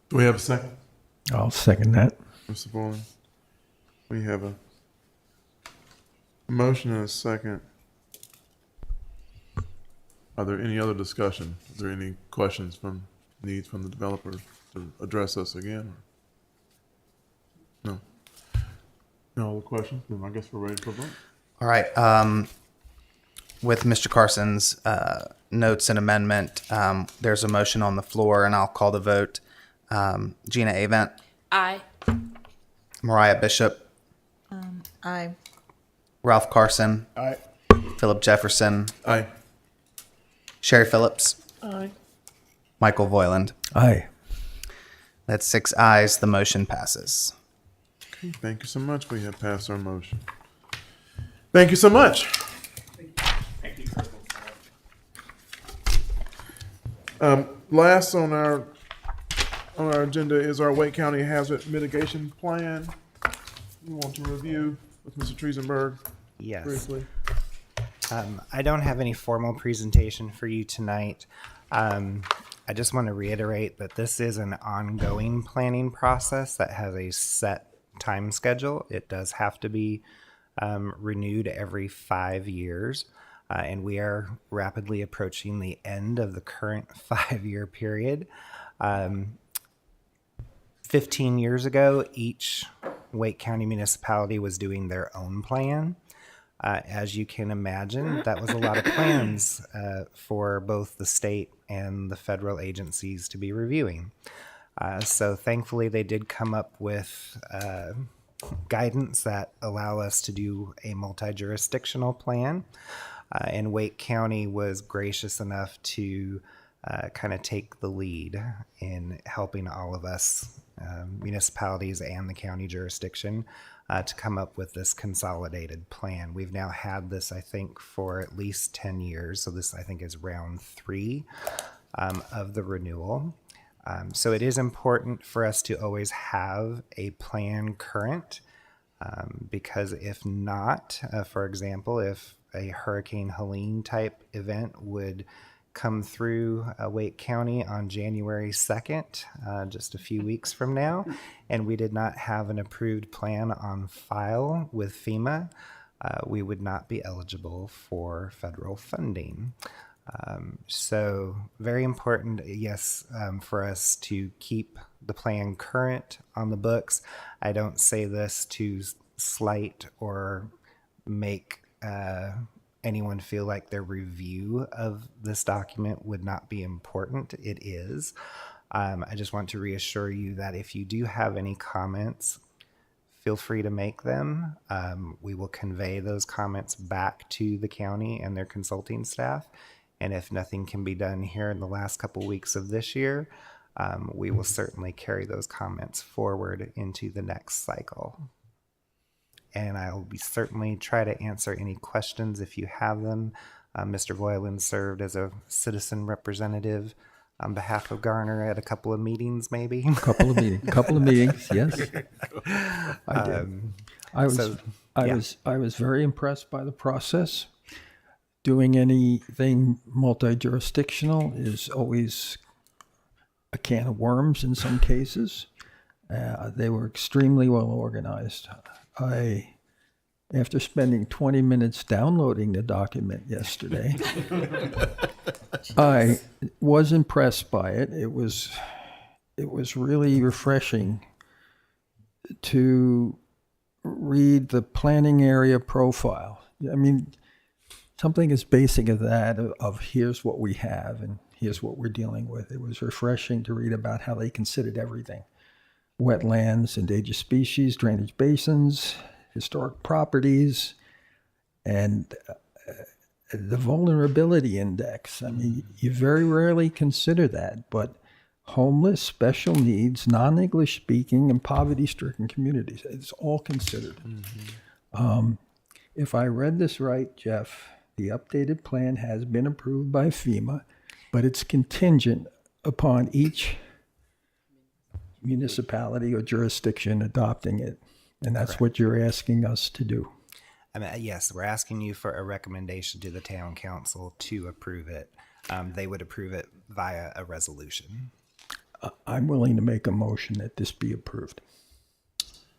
Do we have a second? I'll second that. Mr. Bourne? We have a motion and a second. Are there any other discussion? Are there any questions needs from the developer to address us again? No. No other questions? Then I guess we're ready for vote. All right. With Mr. Carson's notes and amendment, there's a motion on the floor, and I'll call the vote. Gina Avent. Aye. Mariah Bishop. Aye. Ralph Carson. Aye. Philip Jefferson. Aye. Sherry Phillips. Aye. Michael Voyland. Aye. That's 6 ayes. The motion passes. Okay, thank you so much. We have passed our motion. Thank you so much. Last on our agenda is our Wake County Hazard Mitigation Plan. You want to review with Mr. Triesenberg Yes. briefly? I don't have any formal presentation for you tonight. I just want to reiterate that this is an ongoing planning process that has a set time schedule. It does have to be renewed every 5 years, and we are rapidly approaching the end of the current 5-year period. 15 years ago, each Wake County municipality was doing their own plan. As you can imagine, that was a lot of plans for both the state and the federal agencies to be reviewing. So thankfully, they did come up with guidance that allow us to do a multi-jurisdictional plan. And Wake County was gracious enough to kind of take the lead in helping all of us, municipalities and the county jurisdiction, to come up with this consolidated plan. We've now had this, I think, for at least 10 years. So this, I think, is round 3 of the renewal. So it is important for us to always have a plan current, because if not, for example, if a Hurricane Helene type event would come through Wake County on January 2nd, just a few weeks from now, and we did not have an approved plan on file with FEMA, we would not be eligible for federal funding. So very important, yes, for us to keep the plan current on the books. I don't say this to slight or make anyone feel like their review of this document would not be important. It is. I just want to reassure you that if you do have any comments, feel free to make them. We will convey those comments back to the county and their consulting staff. And if nothing can be done here in the last couple weeks of this year, we will certainly carry those comments forward into the next cycle. And I'll be certainly try to answer any questions if you have them. Mr. Voiland served as a citizen representative on behalf of Garner at a couple of meetings, maybe. Couple of meetings, yes. I did. I was very impressed by the process. Doing anything multi-jurisdictional is always a can of worms in some cases. They were extremely well organized. After spending 20 minutes downloading the document yesterday, I was impressed by it. It was really refreshing to read the planning area profile. I mean, something as basic as that of here's what we have and here's what we're dealing with. It was refreshing to read about how they considered everything. Wetlands, endangered species, drainage basins, historic properties, and the vulnerability index. I mean, you very rarely consider that, but homeless, special needs, non-English speaking, and poverty-stricken communities, it's all considered. Mm-hmm. If I read this right, Jeff, the updated plan has been approved by FEMA, but it's contingent upon each municipality or jurisdiction adopting it. And that's Correct. What you're asking us to do. I mean, yes, we're asking you for a recommendation to the town council to approve it. They would approve it via a resolution. I'm willing to make a motion that this be approved.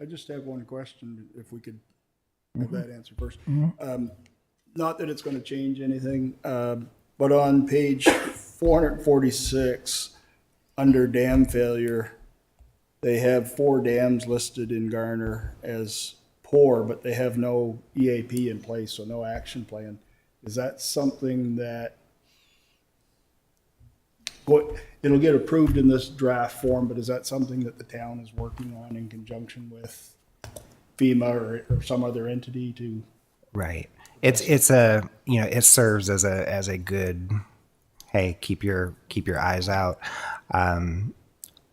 I just have one question, if we could have that answer first. Mm-hmm. Not that it's going to change anything, but on page 446, under dam failure, they have 4 dams listed in Garner as poor, but they have no EAP in place, so no action plan. Is that something that it'll get approved in this draft form, but is that something that the town is working on in conjunction with FEMA or some other entity to? Right. It's a, you know, it serves as a good, hey, keep your eyes out.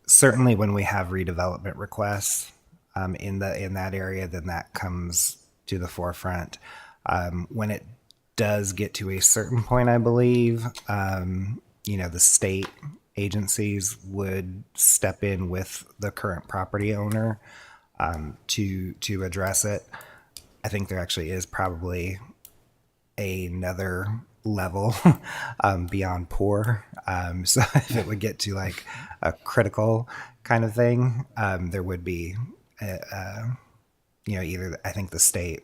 Certainly when we have redevelopment requests in that area, then that comes to the forefront. When it does get to a certain point, I believe, you know, the state agencies would step in with the current property owner to address it. I think there actually is probably another level beyond poor. So if it would get to like a critical kind of thing, there would be, you know, either I think the state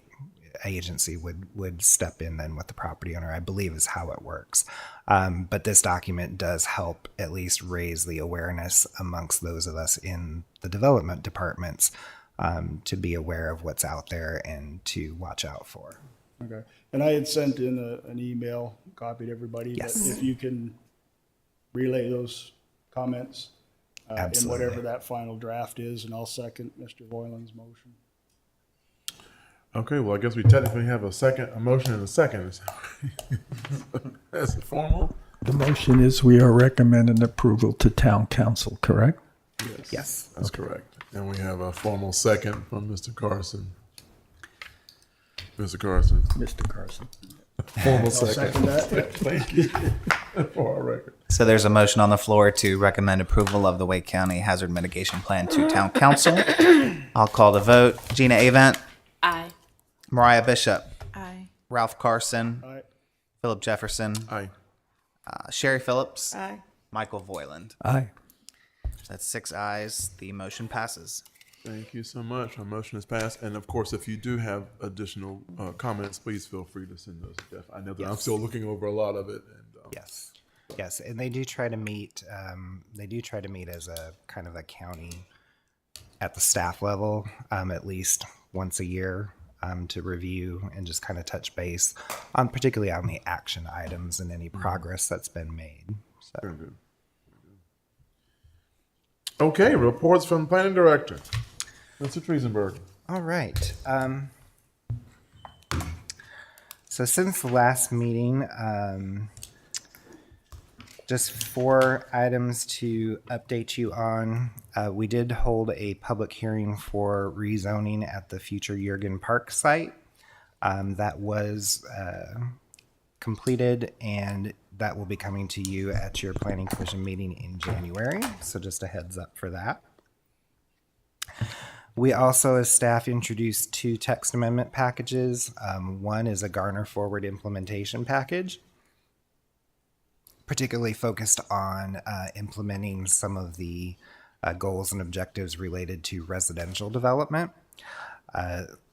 agency would step in then with the property owner, I believe is how it works. But this document does help at least raise the awareness amongst those of us in the development departments to be aware of what's out there and to watch out for. Okay. And I had sent in an email, copied everybody, but Yes. if you can relay those comments in Absolutely. whatever that final draft is, and I'll second Mr. Voiland's motion. Okay, well, I guess we technically have a motion and a second. That's formal. The motion is we are recommending approval to town council, correct? Yes. That's correct. And we have a formal second from Mr. Carson. Mr. Carson. Mr. Carson. Formal second. Second that. Thank you. For our record. So there's a motion on the floor to recommend approval of the Wake County Hazard Mitigation Plan to Town Council. I'll call the vote. Gina Avent, Aye. Mariah Bishop, Aye. Ralph Carson, All right. Philip Jefferson, Aye. Sherry Phillips, Aye. Michael Voiland. Aye. That's 6 ayes. The motion passes. Thank you so much. Our motion is passed. And of course, if you do have additional comments, please feel free to send those to Jeff. I know that I'm Yes. still looking over a lot of it. And, Yes. Yes, and they do try to meet. They do try to meet as a kind of a county at the staff level, at least once a year, to review and just kind of touch base on, particularly on the action items and any progress that's been made. So. Very good. Okay, reports from the planning director. Mr. Triesenberg. All right. So since the last meeting, just 4 items to update you on. We did hold a public hearing for rezoning at the future Jurgen Park site. That was completed, and that will be coming to you at your Planning Commission meeting in January. So just a heads up for that. We also, as staff, introduced 2 text amendment packages. One is a Garner Forward implementation package, particularly focused on implementing some of the goals and objectives related to residential development.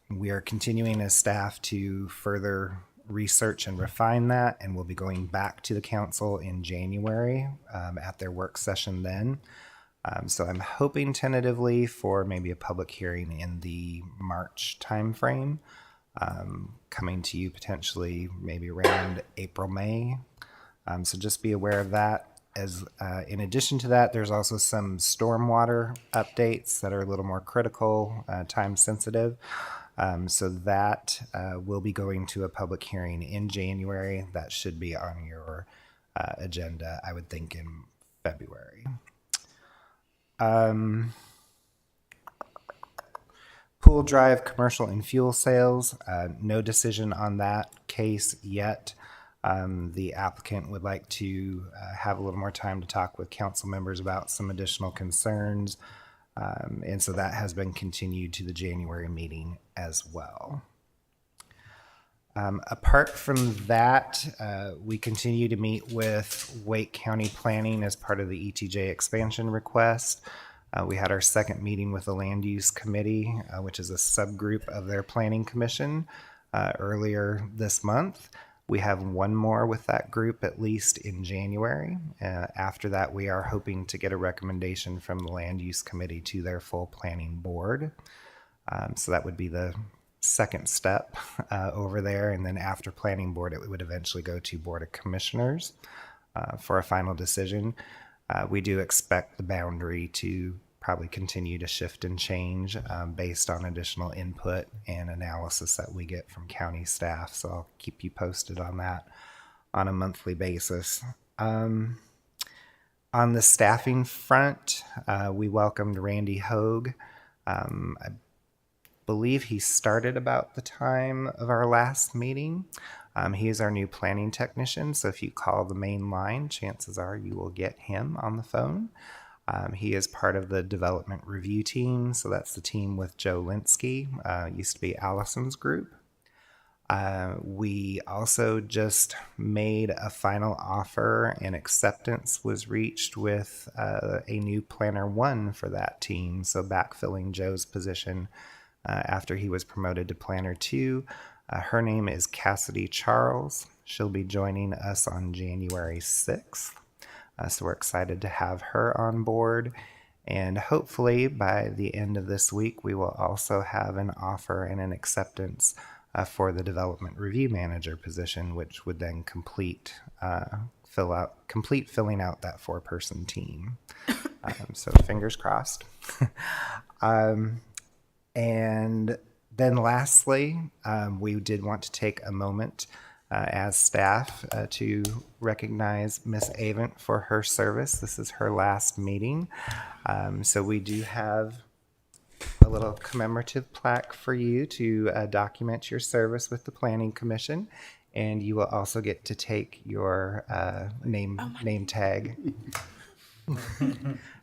We are continuing as staff to further research and refine that, and we'll be going back to the council in January at their work session then. So I'm hoping tentatively for maybe a public hearing in the March timeframe, coming to you potentially maybe around April, May. So just be aware of that. As in addition to that, there's also some stormwater updates that are a little more critical, time sensitive. So that will be going to a public hearing in January. That should be on your agenda, I would think, in February. Pool Drive commercial and fuel sales, no decision on that case yet. The applicant would like to have a little more time to talk with council members about some additional concerns. And so that has been continued to the January meeting as well. Apart from that, we continue to meet with Wake County Planning as part of the ETJ expansion request. We had our second meeting with the Land Use Committee, which is a subgroup of their Planning Commission, earlier this month. We have one more with that group at least in January. After that, we are hoping to get a recommendation from the Land Use Committee to their full planning board. So that would be the second step over there. And then after planning board, it would eventually go to Board of Commissioners for a final decision. We do expect the boundary to probably continue to shift and change based on additional input and analysis that we get from county staff. So I'll keep you posted on that on a monthly basis. On the staffing front, we welcomed Randy Hogue. I believe he started about the time of our last meeting. He is our new planning technician, so if you call the main line, chances are you will get him on the phone. He is part of the development review team, so that's the team with Joe Linsky, used to be Allison's group. We also just made a final offer and acceptance was reached with a new planner 1 for that team, so backfilling Joe's position after he was promoted to planner 2. Her name is Cassidy Charles. She'll be joining us on January 6th. So we're excited to have her on board. And hopefully by the end of this week, we will also have an offer and an acceptance for the development review manager position, which would then complete filling out that 4-person team. So fingers crossed. And then lastly, we did want to take a moment as staff to recognize Miss Avent for her service. This is her last meeting. So we do have a little commemorative plaque for you to document your service with the Planning Commission. And you will also get to take your name tag.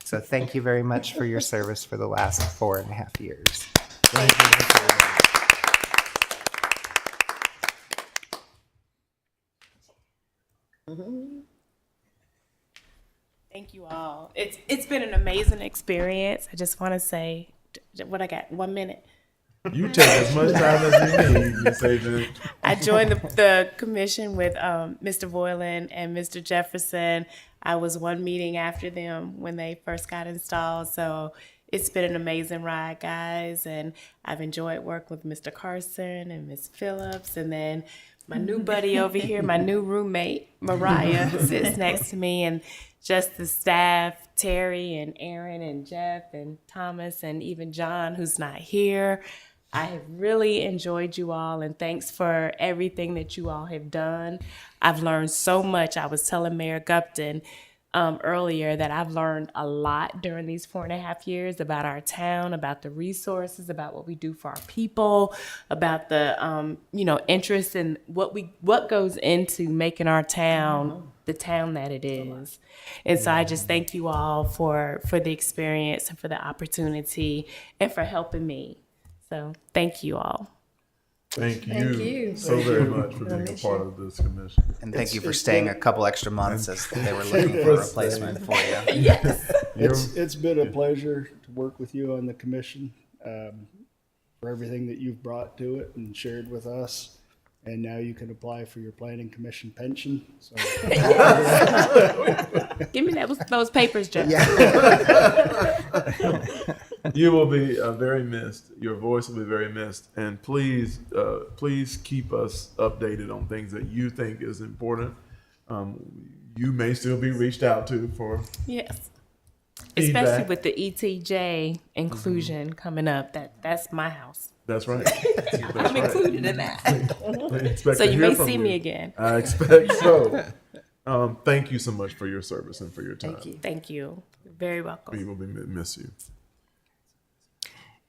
So thank you very much for your service for the last 4.5 years. Thank you all. It's been an amazing experience. I just want to say, what I got, 1 minute. You take as much time as you need, Ms. Avent. I joined the commission with Mr. Boylan and Mr. Jefferson. I was one meeting after them when they first got installed. So it's been an amazing ride, guys. And I've enjoyed working with Mr. Carson and Ms. Phillips. And then my new buddy over here, my new roommate, Mariah, sits next to me. And just the staff, Terry and Aaron and Jeff and Thomas and even John, who's not here. I have really enjoyed you all, and thanks for everything that you all have done. I've learned so much. I was telling Mayor Gupton earlier that I've learned a lot during these 4.5 years about our town, about the resources, about what we do for our people, about the interest in what goes into making our town the town that it is. And so I just thank you all for the experience and for the opportunity and for helping me. So thank you all. Thank you so very much for being a part of this commission. And thank you for staying a couple extra months as they were looking for a replacement for you. Yes. It's been a pleasure to work with you on the commission, for everything that you've brought to it and shared with us. And now you can apply for your planning commission pension. So. Give me those papers, Jeff. You will be very missed. Your voice will be very missed. And please keep us updated on things that you think is important. You may still be reached out to for Yes. feedback. Especially with the ETJ inclusion coming up. That's my house. That's right. I'm included in that. Expect So to you hear may from see you. me again. I expect so. Thank you so much for your service and for your time. Thank you. You're very welcome. We will miss you.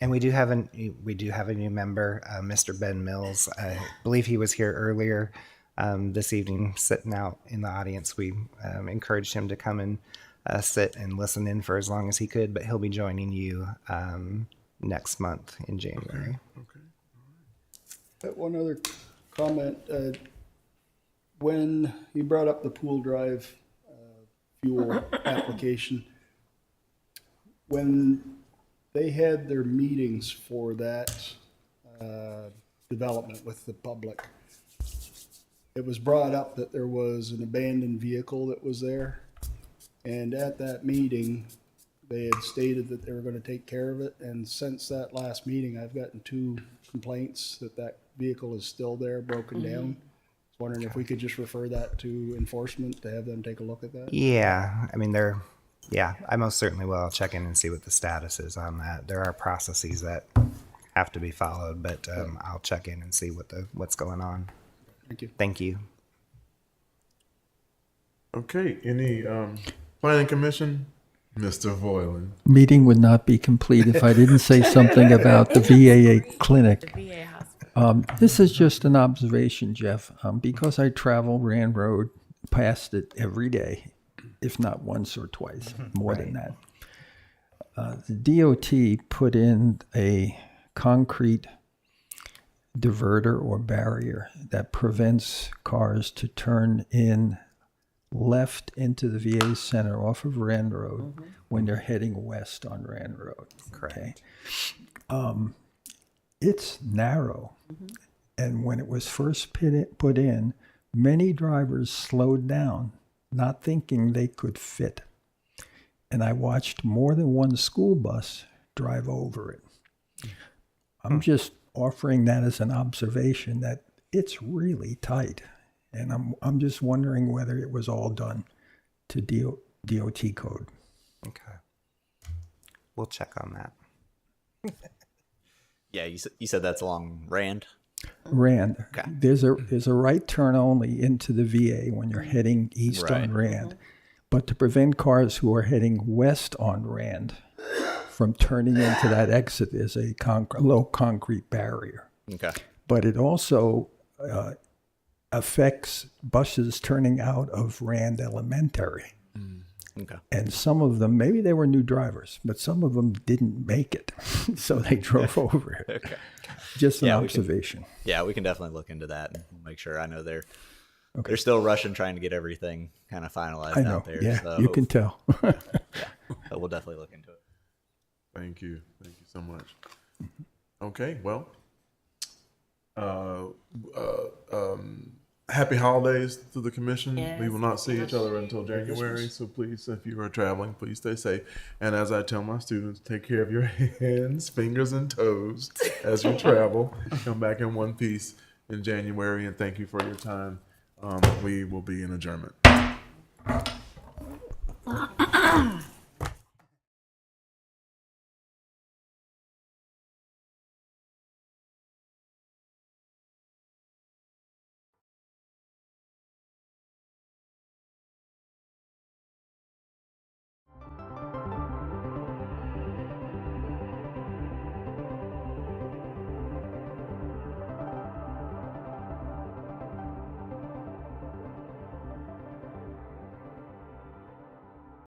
And we do have a new member, Mr. Ben Mills. I believe he was here earlier this evening, sitting out in the audience. We encouraged him to come and sit and listen in for as long as he could, but he'll be joining you next month in January. One other comment. When you brought up the pool drive fuel application, when they had their meetings for that development with the public, it was brought up that there was an abandoned vehicle that was there. And at that meeting, they had stated that they were going to take care of it. And since that last meeting, I've gotten 2 complaints that vehicle is still there, broken down. I was wondering if we could just refer that to enforcement to have them take a look at that. Yeah, I mean, I most certainly will. I'll check in and see what the status is on that. There are processes that have to be followed, but I'll check in and see what's going on. Thank you. Thank you. Okay. Any planning commission? Mr. Voiland. Meeting would not be complete if I didn't say something about the VA clinic. VA hospital. This is just an observation, Jeff, because I travel Rand Road past it every day, if not once or twice, more than that. The DOT put in a concrete diverter or barrier that prevents cars to turn in left into the VA center off of Rand Road when they're heading west on Rand Road. Correct. It's narrow. And when it was first put in, many drivers slowed down, not thinking they could fit. And I watched more than one school bus drive over it. I'm just offering that as an observation that it's really tight. And I'm just wondering whether it was all done to DOT code. Okay. We'll check on that. Yeah, you said that's along Rand. Rand. Okay. There's a right turn only into the VA when you're heading east Right. on Rand. But to prevent cars who are heading west on Rand from turning into that exit, there's a low concrete barrier. Okay. But it also affects buses turning out of Rand Elementary. Okay. And some of them, maybe they were new drivers, but some of them didn't make it. So they drove over it. Okay. Just an Yeah, observation. We can definitely look into that and make sure. I know they're still rushing, trying to get everything kind of finalized I know. out there. Yeah, so you can tell. but we'll definitely look into it. Thank you. Thank you so much. Okay, well, happy holidays to the commission. Yes. We will not see each other until January, so please, if you are traveling, please stay safe. And as I tell my students, take care of your hands, fingers, and toes as you travel. Come back in one piece in January, and thank you for your time. We will be in adjournment.